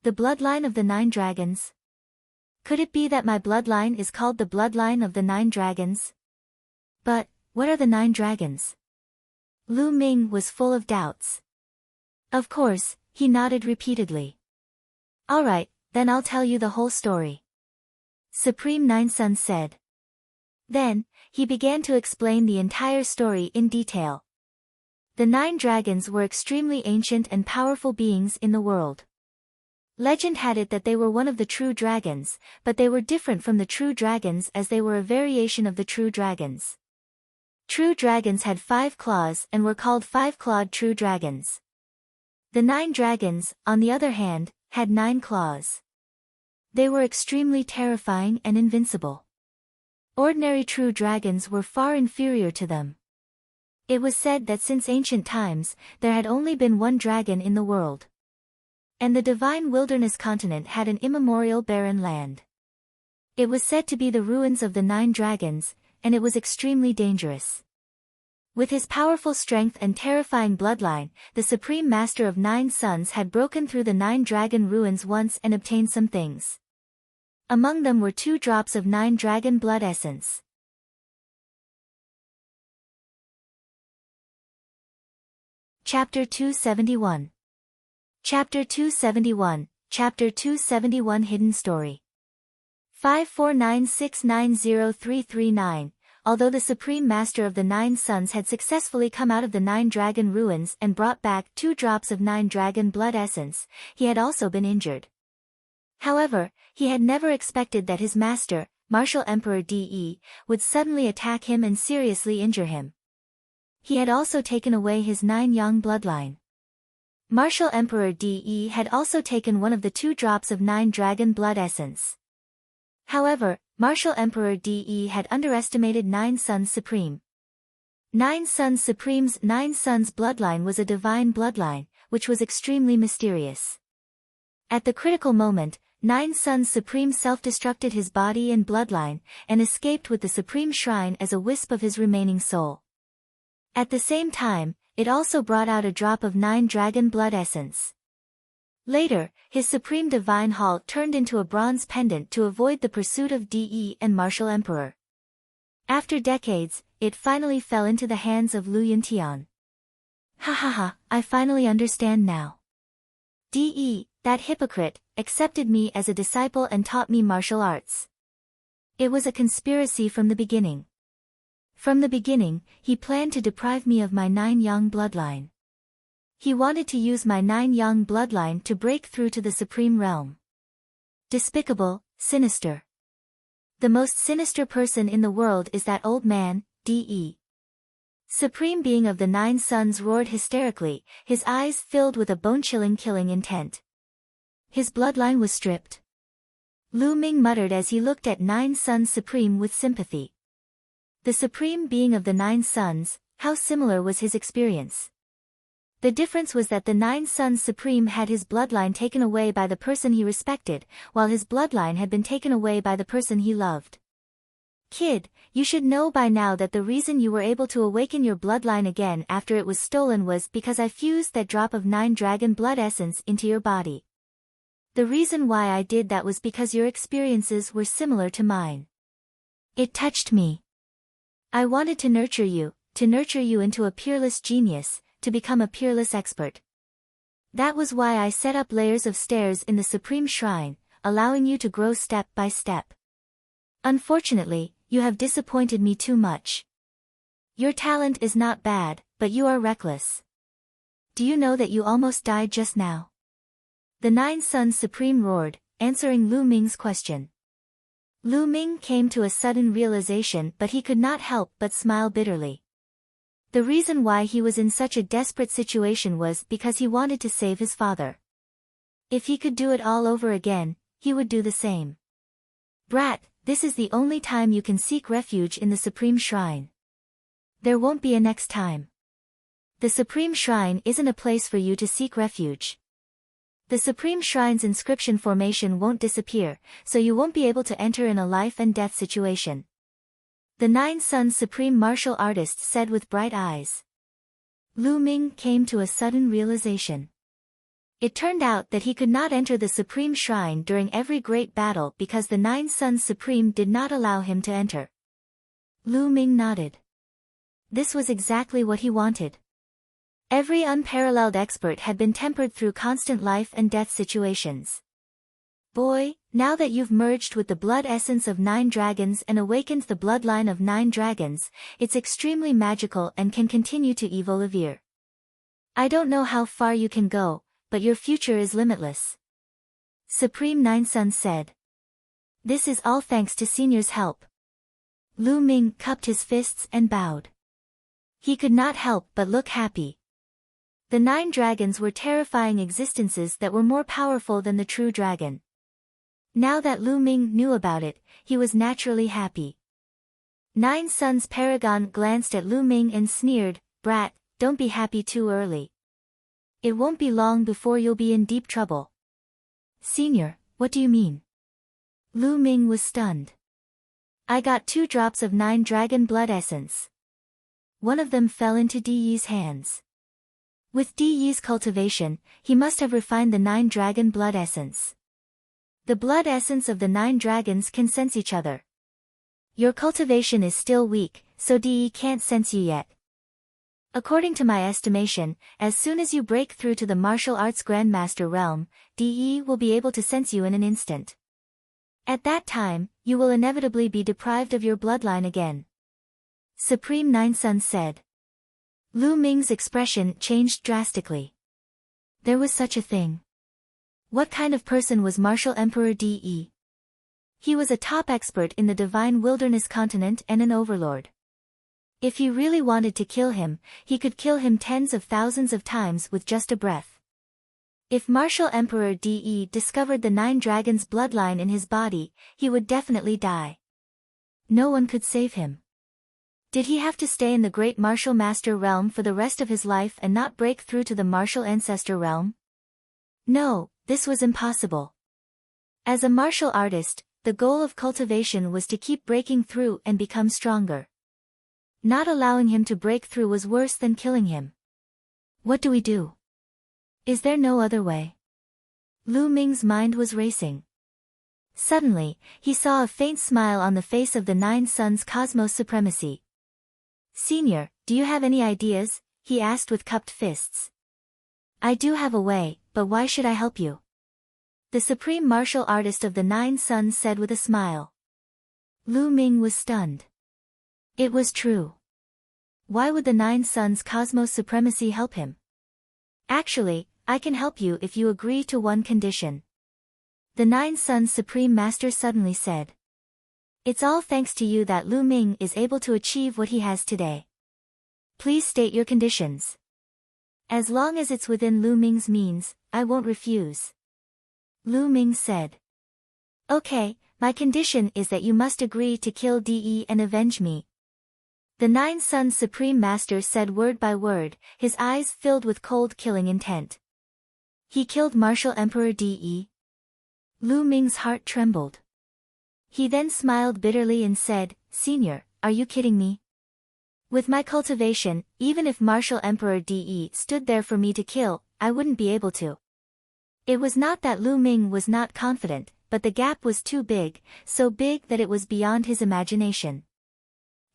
The bloodline of the 9 dragons? Could it be that my bloodline is called the bloodline of the 9 dragons? But, what are the 9 dragons? Lu Ming was full of doubts. Of course, he nodded repeatedly. Alright, then I'll tell you the whole story. Supreme Nine Sons said. Then, he began to explain the entire story in detail. The 9 dragons were extremely ancient and powerful beings in the world. Legend had it that they were one of the true dragons, but they were different from the true dragons as they were a variation of the true dragons. True dragons had 5 claws and were called 5-clawed true dragons. The 9 dragons, on the other hand, had 9 claws. They were extremely terrifying and invincible. Ordinary true dragons were far inferior to them. It was said that since ancient times, there had only been one dragon in the world. And the divine wilderness continent had an immemorial barren land. It was said to be the ruins of the 9 dragons, and it was extremely dangerous. With his powerful strength and terrifying bloodline, the Supreme Master of 9 Sons had broken through the 9 dragon ruins once and obtained some things. Among them were 2 drops of 9 dragon blood essence. Chapter 271. Chapter 271, Chapter 271 Hidden Story. 549690339. Although the Supreme Master of the 9 Sons had successfully come out of the 9 dragon ruins and brought back 2 drops of 9 dragon blood essence, he had also been injured. However, he had never expected that his master, Martial Emperor De, would suddenly attack him and seriously injure him. He had also taken away his 9 yang bloodline. Martial Emperor De had also taken one of the 2 drops of 9 dragon blood essence. However, Martial Emperor De had underestimated 9 Sons Supreme. 9 Sons Supreme's 9 Sons bloodline was a divine bloodline, which was extremely mysterious. At the critical moment, 9 Sons Supreme self-destructed his body and bloodline, and escaped with the Supreme Shrine as a wisp of his remaining soul. At the same time, it also brought out a drop of 9 dragon blood essence. Later, his Supreme Divine Hall turned into a bronze pendant to avoid the pursuit of De and Martial Emperor. After decades, it finally fell into the hands of Lu Yuntian. Ha ha ha, I finally understand now. De, that hypocrite, accepted me as a disciple and taught me martial arts. It was a conspiracy from the beginning. From the beginning, he planned to deprive me of my 9 yang bloodline. He wanted to use my 9 yang bloodline to break through to the Supreme Realm. Despicable, sinister. The most sinister person in the world is that old man, De. Supreme Being of the 9 Sons roared hysterically, his eyes filled with a bone-chilling killing intent. His bloodline was stripped. Lu Ming muttered as he looked at 9 Sons Supreme with sympathy. The Supreme Being of the 9 Sons, how similar was his experience? The difference was that the 9 Sons Supreme had his bloodline taken away by the person he respected, while his bloodline had been taken away by the person he loved. Kid, you should know by now that the reason you were able to awaken your bloodline again after it was stolen was because I fused that drop of 9 dragon blood essence into your body. The reason why I did that was because your experiences were similar to mine. It touched me. I wanted to nurture you into a peerless genius, to become a peerless expert. That was why I set up layers of stairs in the Supreme Shrine, allowing you to grow step by step. Unfortunately, you have disappointed me too much. Your talent is not bad, but you are reckless. Do you know that you almost died just now? The 9 Sons Supreme roared, answering Lu Ming's question. Lu Ming came to a sudden realization, but he could not help but smile bitterly. The reason why he was in such a desperate situation was because he wanted to save his father. If he could do it all over again, he would do the same. Brat, this is the only time you can seek refuge in the Supreme Shrine. There won't be a next time. The Supreme Shrine isn't a place for you to seek refuge. The Supreme Shrine's inscription formation won't disappear, so you won't be able to enter in a life and death situation. The Nine Suns Supreme Martial Artist said with bright eyes. Lu Ming came to a sudden realization. It turned out that he could not enter the Supreme Shrine during every great battle because the Nine Suns Supreme did not allow him to enter. Lu Ming nodded. This was exactly what he wanted. Every unparalleled expert had been tempered through constant life and death situations. Boy, now that you've merged with the blood essence of 9 dragons and awakened the bloodline of 9 dragons, it's extremely magical and can continue to evolve. I don't know how far you can go, but your future is limitless. Supreme Nine Suns said. This is all thanks to Senior's help. Lu Ming cupped his fists and bowed. He could not help but look happy. The 9 dragons were terrifying existences that were more powerful than the true dragon. Now that Lu Ming knew about it, he was naturally happy. Nine Suns Paragon glanced at Lu Ming and sneered, "Brat, don't be happy too early. It won't be long before you'll be in deep trouble." "Senior, what do you mean?" Lu Ming was stunned. "I got 2 drops of 9 dragon blood essence." One of them fell into Di Yi's hands. With Di Yi's cultivation, he must have refined the 9 dragon blood essence. The blood essence of the 9 dragons can sense each other. Your cultivation is still weak, so Di Yi can't sense you yet. According to my estimation, as soon as you break through to the martial arts grandmaster realm, Di Yi will be able to sense you in an instant. At that time, you will inevitably be deprived of your bloodline again. Supreme Nine Suns said. Lu Ming's expression changed drastically. There was such a thing. What kind of person was Martial Emperor Di Yi? He was a top expert in the Divine Wilderness continent and an overlord. If he really wanted to kill him, he could kill him tens of thousands of times with just a breath. If Martial Emperor Di Yi discovered the 9 dragons' bloodline in his body, he would definitely die. No one could save him. Did he have to stay in the Great Martial Master realm for the rest of his life and not break through to the Martial Ancestor realm? No, this was impossible. As a martial artist, the goal of cultivation was to keep breaking through and become stronger. Not allowing him to break through was worse than killing him. What do we do? Is there no other way? Lu Ming's mind was racing. Suddenly, he saw a faint smile on the face of the Nine Suns Cosmos Supremacy. Senior, do you have any ideas? He asked with cupped fists. I do have a way, but why should I help you? The Supreme Martial Artist of the Nine Suns said with a smile. Lu Ming was stunned. It was true. Why would the Nine Suns Cosmos Supremacy help him? Actually, I can help you if you agree to one condition. The Nine Suns Supreme Master suddenly said. It's all thanks to you that Lu Ming is able to achieve what he has today. Please state your conditions. As long as it's within Lu Ming's means, I won't refuse. Lu Ming said. Okay, my condition is that you must agree to kill Di Yi and avenge me. The Nine Suns Supreme Master said word by word, his eyes filled with cold killing intent. He killed Martial Emperor Di Yi. Lu Ming's heart trembled. He then smiled bitterly and said, Senior, are you kidding me? With my cultivation, even if Martial Emperor Di Yi stood there for me to kill, I wouldn't be able to. It was not that Lu Ming was not confident, but the gap was too big, so big that it was beyond his imagination.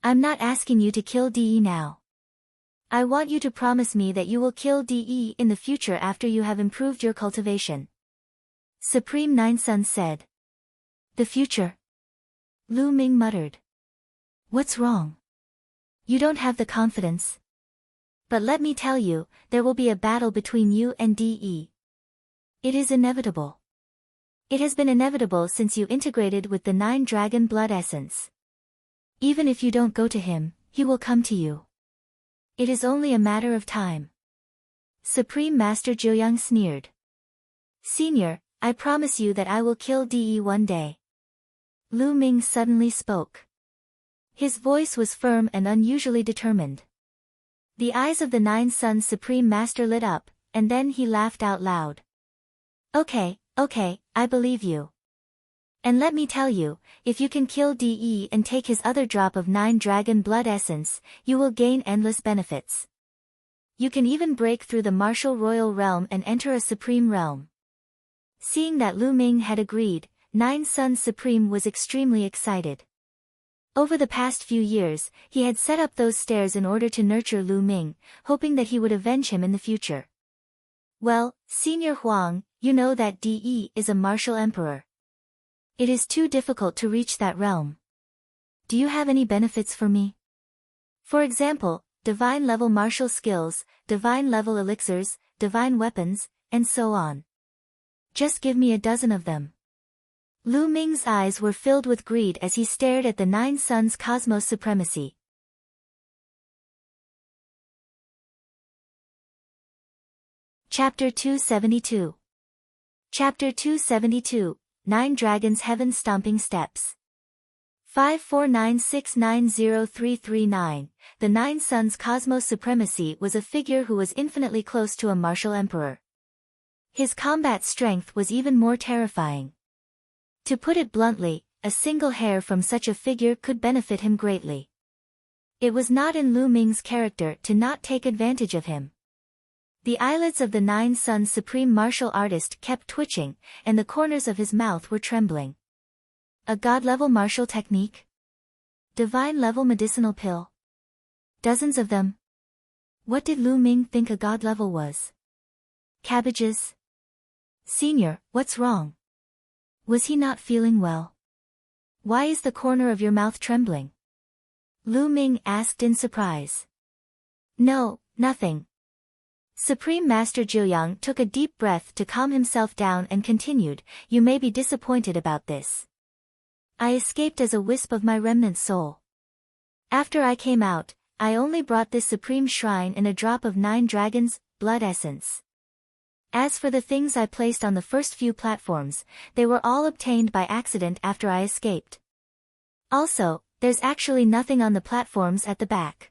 I'm not asking you to kill Di Yi now. I want you to promise me that you will kill Di Yi in the future after you have improved your cultivation. Supreme Nine Suns said. The future? Lu Ming muttered. What's wrong? You don't have the confidence. But let me tell you, there will be a battle between you and Di Yi. It is inevitable. It has been inevitable since you integrated with the 9 dragon blood essence. Even if you don't go to him, he will come to you. It is only a matter of time. Supreme Master Jiuyang sneered. Senior, I promise you that I will kill Di Yi one day. Lu Ming suddenly spoke. His voice was firm and unusually determined. The eyes of the Nine Suns Supreme Master lit up, and then he laughed out loud. Okay, I believe you. And let me tell you, if you can kill DE and take his other drop of 9 dragon blood essence, you will gain endless benefits. You can even break through the martial royal realm and enter a supreme realm. Seeing that Lu Ming had agreed, Nine Suns Supreme was extremely excited. Over the past few years, he had set up those stairs in order to nurture Lu Ming, hoping that he would avenge him in the future. Well, Senior Huang, you know that DE is a martial emperor. It is too difficult to reach that realm. Do you have any benefits for me? For example, divine level martial skills, divine level elixirs, divine weapons, and so on. Just give me a dozen of them. Lu Ming's eyes were filled with greed as he stared at the Nine Suns Cosmos supremacy. Chapter 272. Chapter 272, Nine Dragons Heaven Stomping Steps. 549690339. The Nine Suns Cosmos Supremacy was a figure who was infinitely close to a martial emperor. His combat strength was even more terrifying. To put it bluntly, a single hair from such a figure could benefit him greatly. It was not in Lu Ming's character to not take advantage of him. The eyelids of the Nine Suns Supreme Martial Artist kept twitching, and the corners of his mouth were trembling. A god-level martial technique? Divine-level medicinal pill? Dozens of them? What did Lu Ming think a god-level was? Cabbages? Senior, what's wrong? Was he not feeling well? Why is the corner of your mouth trembling? Lu Ming asked in surprise. No, nothing. Supreme Master Jiuyang took a deep breath to calm himself down and continued, you may be disappointed about this. I escaped as a wisp of my remnant soul. After I came out, I only brought this supreme shrine in a drop of 9 dragons' blood essence. As for the things I placed on the first few platforms, they were all obtained by accident after I escaped. Also, there's actually nothing on the platforms at the back.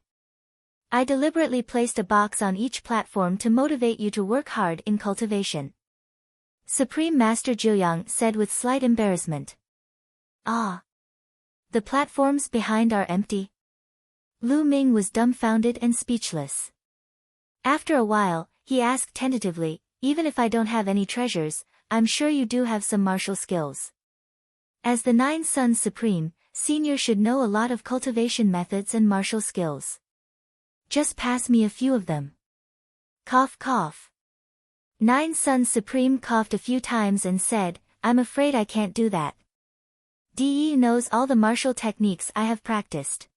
I deliberately placed a box on each platform to motivate you to work hard in cultivation. Supreme Master Jiuyang said with slight embarrassment. Ah. The platforms behind are empty? Lu Ming was dumbfounded and speechless. After a while, he asked tentatively, even if I don't have any treasures, I'm sure you do have some martial skills. As the Nine Suns Supreme, Senior should know a lot of cultivation methods and martial skills. Just pass me a few of them. Cough cough. Nine Suns Supreme coughed a few times and said, I'm afraid I can't do that. DE knows all the martial techniques I have practiced.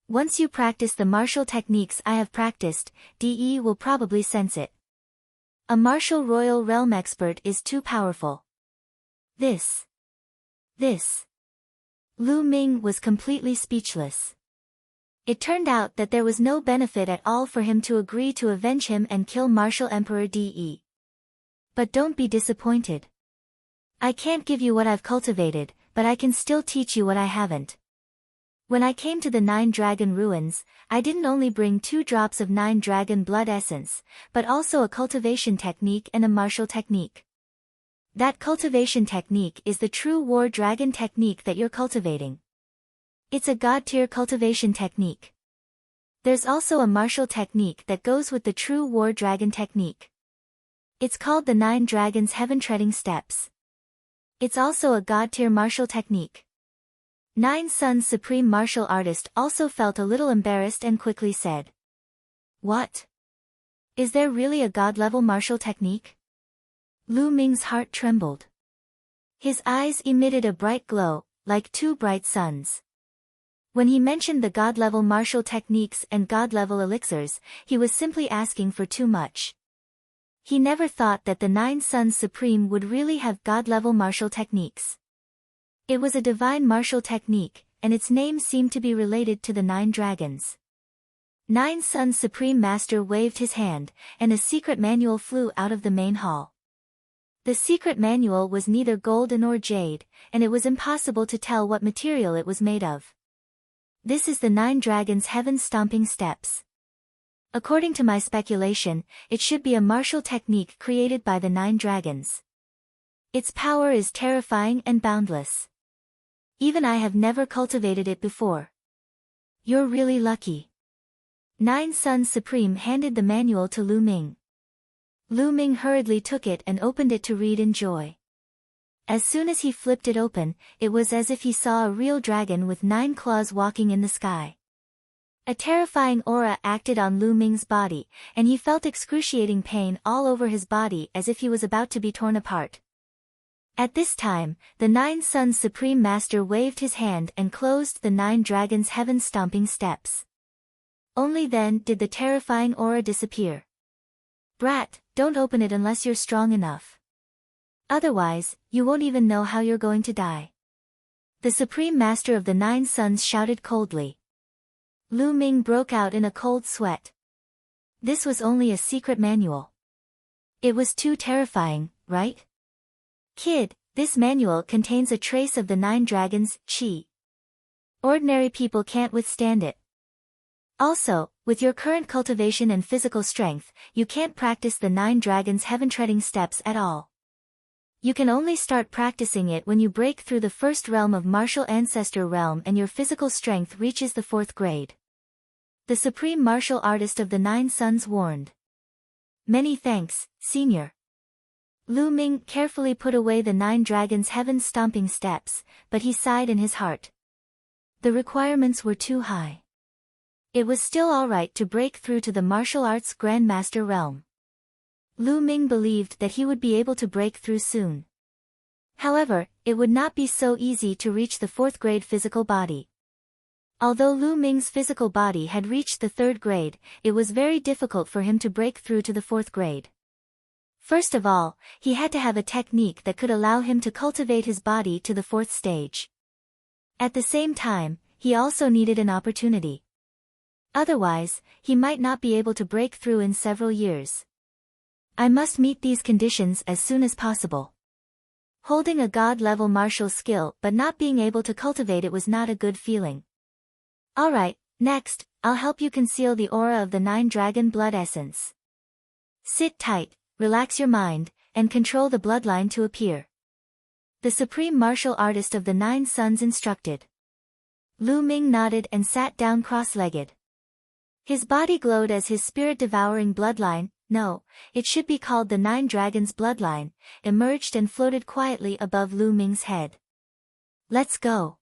Once you practice the martial techniques I have practiced, DE will probably sense it. A martial royal realm expert is too powerful. This. Lu Ming was completely speechless. It turned out that there was no benefit at all for him to agree to avenge him and kill Martial Emperor DE. But don't be disappointed. I can't give you what I've cultivated, but I can still teach you what I haven't. When I came to the 9 Dragon Ruins, I didn't only bring 2 drops of 9 Dragon Blood Essence, but also a cultivation technique and a martial technique. That cultivation technique is the true War Dragon technique that you're cultivating. It's a god-tier cultivation technique. There's also a martial technique that goes with the true War Dragon technique. It's called the 9 Dragons Heaven Treading Steps. It's also a god-tier martial technique. Nine Suns Supreme Martial Artist also felt a little embarrassed and quickly said. What? Is there really a god-level martial technique? Lu Ming's heart trembled. His eyes emitted a bright glow, like 2 bright suns. When he mentioned the god-level martial techniques and god-level elixirs, he was simply asking for too much. He never thought that the Nine Suns Supreme would really have god-level martial techniques. It was a divine martial technique, and its name seemed to be related to the 9 dragons. Nine Suns Supreme Master waved his hand, and a secret manual flew out of the main hall. The secret manual was neither gold nor jade, and it was impossible to tell what material it was made of. This is the 9 Dragons Heaven Stomping Steps. According to my speculation, it should be a martial technique created by the 9 dragons. Its power is terrifying and boundless. Even I have never cultivated it before. You're really lucky. Nine Suns Supreme handed the manual to Lu Ming. Lu Ming hurriedly took it and opened it to read in joy. As soon as he flipped it open, it was as if he saw a real dragon with 9 claws walking in the sky. A terrifying aura acted on Lu Ming's body, and he felt excruciating pain all over his body as if he was about to be torn apart. At this time, the 9 Suns Supreme Master waved his hand and closed the 9 dragons' heaven-stomping steps. Only then did the terrifying aura disappear. Brat, don't open it unless you're strong enough. Otherwise, you won't even know how you're going to die. The Supreme Master of the 9 Suns shouted coldly. Lu Ming broke out in a cold sweat. This was only a secret manual. It was too terrifying, right? Kid, this manual contains a trace of the 9 dragons' chi. Ordinary people can't withstand it. Also, with your current cultivation and physical strength, you can't practice the 9 dragons' heaven-treading steps at all. You can only start practicing it when you break through the first realm of martial ancestor realm and your physical strength reaches the 4th grade. The supreme martial artist of the 9 Suns warned. Many thanks, Senior. Lu Ming carefully put away the 9 dragons' heaven-stomping steps, but he sighed in his heart. The requirements were too high. It was still alright to break through to the martial arts grandmaster realm. Lu Ming believed that he would be able to break through soon. However, it would not be so easy to reach the 4th grade physical body. Although Lu Ming's physical body had reached the 3rd grade, it was very difficult for him to break through to the 4th grade. First of all, he had to have a technique that could allow him to cultivate his body to the 4th stage. At the same time, he also needed an opportunity. Otherwise, he might not be able to break through in several years. I must meet these conditions as soon as possible. Holding a god-level martial skill but not being able to cultivate it was not a good feeling. Alright, next, I'll help you conceal the aura of the 9 dragon blood essence. Sit tight, relax your mind, and control the bloodline to appear. The supreme martial artist of the 9 Suns instructed. Lu Ming nodded and sat down cross-legged. His body glowed as his spirit-devouring bloodline, no, it should be called the 9 dragons bloodline, emerged and floated quietly above Lu Ming's head. Let's go.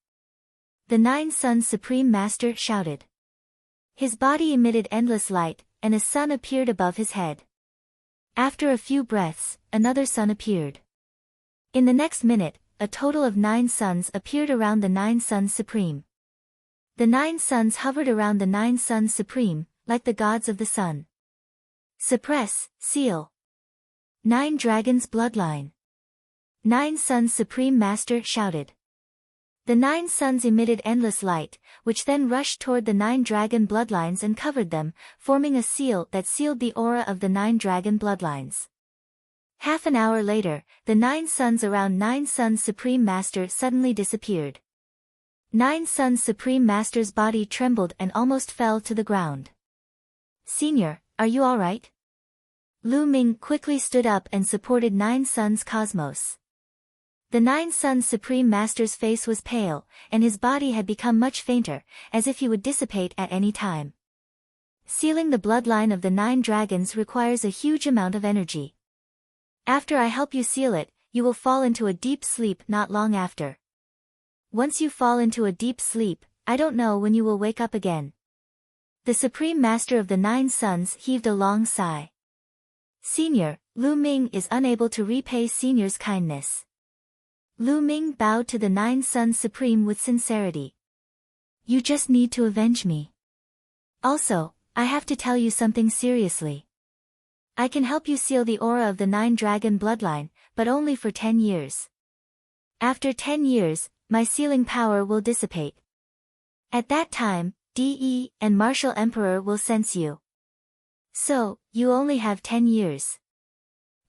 The 9 Suns Supreme Master shouted. His body emitted endless light, and a sun appeared above his head. After a few breaths, another sun appeared. In the next minute, a total of 9 suns appeared around the 9 Suns Supreme. The 9 suns hovered around the 9 Suns Supreme, like the gods of the sun. Suppress, seal. 9 dragons bloodline. 9 Suns Supreme Master shouted. The 9 suns emitted endless light, which then rushed toward the 9 dragon bloodlines and covered them, forming a seal that sealed the aura of the 9 dragon bloodlines. Half an hour later, the 9 suns around 9 Suns Supreme Master suddenly disappeared. 9 Suns Supreme Master's body trembled and almost fell to the ground. Senior, are you alright? Lu Ming quickly stood up and supported 9 Suns Cosmos. The 9 Suns Supreme Master's face was pale, and his body had become much fainter, as if he would dissipate at any time. Sealing the bloodline of the 9 dragons requires a huge amount of energy. After I help you seal it, you will fall into a deep sleep not long after. Once you fall into a deep sleep, I don't know when you will wake up again. The Supreme Master of the 9 Suns heaved a long sigh. Senior, Lu Ming is unable to repay Senior's kindness. Lu Ming bowed to the 9 Suns Supreme with sincerity. You just need to avenge me. Also, I have to tell you something seriously. I can help you seal the aura of the 9 dragon bloodline, but only for 10 years. After 10 years, my sealing power will dissipate. At that time, DE and Martial Emperor will sense you. So, you only have 10 years.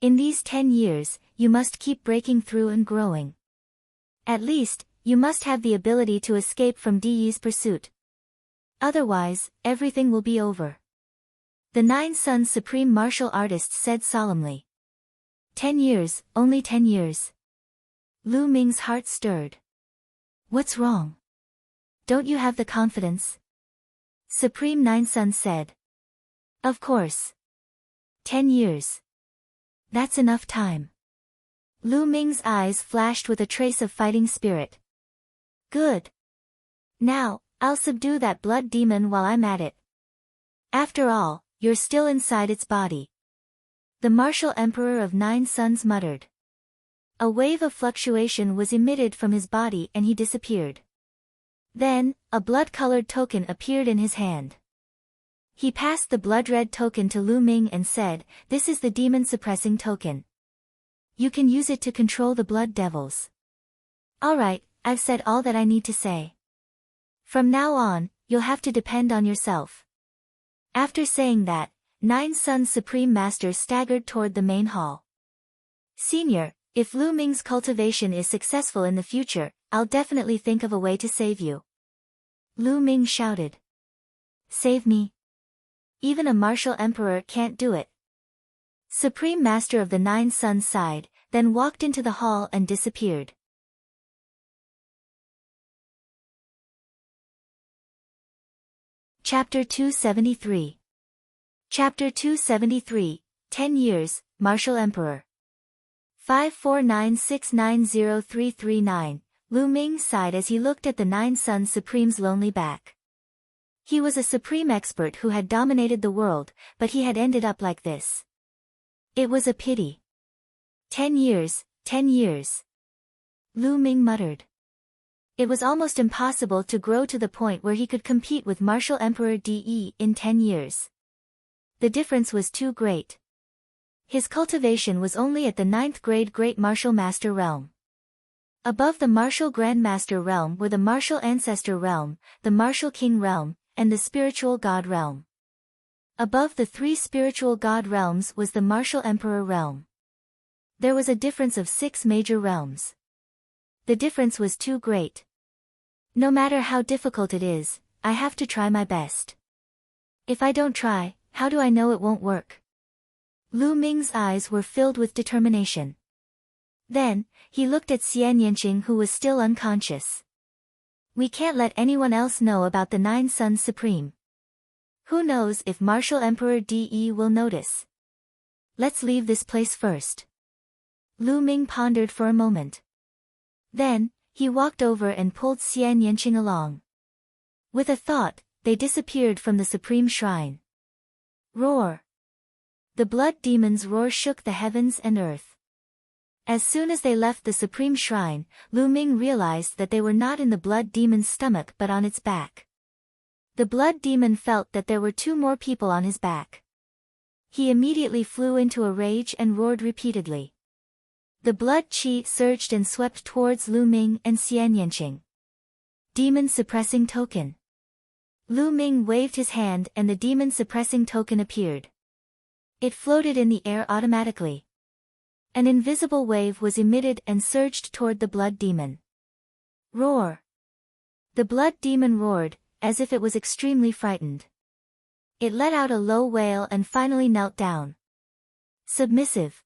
In these 10 years, you must keep breaking through and growing. At least, you must have the ability to escape from DE's pursuit. Otherwise, everything will be over. The 9 Suns Supreme Martial Artist said solemnly. 10 years, only 10 years. Lu Ming's heart stirred. What's wrong? Don't you have the confidence? Supreme Nine Sun said. Of course. 10 years. That's enough time. Lu Ming's eyes flashed with a trace of fighting spirit. Good. Now, I'll subdue that blood demon while I'm at it. After all, you're still inside its body. The martial emperor of Nine Suns muttered. A wave of fluctuation was emitted from his body and he disappeared. Then, a blood-colored token appeared in his hand. He passed the blood-red token to Lu Ming and said, "This is the demon-suppressing token. You can use it to control the blood devils." Alright, I've said all that I need to say. From now on, you'll have to depend on yourself. After saying that, Nine Suns Supreme Master staggered toward the main hall. Senior, if Lu Ming's cultivation is successful in the future, I'll definitely think of a way to save you. Lu Ming shouted. Save me? Even a martial emperor can't do it. Supreme Master of the Nine Suns sighed, then walked into the hall and disappeared. Chapter 273. Chapter 273, 10 Years, Martial Emperor. 549690339, Lu Ming sighed as he looked at the Nine Suns Supreme's lonely back. He was a supreme expert who had dominated the world, but he had ended up like this. It was a pity. 10 years, 10 years. Lu Ming muttered. It was almost impossible to grow to the point where he could compete with Martial Emperor De in 10 years. The difference was too great. His cultivation was only at the 9th grade Great Martial Master realm. Above the Martial Grandmaster realm were the Martial Ancestor realm, the Martial King realm, and the Spiritual God realm. Above the 3 Spiritual God realms was the Martial Emperor realm. There was a difference of 6 major realms. The difference was too great. No matter how difficult it is, I have to try my best. If I don't try, how do I know it won't work? Lu Ming's eyes were filled with determination. Then, he looked at Xian Yanqing, who was still unconscious. We can't let anyone else know about the Nine Suns Supreme. Who knows if Martial Emperor De will notice? Let's leave this place first. Lu Ming pondered for a moment. Then, he walked over and pulled Xian Yanqing along. With a thought, they disappeared from the Supreme Shrine. Roar! The blood demon's roar shook the heavens and earth. As soon as they left the Supreme Shrine, Lu Ming realized that they were not in the blood demon's stomach but on its back. The blood demon felt that there were 2 more people on his back. He immediately flew into a rage and roared repeatedly. The blood qi surged and swept towards Lu Ming and Xian Yanqing. Demon-suppressing token. Lu Ming waved his hand and the demon-suppressing token appeared. It floated in the air automatically. An invisible wave was emitted and surged toward the blood demon. Roar! The blood demon roared, as if it was extremely frightened. It let out a low wail and finally knelt down. Submissive.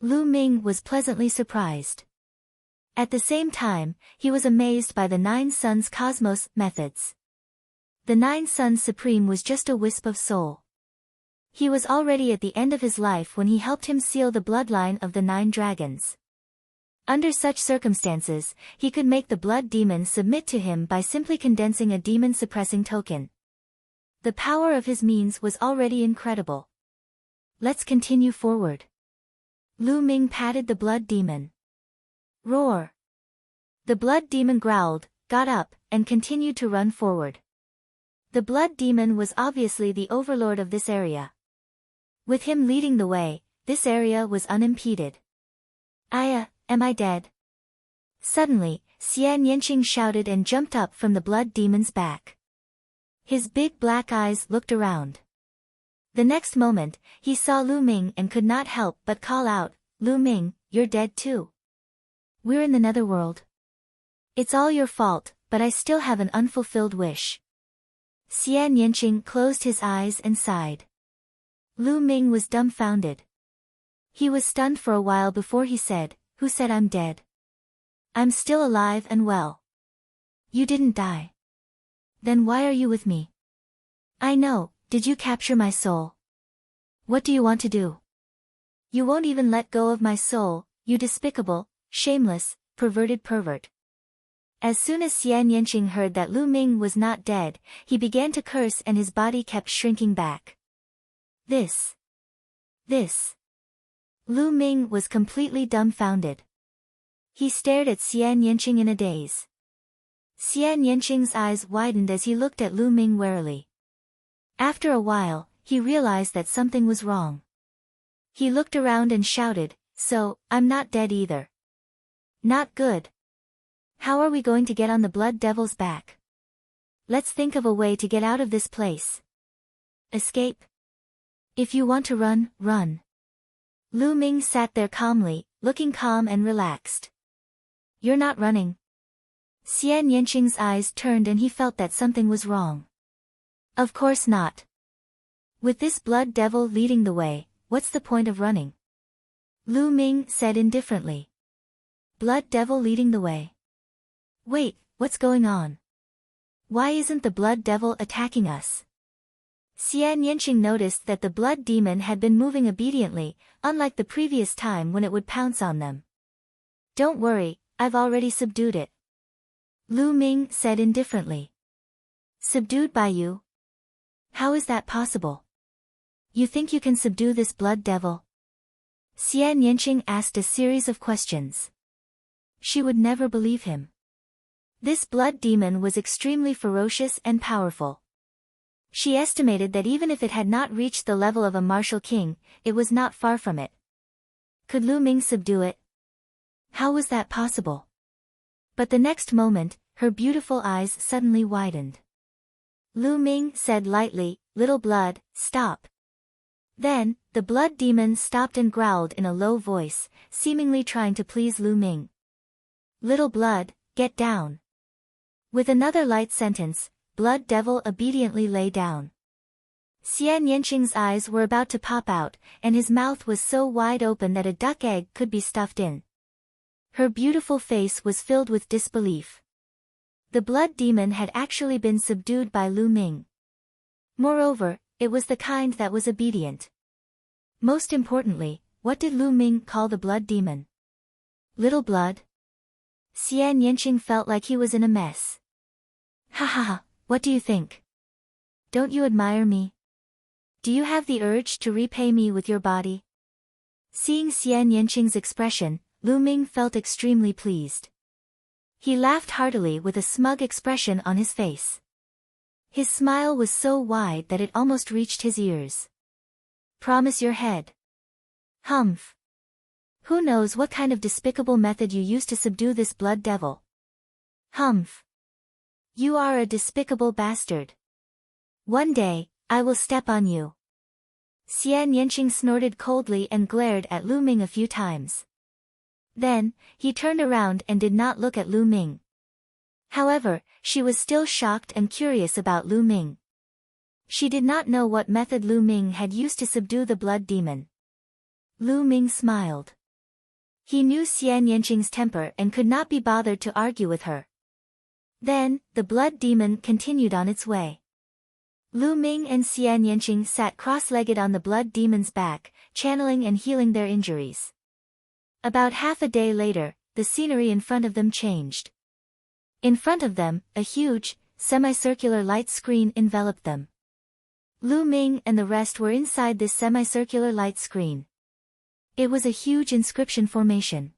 Lu Ming was pleasantly surprised. At the same time, he was amazed by the Nine Suns Cosmos methods. The Nine Suns Supreme was just a wisp of soul. He was already at the end of his life when he helped him seal the bloodline of the 9 dragons. Under such circumstances, he could make the blood demon submit to him by simply condensing a demon-suppressing token. The power of his means was already incredible. Let's continue forward. Lu Ming patted the blood demon. Roar! The blood demon growled, got up, and continued to run forward. The blood demon was obviously the overlord of this area. With him leading the way, this area was unimpeded. Aya, am I dead? Suddenly, Xian Yanqing shouted and jumped up from the blood demon's back. His big black eyes looked around. The next moment, he saw Lu Ming and could not help but call out, Lu Ming, you're dead too. We're in the netherworld. It's all your fault, but I still have an unfulfilled wish. Xian Yanqing closed his eyes and sighed. Lu Ming was dumbfounded. He was stunned for a while before he said, Who said I'm dead? I'm still alive and well. You didn't die. Then why are you with me? I know, did you capture my soul? What do you want to do? You won't even let go of my soul, you despicable, shameless, perverted pervert. As soon as Xian Yanqing heard that Lu Ming was not dead, he began to curse and his body kept shrinking back. This. Lu Ming was completely dumbfounded. He stared at Xian Yanqing in a daze. Xian Yanqing's eyes widened as he looked at Lu Ming warily. After a while, he realized that something was wrong. He looked around and shouted, "So, I'm not dead either. Not good. How are we going to get on the Blood Devil's back? Let's think of a way to get out of this place. Escape. If you want to run, run." Lu Ming sat there calmly, looking calm and relaxed. You're not running. Xian Yanqing's eyes turned and he felt that something was wrong. Of course not. With this Blood Devil leading the way, what's the point of running? Lu Ming said indifferently. Blood Devil leading the way. Wait, what's going on? Why isn't the Blood Devil attacking us? Xian Yanqing noticed that the Blood Demon had been moving obediently, unlike the previous time when it would pounce on them. Don't worry, I've already subdued it. Lu Ming said indifferently. Subdued by you? How is that possible? You think you can subdue this Blood Devil? Xian Yanqing asked a series of questions. She would never believe him. This Blood Demon was extremely ferocious and powerful. She estimated that even if it had not reached the level of a martial king, it was not far from it. Could Lu Ming subdue it? How was that possible? But the next moment, her beautiful eyes suddenly widened. Lu Ming said lightly, "Little Blood, stop." Then, the Blood Demon stopped and growled in a low voice, seemingly trying to please Lu Ming. Little Blood, get down. With another light sentence, Blood Devil obediently lay down. Xian Yanqing's eyes were about to pop out, and his mouth was so wide open that a duck egg could be stuffed in. Her beautiful face was filled with disbelief. The Blood Demon had actually been subdued by Lu Ming. Moreover, it was the kind that was obedient. Most importantly, what did Lu Ming call the Blood Demon? Little Blood? Xian Yanqing felt like he was in a mess. Ha ha ha, what do you think? Don't you admire me? Do you have the urge to repay me with your body? Seeing Xian Yanqing's expression, Lu Ming felt extremely pleased. He laughed heartily with a smug expression on his face. His smile was so wide that it almost reached his ears. Promise your head. Humph. Who knows what kind of despicable method you used to subdue this Blood Devil? Humph. You are a despicable bastard. One day, I will step on you. Xian Yanqing snorted coldly and glared at Lu Ming a few times. Then, he turned around and did not look at Lu Ming. However, she was still shocked and curious about Lu Ming. She did not know what method Lu Ming had used to subdue the Blood Demon. Lu Ming smiled. He knew Xian Yanqing's temper and could not be bothered to argue with her. Then, the Blood Demon continued on its way. Lu Ming and Xian Yanqing sat cross-legged on the Blood Demon's back, channeling and healing their injuries. About half a day later, the scenery in front of them changed. In front of them, a huge, semicircular light screen enveloped them. Lu Ming and the rest were inside this semicircular light screen. It was a huge inscription formation.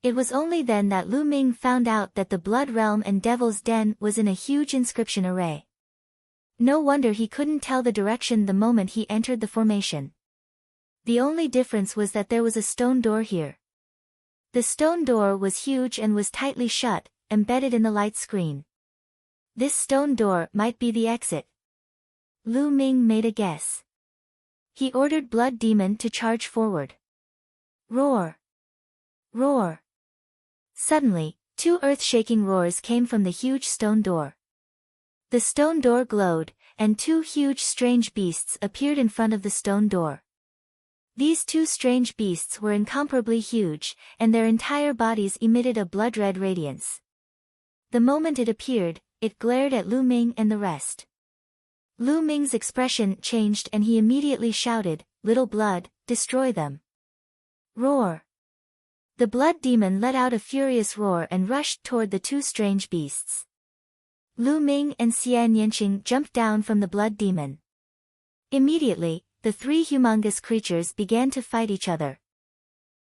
It was only then that Lu Ming found out that the Blood Realm and Devil's Den was in a huge inscription array. No wonder he couldn't tell the direction the moment he entered the formation. The only difference was that there was a stone door here. The stone door was huge and was tightly shut, embedded in the light screen. This stone door might be the exit. Lu Ming made a guess. He ordered Blood Demon to charge forward. Roar! Roar! Suddenly, two earth-shaking roars came from the huge stone door. The stone door glowed, and two huge strange beasts appeared in front of the stone door. These two strange beasts were incomparably huge, and their entire bodies emitted a blood-red radiance. The moment it appeared, it glared at Lu Ming and the rest. Lu Ming's expression changed and he immediately shouted, "Little blood, destroy them." Roar! The blood demon let out a furious roar and rushed toward the two strange beasts. Lu Ming and Xian Yanqing jumped down from the blood demon. Immediately, the three humongous creatures began to fight each other.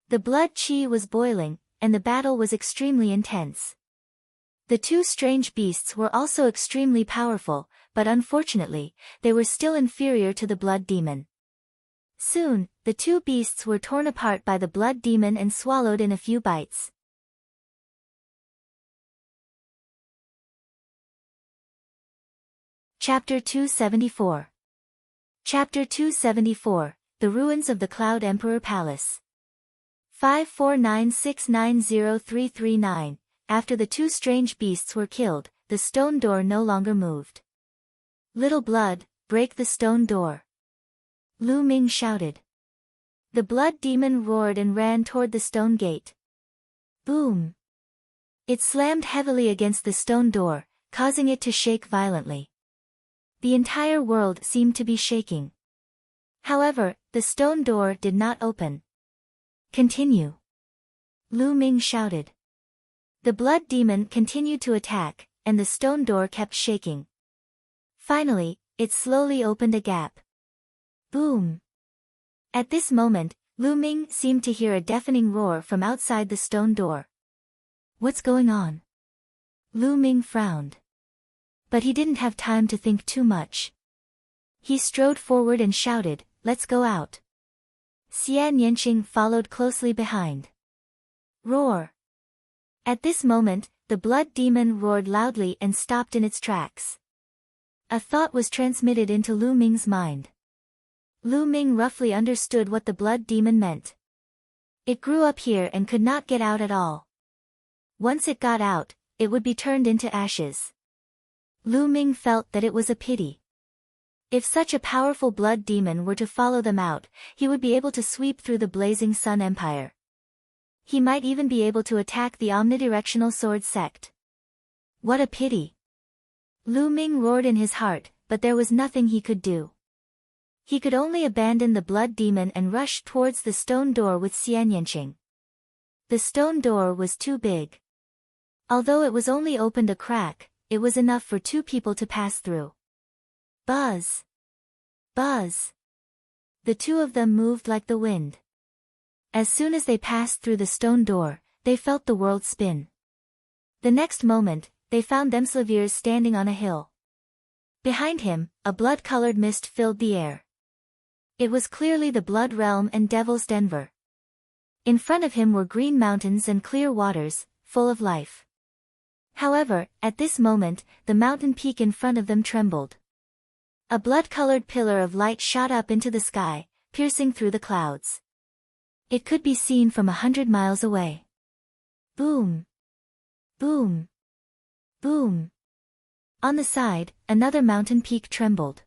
The blood qi was boiling, and the battle was extremely intense. The two strange beasts were also extremely powerful, but unfortunately, they were still inferior to the blood demon. Soon, the two beasts were torn apart by the blood demon and swallowed in a few bites. Chapter 274. Chapter 274, The Ruins of the Cloud Emperor Palace. 549690339. After the two strange beasts were killed, the stone door no longer moved. "Little blood, break the stone door," Lu Ming shouted. The blood demon roared and ran toward the stone gate. Boom! It slammed heavily against the stone door, causing it to shake violently. The entire world seemed to be shaking. However, the stone door did not open. "Continue," Lu Ming shouted. The blood demon continued to attack, and the stone door kept shaking. Finally, it slowly opened a gap. Boom! At this moment, Lu Ming seemed to hear a deafening roar from outside the stone door. What's going on? Lu Ming frowned. But he didn't have time to think too much. He strode forward and shouted, "Let's go out." Xian Yanqing followed closely behind. Roar! At this moment, the blood demon roared loudly and stopped in its tracks. A thought was transmitted into Lu Ming's mind. Lu Ming roughly understood what the blood demon meant. It grew up here and could not get out at all. Once it got out, it would be turned into ashes. Lu Ming felt that it was a pity. If such a powerful blood demon were to follow them out, he would be able to sweep through the blazing Sun Empire. He might even be able to attack the omnidirectional sword sect. What a pity! Lu Ming roared in his heart, but there was nothing he could do. He could only abandon the blood demon and rush towards the stone door with Xian Yanqing. The stone door was too big. Although it was only opened a crack, it was enough for two people to pass through. Buzz! Buzz! The two of them moved like the wind. As soon as they passed through the stone door, they felt the world spin. The next moment, they found Themslaviers standing on a hill. Behind him, a blood-colored mist filled the air. It was clearly the Blood Realm and Devil's Denver. In front of him were green mountains and clear waters, full of life. However, at this moment, the mountain peak in front of them trembled. A blood-colored pillar of light shot up into the sky, piercing through the clouds. It could be seen from 100 miles away. Boom! Boom! Boom! On the side, another mountain peak trembled.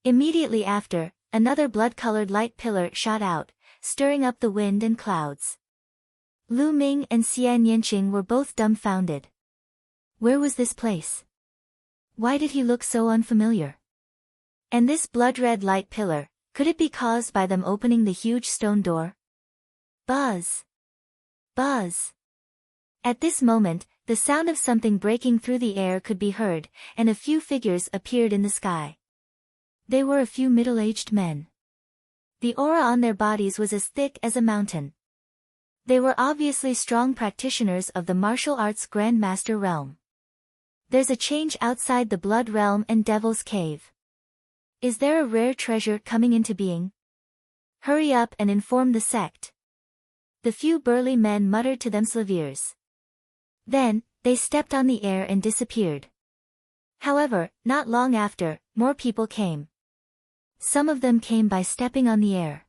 Immediately after, another blood-colored light pillar shot out, stirring up the wind and clouds. Lu Ming and Xian Yanqing were both dumbfounded. Where was this place? Why did he look so unfamiliar? And this blood-red light pillar, could it be caused by them opening the huge stone door? Buzz! Buzz! At this moment, the sound of something breaking through the air could be heard, and a few figures appeared in the sky. They were a few middle-aged men. The aura on their bodies was as thick as a mountain. They were obviously strong practitioners of the martial arts Grandmaster realm. There's a change outside the Blood Realm and Devil's Cave. Is there a rare treasure coming into being? Hurry up and inform the sect. The few burly men muttered to Themslaviers. Then, they stepped on the air and disappeared. However, not long after, more people came. Some of them came by stepping on the air.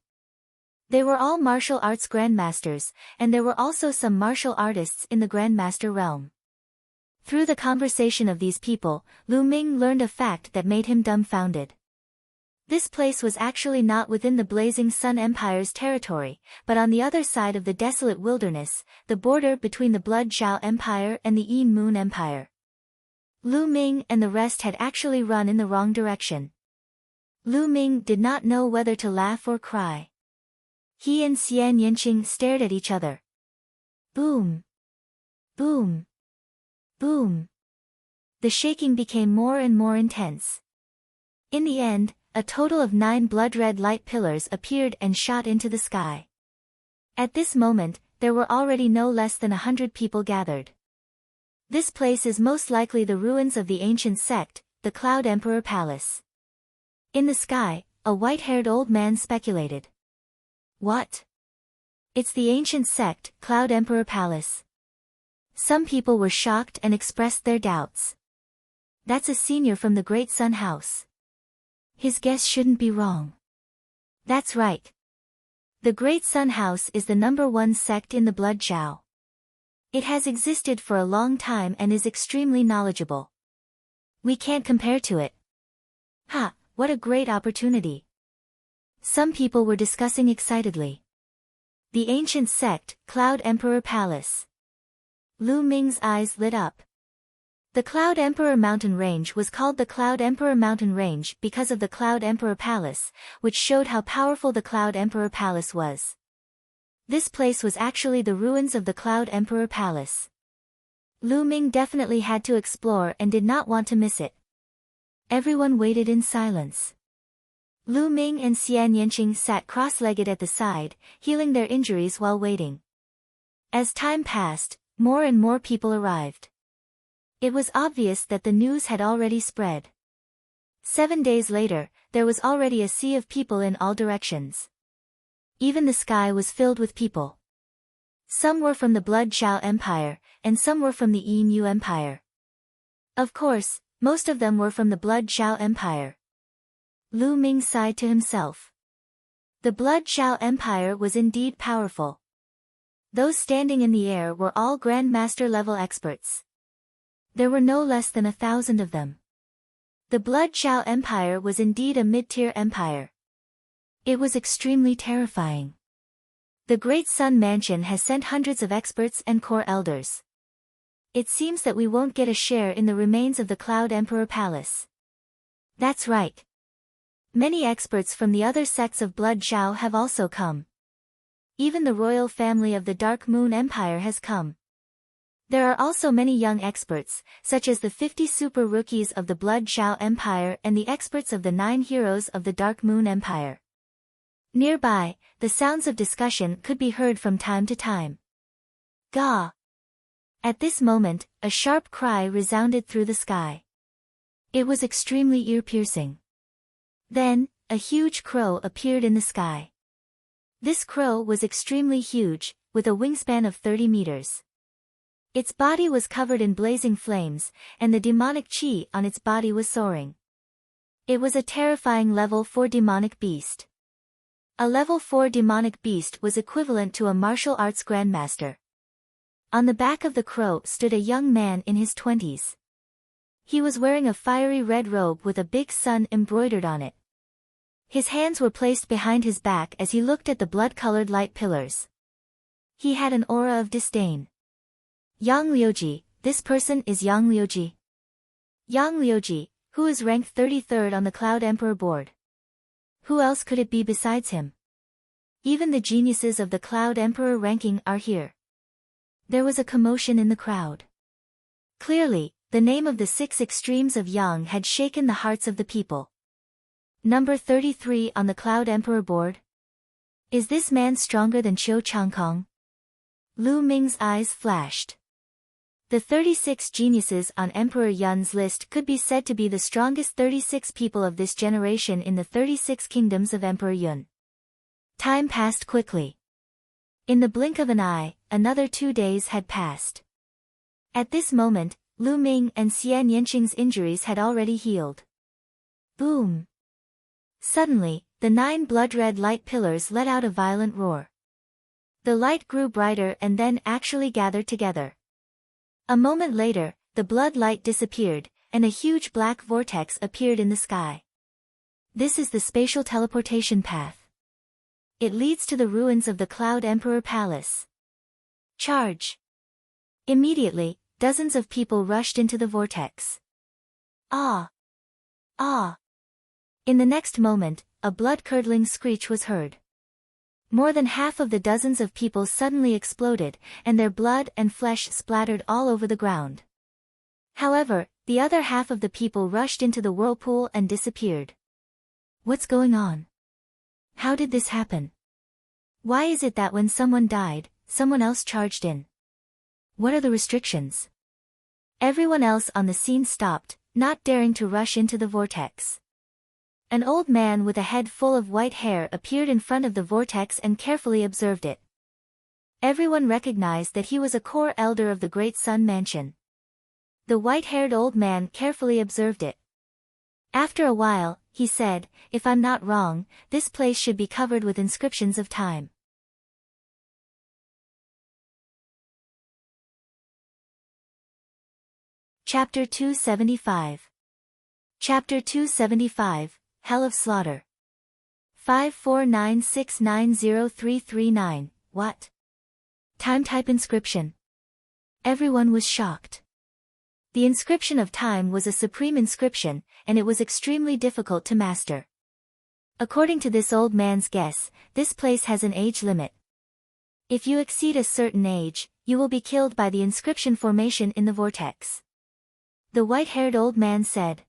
They were all martial arts grandmasters, and there were also some martial artists in the Grandmaster realm. Through the conversation of these people, Lu Ming learned a fact that made him dumbfounded. This place was actually not within the Blazing Sun Empire's territory, but on the other side of the desolate wilderness, the border between the Blood Zhao Empire and the Yin Moon Empire. Lu Ming and the rest had actually run in the wrong direction. Lu Ming did not know whether to laugh or cry. He and Xian Yanqing stared at each other. Boom! Boom! Boom! The shaking became more and more intense. In the end, a total of 9 blood-red light pillars appeared and shot into the sky. At this moment, there were already no less than 100 people gathered. This place is most likely the ruins of the ancient sect, the Cloud Emperor Palace. In the sky, a white-haired old man speculated. What? It's the ancient sect, Cloud Emperor Palace. Some people were shocked and expressed their doubts. That's a senior from the Great Sun House. His guess shouldn't be wrong. That's right. The Great Sun House is the #1 sect in the Blood Zhao. It has existed for a long time and is extremely knowledgeable. We can't compare to it. Ha, what a great opportunity. Some people were discussing excitedly. The ancient sect, Cloud Emperor Palace. Lu Ming's eyes lit up. The Cloud Emperor Mountain Range was called the Cloud Emperor Mountain Range because of the Cloud Emperor Palace, which showed how powerful the Cloud Emperor Palace was. This place was actually the ruins of the Cloud Emperor Palace. Lu Ming definitely had to explore and did not want to miss it. Everyone waited in silence. Lu Ming and Xian Yanqing sat cross-legged at the side, healing their injuries while waiting. As time passed, more and more people arrived. It was obvious that the news had already spread. 7 days later, there was already a sea of people in all directions. Even the sky was filled with people. Some were from the Blood Zhao Empire, and some were from the Yin Yu Empire. Of course, most of them were from the Blood Zhao Empire. Lu Ming sighed to himself. The Blood Zhao Empire was indeed powerful. Those standing in the air were all Grandmaster level experts. There were no less than 1,000 of them. The Blood Zhao Empire was indeed a mid-tier empire. It was extremely terrifying. The Great Sun Mansion has sent hundreds of experts and core elders. It seems that we won't get a share in the remains of the Cloud Emperor Palace. That's right. Many experts from the other sects of Blood Zhao have also come. Even the royal family of the Dark Moon Empire has come. There are also many young experts, such as the 50 super rookies of the Blood Zhao Empire and the experts of the 9 heroes of the Dark Moon Empire. Nearby, the sounds of discussion could be heard from time to time. Gah! At this moment, a sharp cry resounded through the sky. It was extremely ear-piercing. Then, a huge crow appeared in the sky. This crow was extremely huge, with a wingspan of 30 meters. Its body was covered in blazing flames, and the demonic chi on its body was soaring. It was a terrifying level 4 demonic beast. A level 4 demonic beast was equivalent to a martial arts grandmaster. On the back of the crow stood a young man in his 20s. He was wearing a fiery red robe with a big sun embroidered on it. His hands were placed behind his back as he looked at the blood-colored light pillars. He had an aura of disdain. Yang Liuji, this person is Yang Liuji. Yang Liuji, who is ranked 33rd on the Cloud Emperor board. Who else could it be besides him? Even the geniuses of the Cloud Emperor ranking are here. There was a commotion in the crowd. Clearly, the name of the 6 extremes of Yang had shaken the hearts of the people. Number 33 on the Cloud Emperor board? Is this man stronger than Qiu Changkong? Lu Ming's eyes flashed. The 36 geniuses on Emperor Yun's list could be said to be the strongest 36 people of this generation in the 36 kingdoms of Emperor Yun. Time passed quickly. In the blink of an eye, another 2 days had passed. At this moment, Lu Ming and Xian Yanqing's injuries had already healed. Boom! Suddenly, the 9 blood-red light pillars let out a violent roar. The light grew brighter and then actually gathered together. A moment later, the blood light disappeared, and a huge black vortex appeared in the sky. This is the spatial teleportation path. It leads to the ruins of the Cloud Emperor Palace. Charge! Immediately, dozens of people rushed into the vortex. Ah! Ah! In the next moment, a blood-curdling screech was heard. More than half of the dozens of people suddenly exploded, and their blood and flesh splattered all over the ground. However, the other half of the people rushed into the whirlpool and disappeared. What's going on? How did this happen? Why is it that when someone died, someone else charged in? What are the restrictions? Everyone else on the scene stopped, not daring to rush into the vortex. An old man with a head full of white hair appeared in front of the vortex and carefully observed it. Everyone recognized that he was a core elder of the Great Sun Mansion. The white-haired old man carefully observed it. After a while, he said, "If I'm not wrong, this place should be covered with inscriptions of time." Chapter 275. Chapter 275, Hell of Slaughter. 549690339, what? Time type inscription. Everyone was shocked. The inscription of time was a supreme inscription, and it was extremely difficult to master. According to this old man's guess, this place has an age limit. If you exceed a certain age, you will be killed by the inscription formation in the vortex. The white-haired old man said.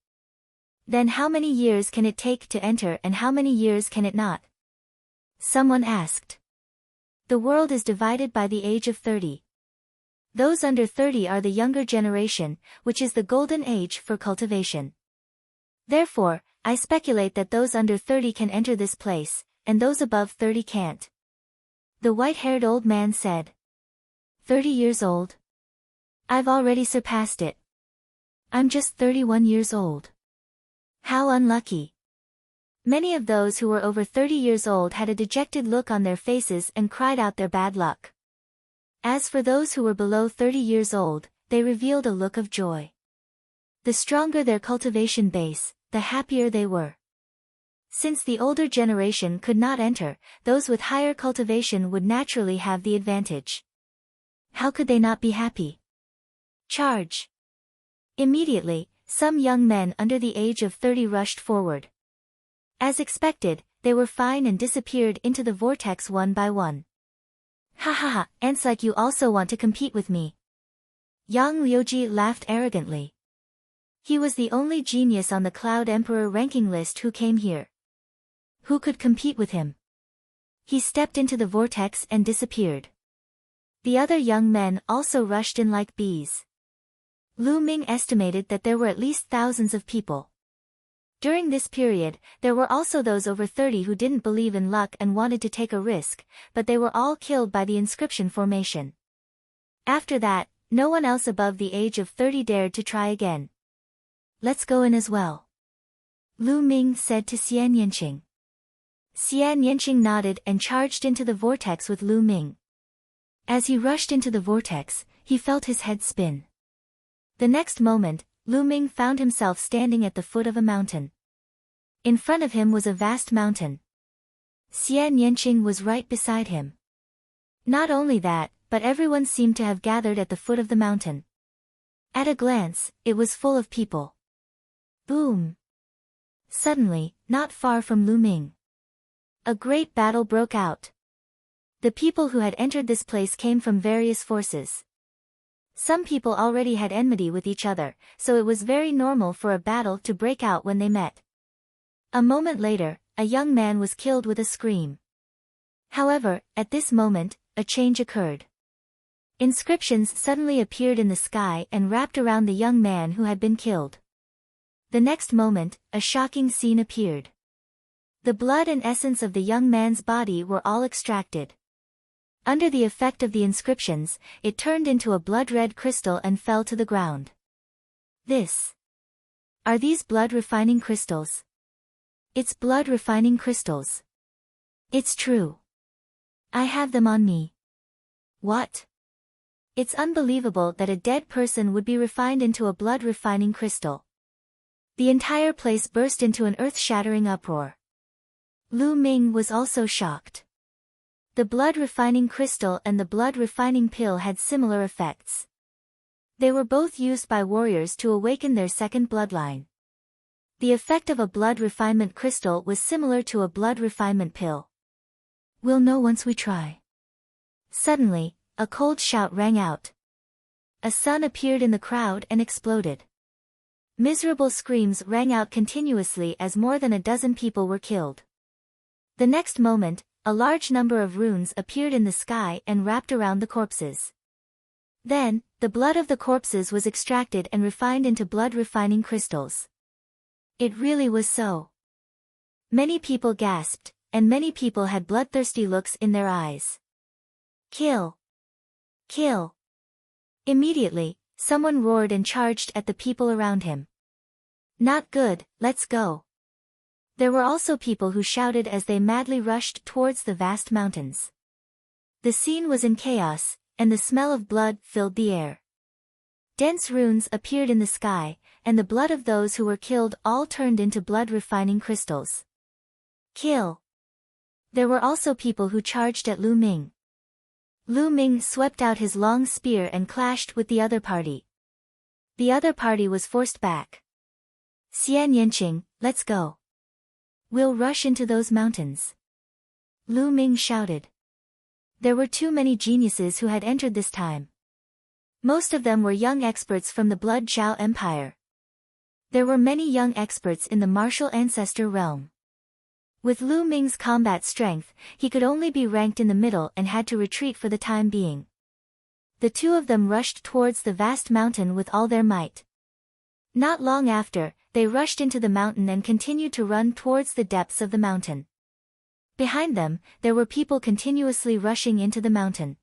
Then how many years can it take to enter and how many years can it not? Someone asked. The world is divided by the age of 30. Those under 30 are the younger generation, which is the golden age for cultivation. Therefore, I speculate that those under 30 can enter this place, and those above 30 can't. The white-haired old man said. 30 years old? I've already surpassed it. I'm just 31 years old. How unlucky. Many of those who were over 30 years old had a dejected look on their faces and cried out their bad luck. As for those who were below 30 years old, they revealed a look of joy. The stronger their cultivation base, the happier they were. Since the older generation could not enter, those with higher cultivation would naturally have the advantage. How could they not be happy? Charge! Immediately, some young men under the age of 30 rushed forward. As expected, they were fine and disappeared into the vortex one by one. Ha ha ha, ants like you also want to compete with me. Yang Liuji laughed arrogantly. He was the only genius on the Cloud Emperor ranking list who came here. Who could compete with him? He stepped into the vortex and disappeared. The other young men also rushed in like bees. Lu Ming estimated that there were at least thousands of people. During this period, there were also those over 30 who didn't believe in luck and wanted to take a risk, but they were all killed by the inscription formation. After that, no one else above the age of 30 dared to try again. Let's go in as well. Lu Ming said to Xian Yanqing. Xian Yanqing nodded and charged into the vortex with Lu Ming. As he rushed into the vortex, he felt his head spin. The next moment, Lu Ming found himself standing at the foot of a mountain. In front of him was a vast mountain. Xian Yanqing was right beside him. Not only that, but everyone seemed to have gathered at the foot of the mountain. At a glance, it was full of people. Boom! Suddenly, not far from Lu Ming, a great battle broke out. The people who had entered this place came from various forces. Some people already had enmity with each other, so it was very normal for a battle to break out when they met. A moment later, a young man was killed with a scream. However, at this moment, a change occurred. Inscriptions suddenly appeared in the sky and wrapped around the young man who had been killed. The next moment, a shocking scene appeared. The blood and essence of the young man's body were all extracted. Under the effect of the inscriptions, it turned into a blood-red crystal and fell to the ground. Are these blood-refining crystals? It's blood-refining crystals. It's true. I have them on me. What? It's unbelievable that a dead person would be refined into a blood-refining crystal. The entire place burst into an earth-shattering uproar. Lu Ming was also shocked. The blood-refining crystal and the blood-refining pill had similar effects. They were both used by warriors to awaken their second bloodline. The effect of a blood refinement crystal was similar to a blood refinement pill. We'll know once we try. Suddenly, a cold shout rang out. A sun appeared in the crowd and exploded. Miserable screams rang out continuously as more than a dozen people were killed. The next moment, a large number of runes appeared in the sky and wrapped around the corpses. Then, the blood of the corpses was extracted and refined into blood-refining crystals. It really was so. Many people gasped, and many people had bloodthirsty looks in their eyes. Kill! Kill! Immediately, someone roared and charged at the people around him. Not good, let's go. There were also people who shouted as they madly rushed towards the vast mountains. The scene was in chaos, and the smell of blood filled the air. Dense runes appeared in the sky, and the blood of those who were killed all turned into blood-refining crystals. Kill! There were also people who charged at Lu Ming. Lu Ming swept out his long spear and clashed with the other party. The other party was forced back. Xian Yanqing, let's go. We'll rush into those mountains. Lu Ming shouted. There were too many geniuses who had entered this time. Most of them were young experts from the Blood Zhao Empire. There were many young experts in the martial ancestor realm. With Lu Ming's combat strength, he could only be ranked in the middle and had to retreat for the time being. The two of them rushed towards the vast mountain with all their might. Not long after, they rushed into the mountain and continued to run towards the depths of the mountain. Behind them, there were people continuously rushing into the mountain.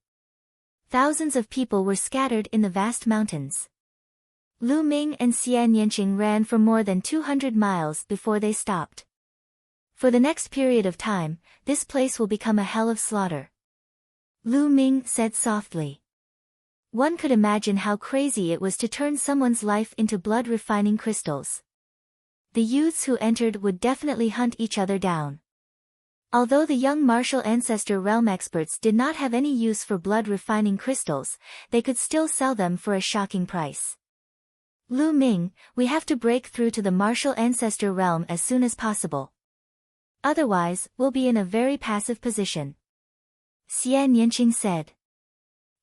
Thousands of people were scattered in the vast mountains. Lu Ming and Xian Yanqing ran for more than 200 miles before they stopped. For the next period of time, this place will become a hell of slaughter. Lu Ming said softly. One could imagine how crazy it was to turn someone's life into blood-refining crystals. The youths who entered would definitely hunt each other down. Although the young martial ancestor realm experts did not have any use for blood-refining crystals, they could still sell them for a shocking price. Lu Ming, we have to break through to the martial ancestor realm as soon as possible. Otherwise, we'll be in a very passive position. Xian Yanqing said.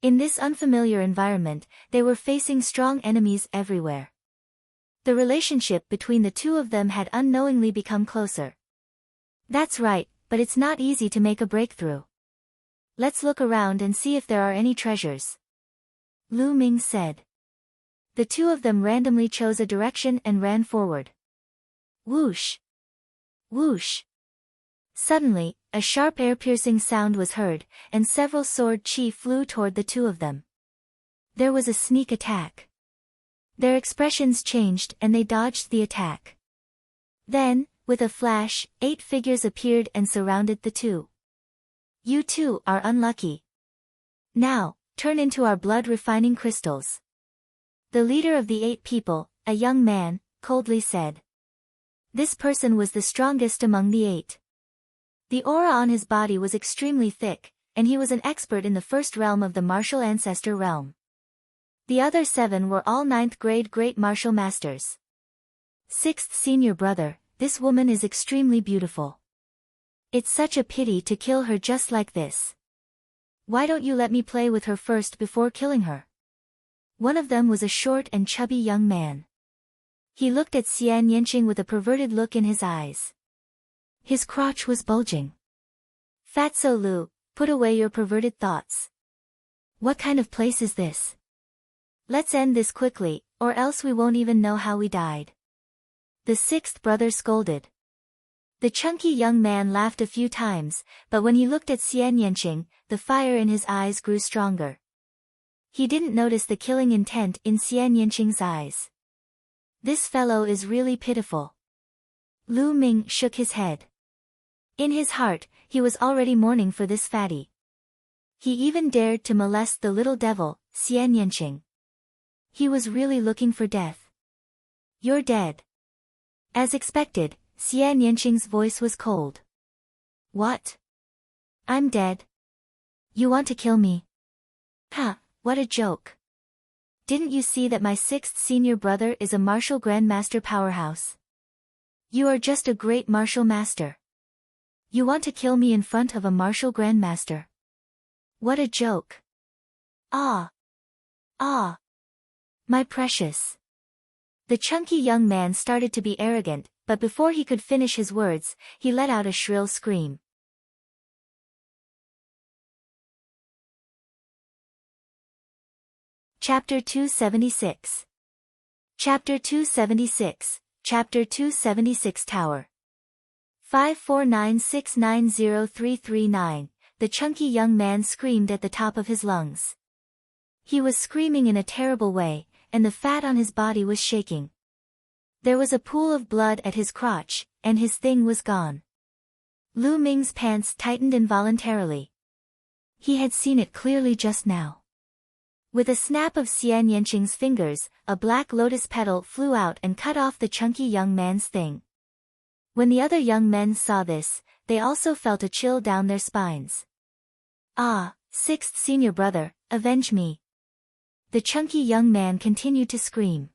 In this unfamiliar environment, they were facing strong enemies everywhere. The relationship between the two of them had unknowingly become closer. That's right, but it's not easy to make a breakthrough. Let's look around and see if there are any treasures. Lu Ming said. The two of them randomly chose a direction and ran forward. Whoosh! Whoosh! Suddenly, a sharp air-piercing sound was heard, and several sword chi flew toward the two of them. There was a sneak attack. Their expressions changed and they dodged the attack. Then, with a flash, 8 figures appeared and surrounded the two. You two are unlucky. Now, turn into our blood-refining crystals. The leader of the 8 people, a young man, coldly said. This person was the strongest among the 8. The aura on his body was extremely thick, and he was an expert in the first realm of the martial ancestor realm. The other 7 were all 9th grade great martial masters. 6th senior brother, this woman is extremely beautiful. It's such a pity to kill her just like this. Why don't you let me play with her first before killing her? One of them was a short and chubby young man. He looked at Xian Yanqing with a perverted look in his eyes. His crotch was bulging. Fatso Lu, put away your perverted thoughts. What kind of place is this? Let's end this quickly, or else we won't even know how we died. The 6th brother scolded. The chunky young man laughed a few times, but when he looked at Xian Yanqing, the fire in his eyes grew stronger. He didn't notice the killing intent in Xian Yanqing's eyes. This fellow is really pitiful. Lu Ming shook his head. In his heart, he was already mourning for this fatty. He even dared to molest the little devil, Xian Yanqing. He was really looking for death. You're dead. As expected, Xian Yanqing's voice was cold. What? I'm dead. You want to kill me? Ha, what a joke. Didn't you see that my sixth senior brother is a martial grandmaster powerhouse? You are just a great martial master. You want to kill me in front of a martial grandmaster? What a joke. Ah. Ah. My precious. The chunky young man started to be arrogant, but before he could finish his words, he let out a shrill scream. Chapter 276. Chapter 276, Chapter 276 Tower. 549690339, the chunky young man screamed at the top of his lungs. He was screaming in a terrible way, and the fat on his body was shaking. There was a pool of blood at his crotch, and his thing was gone. Lu Ming's pants tightened involuntarily. He had seen it clearly just now. With a snap of Xian Yanqing's fingers, a black lotus petal flew out and cut off the chunky young man's thing. When the other young men saw this, they also felt a chill down their spines. Ah, sixth senior brother, avenge me. The chunky young man continued to scream.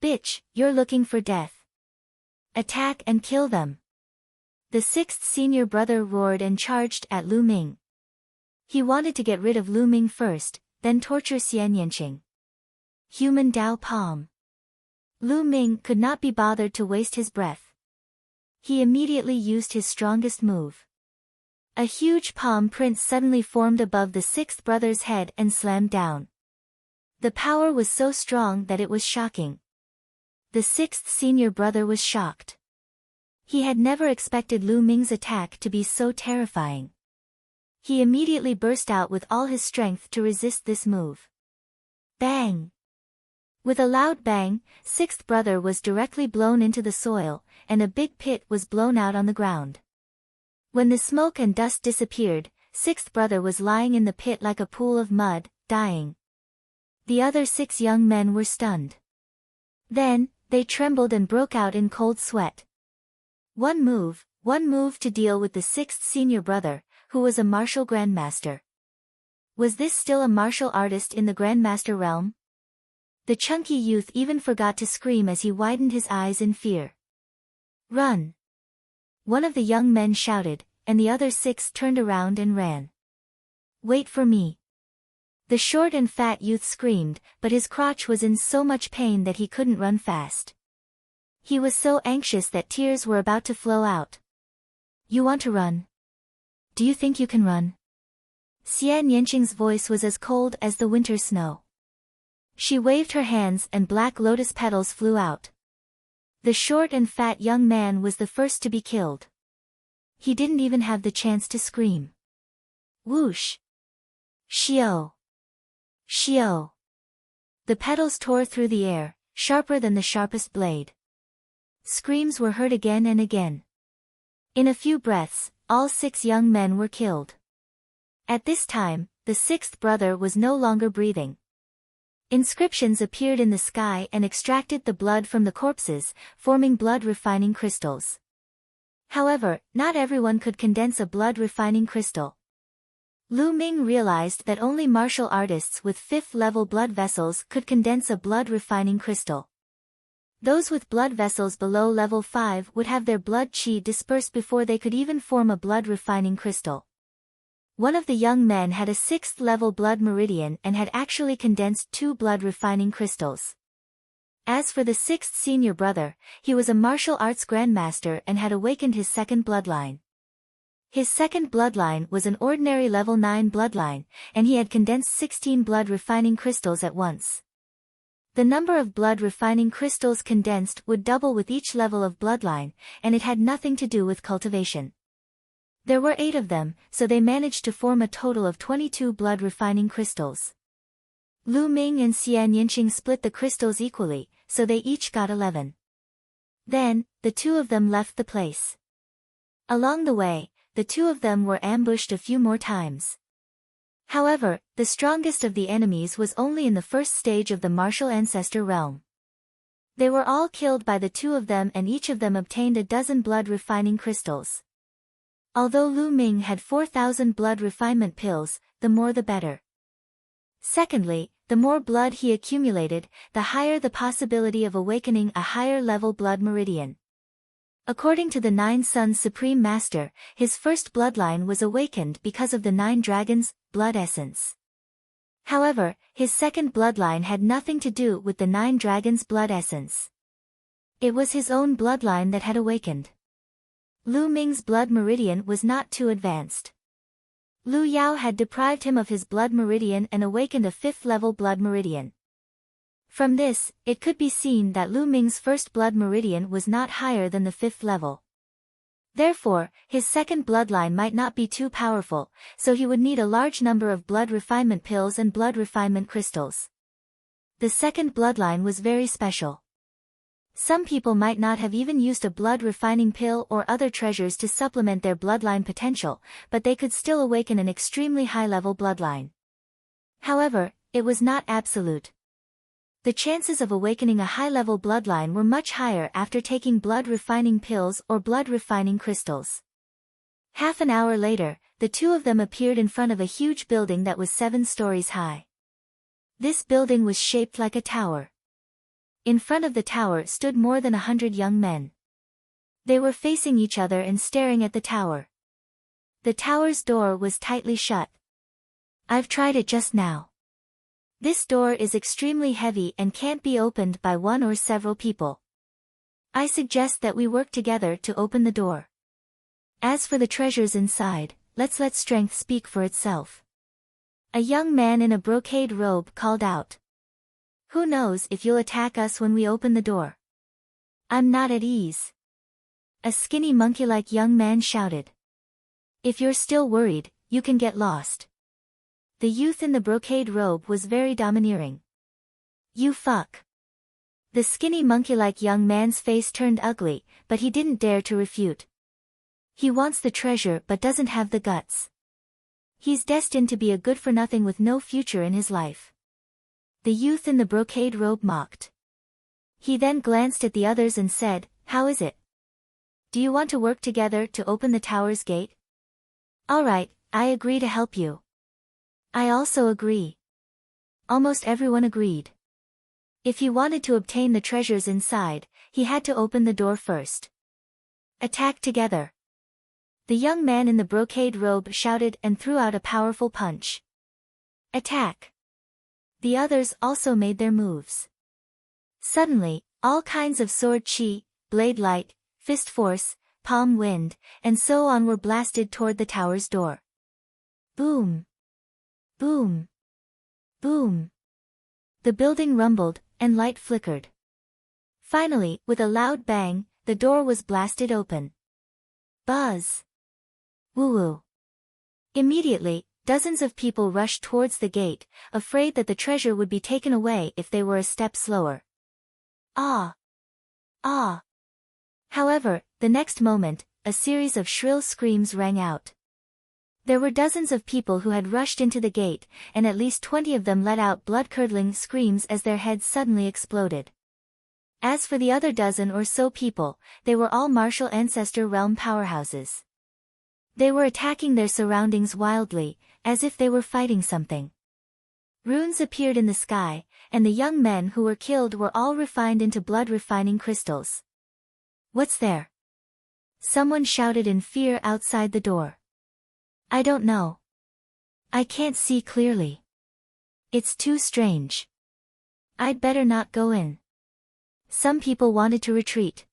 Bitch, you're looking for death. Attack and kill them. The sixth senior brother roared and charged at Lu Ming. He wanted to get rid of Lu Ming first, then torture Xian Yanqing. Human Dao Palm. Lu Ming could not be bothered to waste his breath. He immediately used his strongest move. A huge palm print suddenly formed above the sixth brother's head and slammed down. The power was so strong that it was shocking. The sixth senior brother was shocked. He had never expected Lu Ming's attack to be so terrifying. He immediately burst out with all his strength to resist this move. Bang! With a loud bang, sixth brother was directly blown into the soil, and a big pit was blown out on the ground. When the smoke and dust disappeared, sixth brother was lying in the pit like a pool of mud, dying. The other 6 young men were stunned. Then, they trembled and broke out in cold sweat. One move to deal with the sixth senior brother, who was a martial grandmaster. Was this still a martial artist in the grandmaster realm? The chunky youth even forgot to scream as he widened his eyes in fear. Run! One of the young men shouted, and the other 6 turned around and ran. Wait for me. The short and fat youth screamed, but his crotch was in so much pain that he couldn't run fast. He was so anxious that tears were about to flow out. You want to run? Do you think you can run? Xian Yanqing's voice was as cold as the winter snow. She waved her hands and black lotus petals flew out. The short and fat young man was the first to be killed. He didn't even have the chance to scream. Whoosh! Shio! Shio! The petals tore through the air, sharper than the sharpest blade. Screams were heard again and again. In a few breaths, all 6 young men were killed. At this time, the 6th brother was no longer breathing. Inscriptions appeared in the sky and extracted the blood from the corpses, forming blood-refining crystals. However, not everyone could condense a blood-refining crystal. Lu Ming realized that only martial artists with 5th-level blood vessels could condense a blood-refining crystal. Those with blood vessels below level 5 would have their blood qi disperse before they could even form a blood-refining crystal. One of the young men had a 6th-level blood meridian and had actually condensed 2 blood-refining crystals. As for the 6th senior brother, he was a martial arts grandmaster and had awakened his 2nd bloodline. His 2nd bloodline was an ordinary level 9 bloodline, and he had condensed 16 blood-refining crystals at once. The number of blood-refining crystals condensed would double with each level of bloodline, and it had nothing to do with cultivation. There were 8 of them, so they managed to form a total of 22 blood-refining crystals. Lu Ming and Xian Yanqing split the crystals equally, so they each got 11. Then, the 2 of them left the place. Along the way, the 2 of them were ambushed a few more times. However, the strongest of the enemies was only in the first stage of the martial ancestor realm. They were all killed by the two of them, and each of them obtained a dozen blood refining crystals. Although Lu Ming had 4,000 blood refinement pills, the more the better. Secondly, the more blood he accumulated, the higher the possibility of awakening a higher level blood meridian. According to the Nine Suns Supreme Master, his first bloodline was awakened because of the 9 dragons' blood essence. However, his second bloodline had nothing to do with the 9 dragons' blood essence. It was his own bloodline that had awakened. Lu Ming's blood meridian was not too advanced. Lu Yao had deprived him of his blood meridian and awakened a 5th-level blood meridian. From this, it could be seen that Lu Ming's first blood meridian was not higher than the 5th level. Therefore, his second bloodline might not be too powerful, so he would need a large number of blood refinement pills and blood refinement crystals. The second bloodline was very special. Some people might not have even used a blood refining pill or other treasures to supplement their bloodline potential, but they could still awaken an extremely high-level bloodline. However, it was not absolute. The chances of awakening a high-level bloodline were much higher after taking blood refining pills or blood refining crystals. Half an hour later, the two of them appeared in front of a huge building that was 7 stories high. This building was shaped like a tower. In front of the tower stood more than 100 young men. They were facing each other and staring at the tower. The tower's door was tightly shut. "I've tried it just now. This door is extremely heavy and can't be opened by one or several people. I suggest that we work together to open the door. As for the treasures inside, let's let strength speak for itself." A young man in a brocade robe called out. "Who knows if you'll attack us when we open the door? I'm not at ease." A skinny monkey-like young man shouted. "If you're still worried, you can get lost." The youth in the brocade robe was very domineering. "You fuck." The skinny monkey-like young man's face turned ugly, but he didn't dare to refute. He wants the treasure but doesn't have the guts. He's destined to be a good-for-nothing with no future in his life. The youth in the brocade robe mocked. He then glanced at the others and said, "How is it? Do you want to work together to open the tower's gate?" "All right, I agree to help you." "I also agree." Almost everyone agreed. If he wanted to obtain the treasures inside, he had to open the door first. "Attack together." The young man in the brocade robe shouted and threw out a powerful punch. "Attack." The others also made their moves. Suddenly, all kinds of sword chi, blade light, fist force, palm wind, and so on were blasted toward the tower's door. Boom! Boom! Boom! The building rumbled, and light flickered. Finally, with a loud bang, the door was blasted open. Buzz! Woo-woo! Immediately, dozens of people rushed towards the gate, afraid that the treasure would be taken away if they were a step slower. Ah! Ah! However, the next moment, a series of shrill screams rang out. There were dozens of people who had rushed into the gate, and at least 20 of them let out blood-curdling screams as their heads suddenly exploded. As for the other dozen or so people, they were all martial ancestor realm powerhouses. They were attacking their surroundings wildly, as if they were fighting something. Runes appeared in the sky, and the young men who were killed were all refined into blood-refining crystals. "What's there?" Someone shouted in fear outside the door. "I don't know. I can't see clearly. It's too strange. I'd better not go in." Some people wanted to retreat.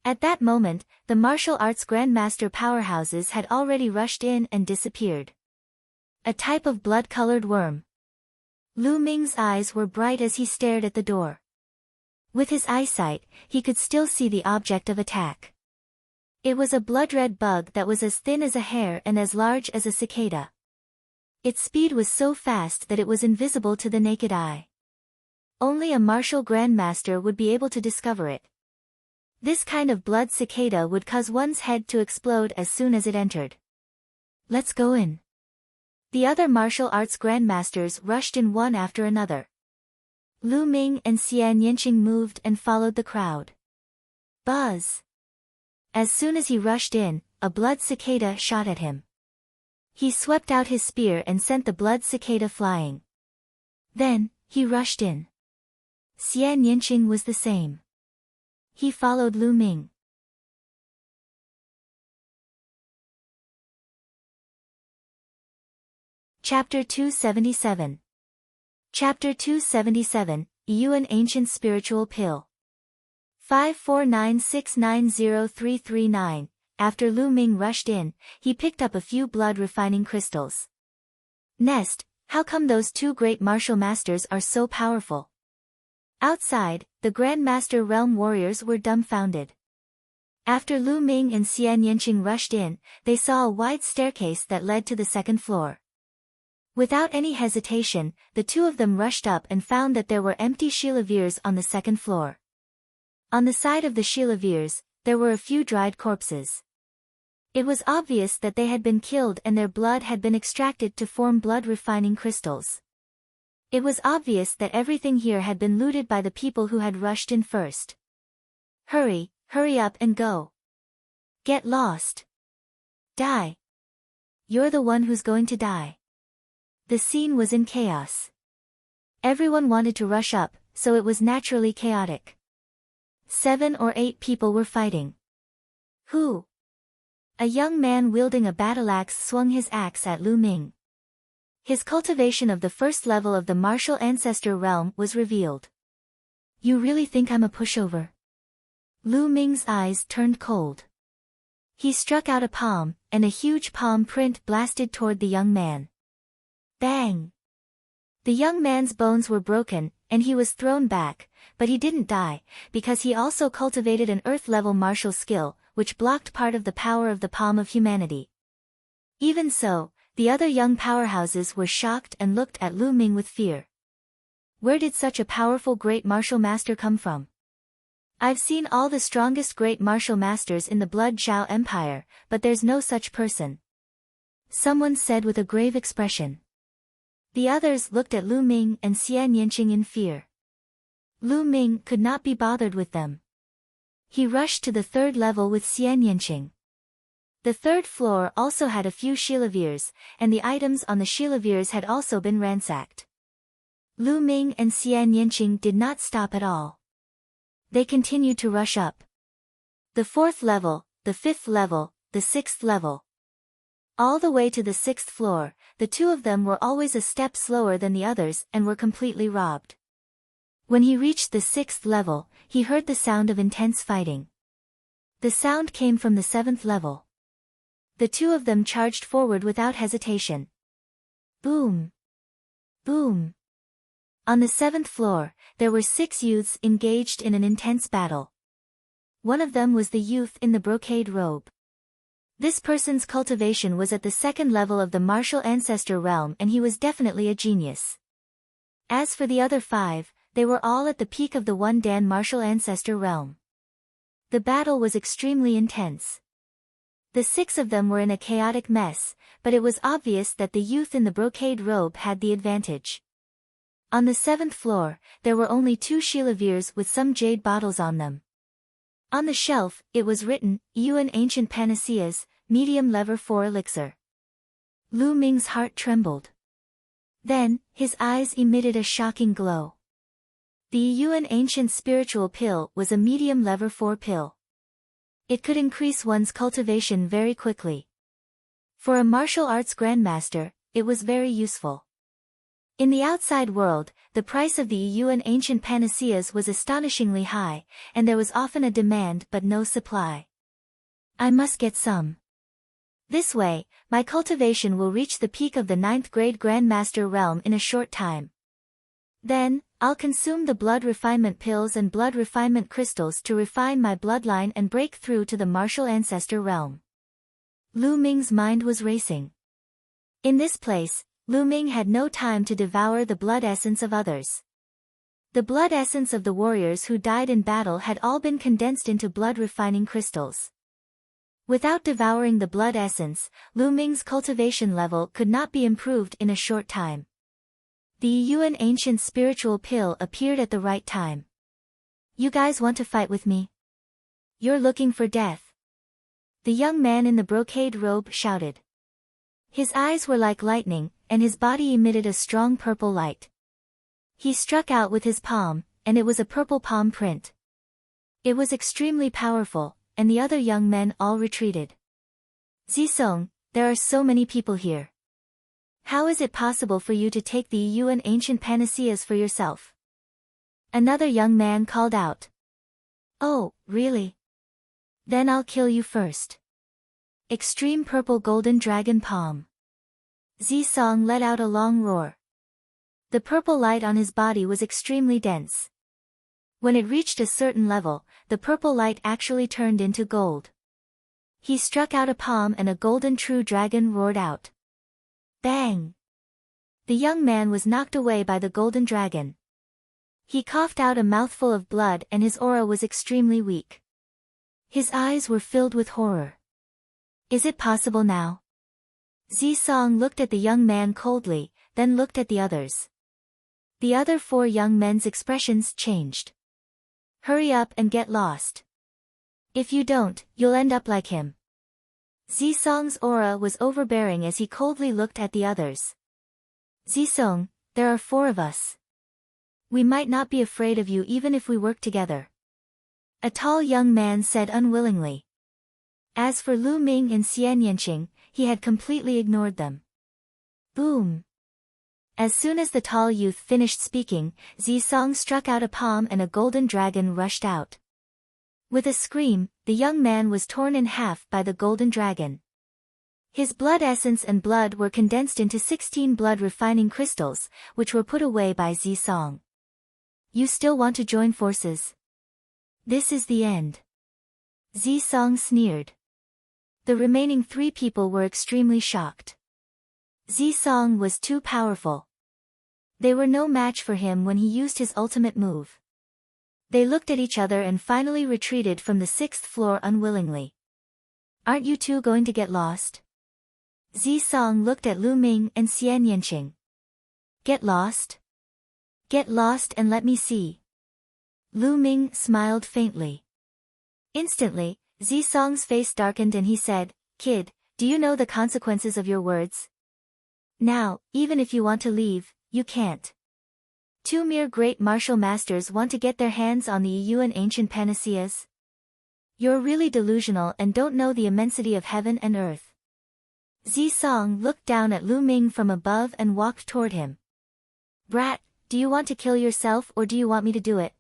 At that moment, the martial arts grandmaster powerhouses had already rushed in and disappeared. A type of blood-colored worm. Lu Ming's eyes were bright as he stared at the door. With his eyesight, he could still see the object of attack. It was a blood-red bug that was as thin as a hair and as large as a cicada. Its speed was so fast that it was invisible to the naked eye. Only a martial grandmaster would be able to discover it. This kind of blood cicada would cause one's head to explode as soon as it entered. "Let's go in." The other martial arts grandmasters rushed in one after another. Lu Ming and Xian Yinqing moved and followed the crowd. Buzz! As soon as he rushed in, a blood cicada shot at him. He swept out his spear and sent the blood cicada flying. Then, he rushed in. Xian Yinqing was the same. He followed Lu Ming. Chapter 277. Chapter 277, Yuan Ancient Spiritual Pill. 549690339. After Lu Ming rushed in, he picked up a few blood-refining crystals. Nest, how come those two great martial masters are so powerful? Outside, the Grand Master Realm warriors were dumbfounded. After Lu Ming and Xian Yinqing rushed in, they saw a wide staircase that led to the second floor. Without any hesitation, the two of them rushed up and found that there were empty chilavers on the second floor. On the side of the chilavers, there were a few dried corpses. It was obvious that they had been killed and their blood had been extracted to form blood-refining crystals. It was obvious that everything here had been looted by the people who had rushed in first. Hurry up and go. Get lost. Die. You're the one who's going to die. The scene was in chaos. Everyone wanted to rush up, so it was naturally chaotic. 7 or 8 people were fighting. Who? A young man wielding a battle-axe swung his axe at Lu Ming. His cultivation of the first level of the martial ancestor realm was revealed. You really think I'm a pushover? Lu Ming's eyes turned cold. He struck out a palm, and a huge palm print blasted toward the young man. Bang! The young man's bones were broken, and he was thrown back, but he didn't die, because he also cultivated an earth-level martial skill, which blocked part of the power of the palm of humanity. Even so, the other young powerhouses were shocked and looked at Lu Ming with fear. Where did such a powerful great martial master come from? I've seen all the strongest great martial masters in the Blood Zhao Empire, but there's no such person. Someone said with a grave expression. The others looked at Lu Ming and Xian Yinqing in fear. Lu Ming could not be bothered with them. He rushed to the third level with Xian Yinqing. The third floor also had a few chilavers, and the items on the chilavers had also been ransacked. Lu Ming and Xian Yinqing did not stop at all. They continued to rush up. The fourth level, the fifth level, the sixth level. All the way to the sixth floor, the two of them were always a step slower than the others and were completely robbed. When he reached the sixth level, he heard the sound of intense fighting. The sound came from the seventh level. The two of them charged forward without hesitation. Boom! Boom! On the seventh floor, there were 6 youths engaged in an intense battle. One of them was the youth in the brocade robe. This person's cultivation was at the second level of the martial ancestor realm and he was definitely a genius. As for the other 5, they were all at the peak of the One Dan martial ancestor realm. The battle was extremely intense. The 6 of them were in a chaotic mess, but it was obvious that the youth in the brocade robe had the advantage. On the 7th floor, there were only 2 chilavers with some jade bottles on them. On the shelf, it was written, Yuan Ancient Panaceas, Medium Lever 4 Elixir. Lu Ming's heart trembled. Then, his eyes emitted a shocking glow. The Yuan Ancient Spiritual Pill was a medium lever 4 pill. It could increase one's cultivation very quickly. For a martial arts grandmaster, it was very useful. In the outside world, the price of the Yuan Ancient Panaceas was astonishingly high, and there was often a demand but no supply. I must get some. This way, my cultivation will reach the peak of the 9th grade Grandmaster realm in a short time. Then, I'll consume the blood refinement pills and blood refinement crystals to refine my bloodline and break through to the martial ancestor realm. Lu Ming's mind was racing. In this place, Lu Ming had no time to devour the blood essence of others. The blood essence of the warriors who died in battle had all been condensed into blood-refining crystals. Without devouring the blood essence, Lu Ming's cultivation level could not be improved in a short time. The Yuan ancient spiritual pill appeared at the right time. You guys want to fight with me? You're looking for death. The young man in the brocade robe shouted. His eyes were like lightning, and his body emitted a strong purple light. He struck out with his palm, and it was a purple palm print. It was extremely powerful, and the other young men all retreated. Zisong, there are so many people here. How is it possible for you to take the Yuan ancient panaceas for yourself? Another young man called out. Oh, really? Then I'll kill you first. Extreme purple golden dragon palm. Zisong let out a long roar. The purple light on his body was extremely dense. When it reached a certain level, the purple light actually turned into gold. He struck out a palm and a golden true dragon roared out. Bang! The young man was knocked away by the golden dragon. He coughed out a mouthful of blood and his aura was extremely weak. His eyes were filled with horror. Is it possible now? Zisong looked at the young man coldly, then looked at the others. The other 4 young men's expressions changed. Hurry up and get lost. If you don't, you'll end up like him. Zisong's aura was overbearing as he coldly looked at the others. Zisong, there are 4 of us. We might not be afraid of you even if we work together. A tall young man said unwillingly. As for Lu Ming and Xian Yanqing, he had completely ignored them. Boom! As soon as the tall youth finished speaking, Zisong struck out a palm and a golden dragon rushed out. With a scream, the young man was torn in half by the golden dragon. His blood essence and blood were condensed into 16 blood refining crystals, which were put away by Zisong. You still want to join forces? This is the end. Zisong sneered. The remaining 3 people were extremely shocked. Zisong was too powerful. They were no match for him when he used his ultimate move. They looked at each other and finally retreated from the 6th floor unwillingly. Aren't you two going to get lost? Zisong looked at Lu Ming and Xian Yanqing. Get lost? Get lost and let me see. Lu Ming smiled faintly. Instantly, Zisong's face darkened and he said, Kid, do you know the consequences of your words? Now, even if you want to leave, you can't. 2 mere great martial masters want to get their hands on the Yuan ancient panaceas? You're really delusional and don't know the immensity of heaven and earth. Zisong looked down at Lu Ming from above and walked toward him. Brat, do you want to kill yourself or do you want me to do it?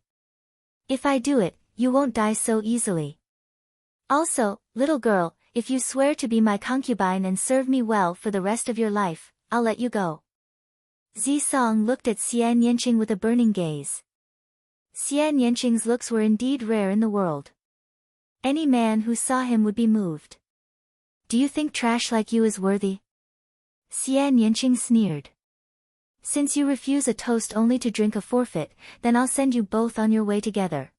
If I do it, you won't die so easily. Also, little girl, if you swear to be my concubine and serve me well for the rest of your life, I'll let you go. Zisong looked at Xian Yanqing with a burning gaze. Xian Yanqing's looks were indeed rare in the world. Any man who saw him would be moved. Do you think trash like you is worthy? Xian Yanqing sneered. Since you refuse a toast only to drink a forfeit, then I'll send you both on your way together.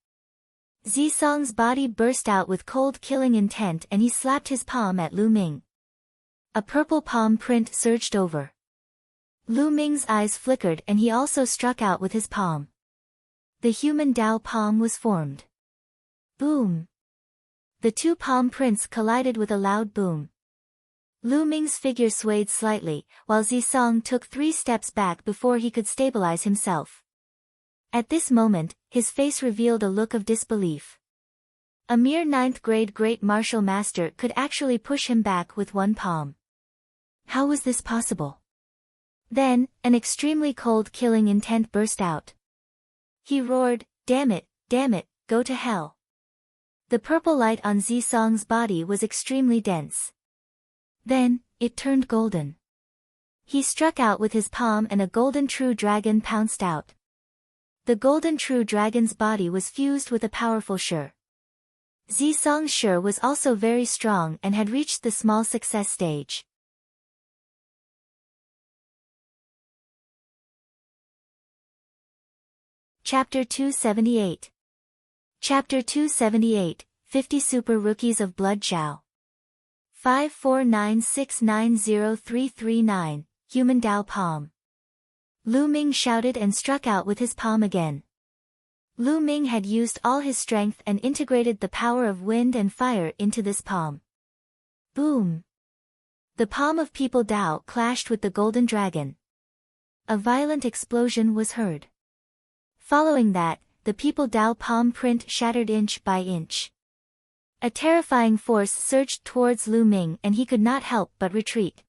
Zisong's body burst out with cold killing intent and he slapped his palm at Lu Ming. A purple palm print surged over. Lu Ming's eyes flickered and he also struck out with his palm. The human Dao palm was formed. Boom! The 2 palm prints collided with a loud boom. Lu Ming's figure swayed slightly, while Zisong took 3 steps back before he could stabilize himself. At this moment, his face revealed a look of disbelief. A mere 9th grade great martial master could actually push him back with 1 palm. How was this possible? Then, an extremely cold killing intent burst out. He roared, damn it, go to hell. The purple light on Zisong's body was extremely dense. Then, it turned golden. He struck out with his palm and a golden true dragon pounced out. The golden true dragon's body was fused with a powerful Shi. Zisong's Shi was also very strong and had reached the small success stage. Chapter 278. Chapter 278, 50 Super Rookies of Blood Zhao. 549690339, Human Dao Palm. Lu Ming shouted and struck out with his palm again. Lu Ming had used all his strength and integrated the power of wind and fire into this palm. Boom! The palm of People Dao clashed with the golden dragon. A violent explosion was heard. Following that, the People Dao palm print shattered inch by inch. A terrifying force surged towards Lu Ming and he could not help but retreat.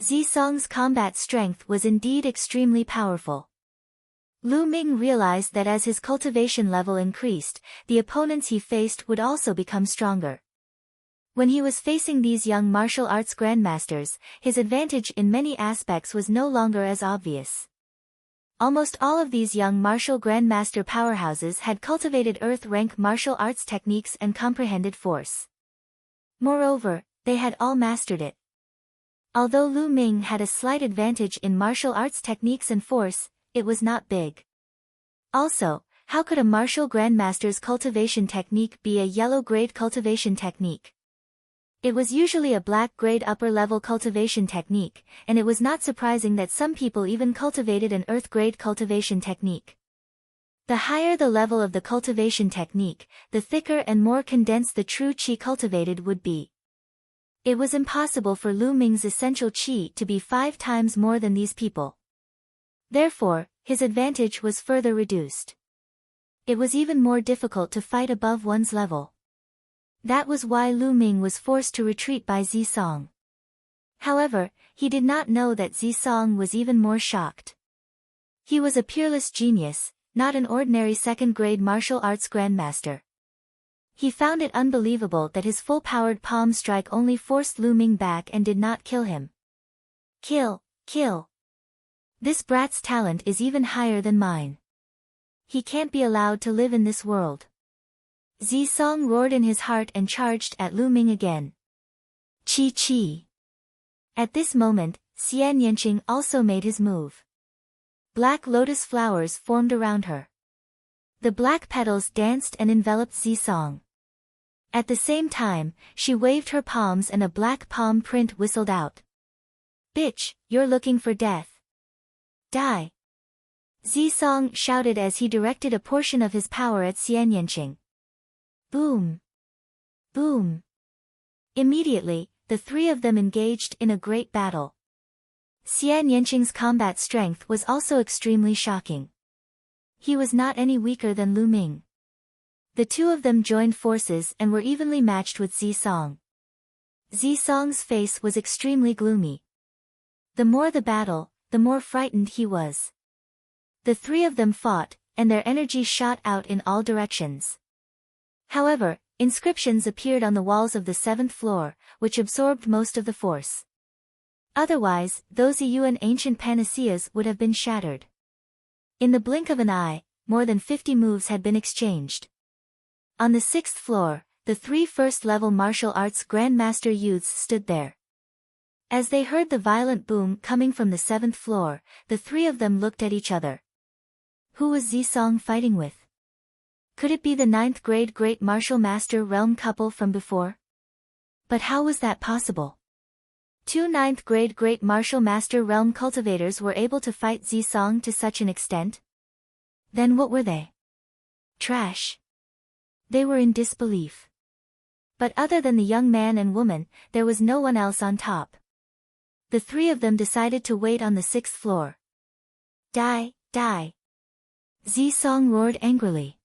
Zisong's combat strength was indeed extremely powerful. Lu Ming realized that as his cultivation level increased, the opponents he faced would also become stronger. When he was facing these young martial arts grandmasters, his advantage in many aspects was no longer as obvious. Almost all of these young martial grandmaster powerhouses had cultivated earth-rank martial arts techniques and comprehended force. Moreover, they had all mastered it. Although Lu Ming had a slight advantage in martial arts techniques and force, it was not big. Also, how could a martial grandmaster's cultivation technique be a yellow-grade cultivation technique? It was usually a black-grade upper-level cultivation technique, and it was not surprising that some people even cultivated an earth-grade cultivation technique. The higher the level of the cultivation technique, the thicker and more condensed the true qi cultivated would be. It was impossible for Lu Ming's essential qi to be 5 times more than these people. Therefore, his advantage was further reduced. It was even more difficult to fight above one's level. That was why Lu Ming was forced to retreat by Zisong. However, he did not know that Zisong was even more shocked. He was a peerless genius, not an ordinary second-grade martial arts grandmaster. He found it unbelievable that his full-powered palm strike only forced Lu Ming back and did not kill him. Kill, kill. This brat's talent is even higher than mine. He can't be allowed to live in this world. Zisong roared in his heart and charged at Lu Ming again. Chi chi. At this moment, Xian Yanqing also made his move. Black lotus flowers formed around her. The black petals danced and enveloped Zisong. At the same time, she waved her palms and a black palm print whistled out. Bitch, you're looking for death. Die. Zisong shouted as he directed a portion of his power at Xian Yanqing. Boom! Boom! Immediately, the 3 of them engaged in a great battle. Xian Yanqing's combat strength was also extremely shocking. He was not any weaker than Lu Ming. The 2 of them joined forces and were evenly matched with Zisong. Zisong's face was extremely gloomy. The more the battle, the more frightened he was. The 3 of them fought, and their energy shot out in all directions. However, inscriptions appeared on the walls of the 7th floor, which absorbed most of the force. Otherwise, those Yuan ancient panaceas would have been shattered. In the blink of an eye, more than 50 moves had been exchanged. On the 6th floor, the 3 first-level martial arts grandmaster youths stood there. As they heard the violent boom coming from the 7th floor, the 3 of them looked at each other. Who was Zisong fighting with? Could it be the 9th grade great martial master realm couple from before? But how was that possible? 2 9th grade great martial master realm cultivators were able to fight Zisong to such an extent? Then what were they? Trash. They were in disbelief. But other than the young man and woman, there was no one else on top. The 3 of them decided to wait on the 6th floor. Die, die. Zisong roared angrily.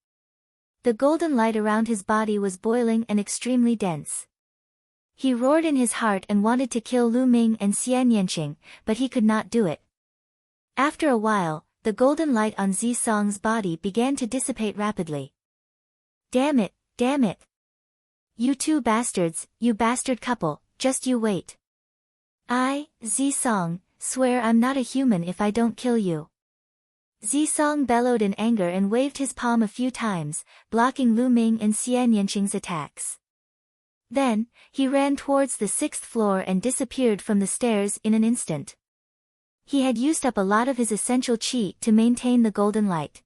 The golden light around his body was boiling and extremely dense. He roared in his heart and wanted to kill Lu Ming and Xian Yanqing, but he could not do it. After a while, the golden light on Zisong's body began to dissipate rapidly. Damn it, damn it. You 2 bastards, you bastard couple, just you wait. I, Zisong, swear I'm not a human if I don't kill you. Zisong bellowed in anger and waved his palm a few times, blocking Lu Ming and Xian Yanqing's attacks. Then, he ran towards the 6th floor and disappeared from the stairs in an instant. He had used up a lot of his essential qi to maintain the golden light.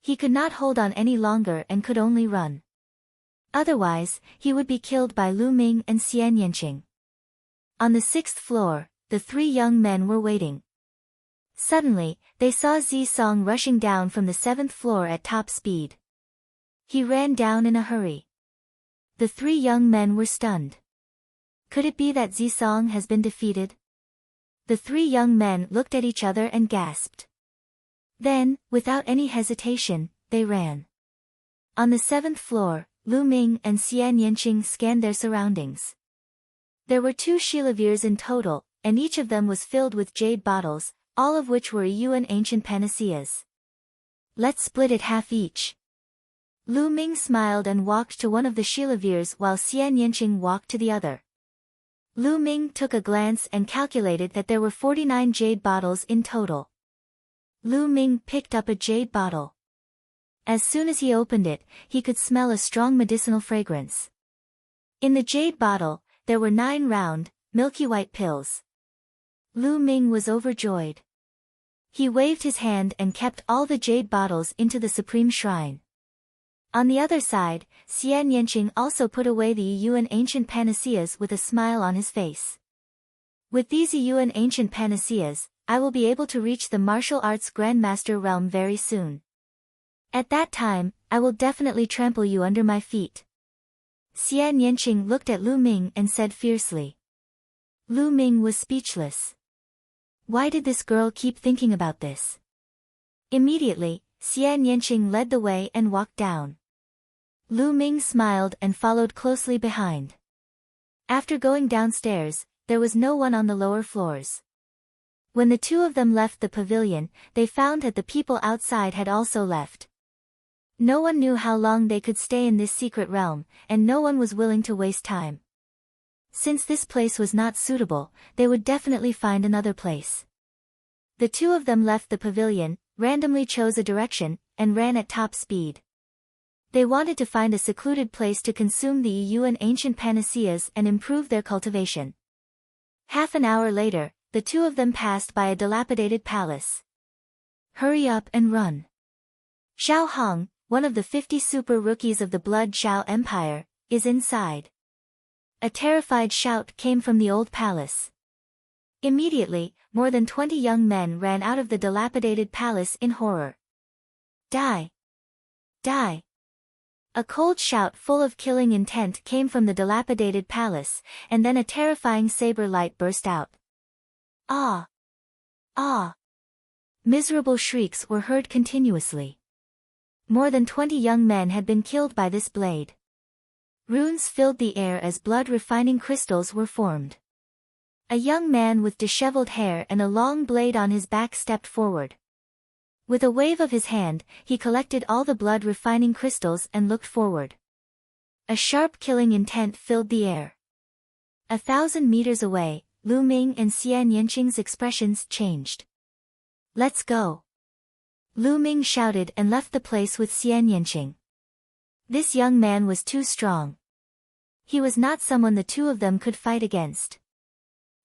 He could not hold on any longer and could only run. Otherwise, he would be killed by Lu Ming and Xian Yanqing. On the 6th floor, the 3 young men were waiting. Suddenly, they saw Zisong rushing down from the 7th floor at top speed. He ran down in a hurry. The three young men were stunned. Could it be that Zisong has been defeated? The three young men looked at each other and gasped. Then, without any hesitation, they ran. On the 7th floor, Lu Ming and Xian Yanqing scanned their surroundings. There were 2 Shilavares in total, and each of them was filled with jade bottles, all of which were Yuan ancient panaceas. Let's split it half each. Lu Ming smiled and walked to one of the Shilavares while Xian Yanqing walked to the other. Lu Ming took a glance and calculated that there were 49 jade bottles in total. Lu Ming picked up a jade bottle. As soon as he opened it, he could smell a strong medicinal fragrance. In the jade bottle, there were 9 round, milky white pills. Lu Ming was overjoyed. He waved his hand and kept all the jade bottles into the supreme shrine. On the other side, Xian Yanqing also put away the Yuan ancient panaceas with a smile on his face. With these Yuan ancient panaceas, I will be able to reach the martial arts grandmaster realm very soon. At that time, I will definitely trample you under my feet. Xian Yanqing looked at Lu Ming and said fiercely. Lu Ming was speechless. Why did this girl keep thinking about this? Immediately, Xian Yanqing led the way and walked down. Lu Ming smiled and followed closely behind. After going downstairs, there was no one on the lower floors. When the two of them left the pavilion, they found that the people outside had also left. No one knew how long they could stay in this secret realm, and no one was willing to waste time. Since this place was not suitable, they would definitely find another place. The two of them left the pavilion, randomly chose a direction, and ran at top speed. They wanted to find a secluded place to consume the Yuan ancient panaceas and improve their cultivation. Half an hour later, the two of them passed by a dilapidated palace. Hurry up and run. Xiao Hong, one of the 50 super rookies of the Blood Xiao Empire, is inside. A terrified shout came from the old palace. Immediately, more than 20 young men ran out of the dilapidated palace in horror. Die! Die! A cold shout full of killing intent came from the dilapidated palace, and then a terrifying saber light burst out. Ah! Ah! Miserable shrieks were heard continuously. More than 20 young men had been killed by this blade. Runes filled the air as blood-refining crystals were formed. A young man with disheveled hair and a long blade on his back stepped forward. With a wave of his hand, he collected all the blood-refining crystals and looked forward. A sharp killing intent filled the air. 1,000 meters away, Lu Ming and Xian Yanqing's expressions changed. Let's go! Lu Ming shouted and left the place with Xian Yanqing. This young man was too strong. He was not someone the two of them could fight against.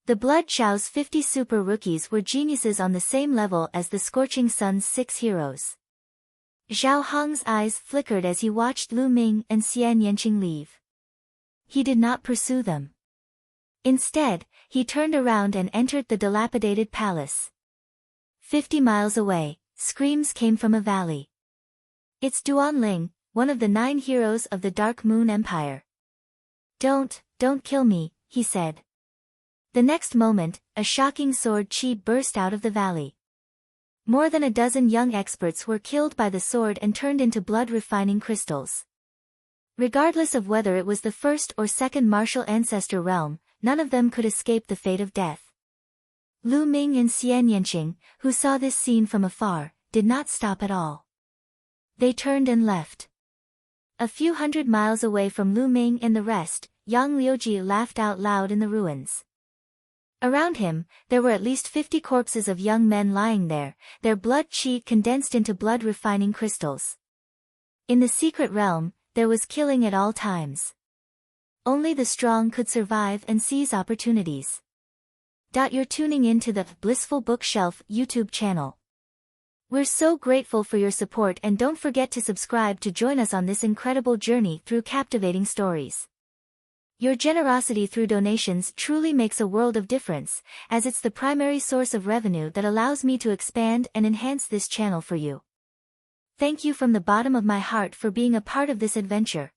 The Blood Xiao's 50 super rookies were geniuses on the same level as the Scorching Sun's 6 heroes. Xiao Hong's eyes flickered as he watched Lu Ming and Xian Yanqing leave. He did not pursue them. Instead, he turned around and entered the dilapidated palace. 50 miles away, screams came from a valley. It's Duan Ling, one of the 9 heroes of the Dark Moon Empire. Don't kill me, he said. The next moment, a shocking sword chi burst out of the valley. More than a dozen young experts were killed by the sword and turned into blood-refining crystals. Regardless of whether it was the first or second martial ancestor realm, none of them could escape the fate of death. Lu Ming and Xian Yanqing, who saw this scene from afar, did not stop at all. They turned and left. A few hundred miles away from Lu Ming and the rest, Yang Liuji laughed out loud in the ruins. Around him, there were at least 50 corpses of young men lying there, their blood chi condensed into blood-refining crystals. In the secret realm, there was killing at all times. Only the strong could survive and seize opportunities. You're tuning in to the Blissful Bookshelf YouTube channel. We're so grateful for your support, and don't forget to subscribe to join us on this incredible journey through captivating stories. Your generosity through donations truly makes a world of difference, as it's the primary source of revenue that allows me to expand and enhance this channel for you. Thank you from the bottom of my heart for being a part of this adventure.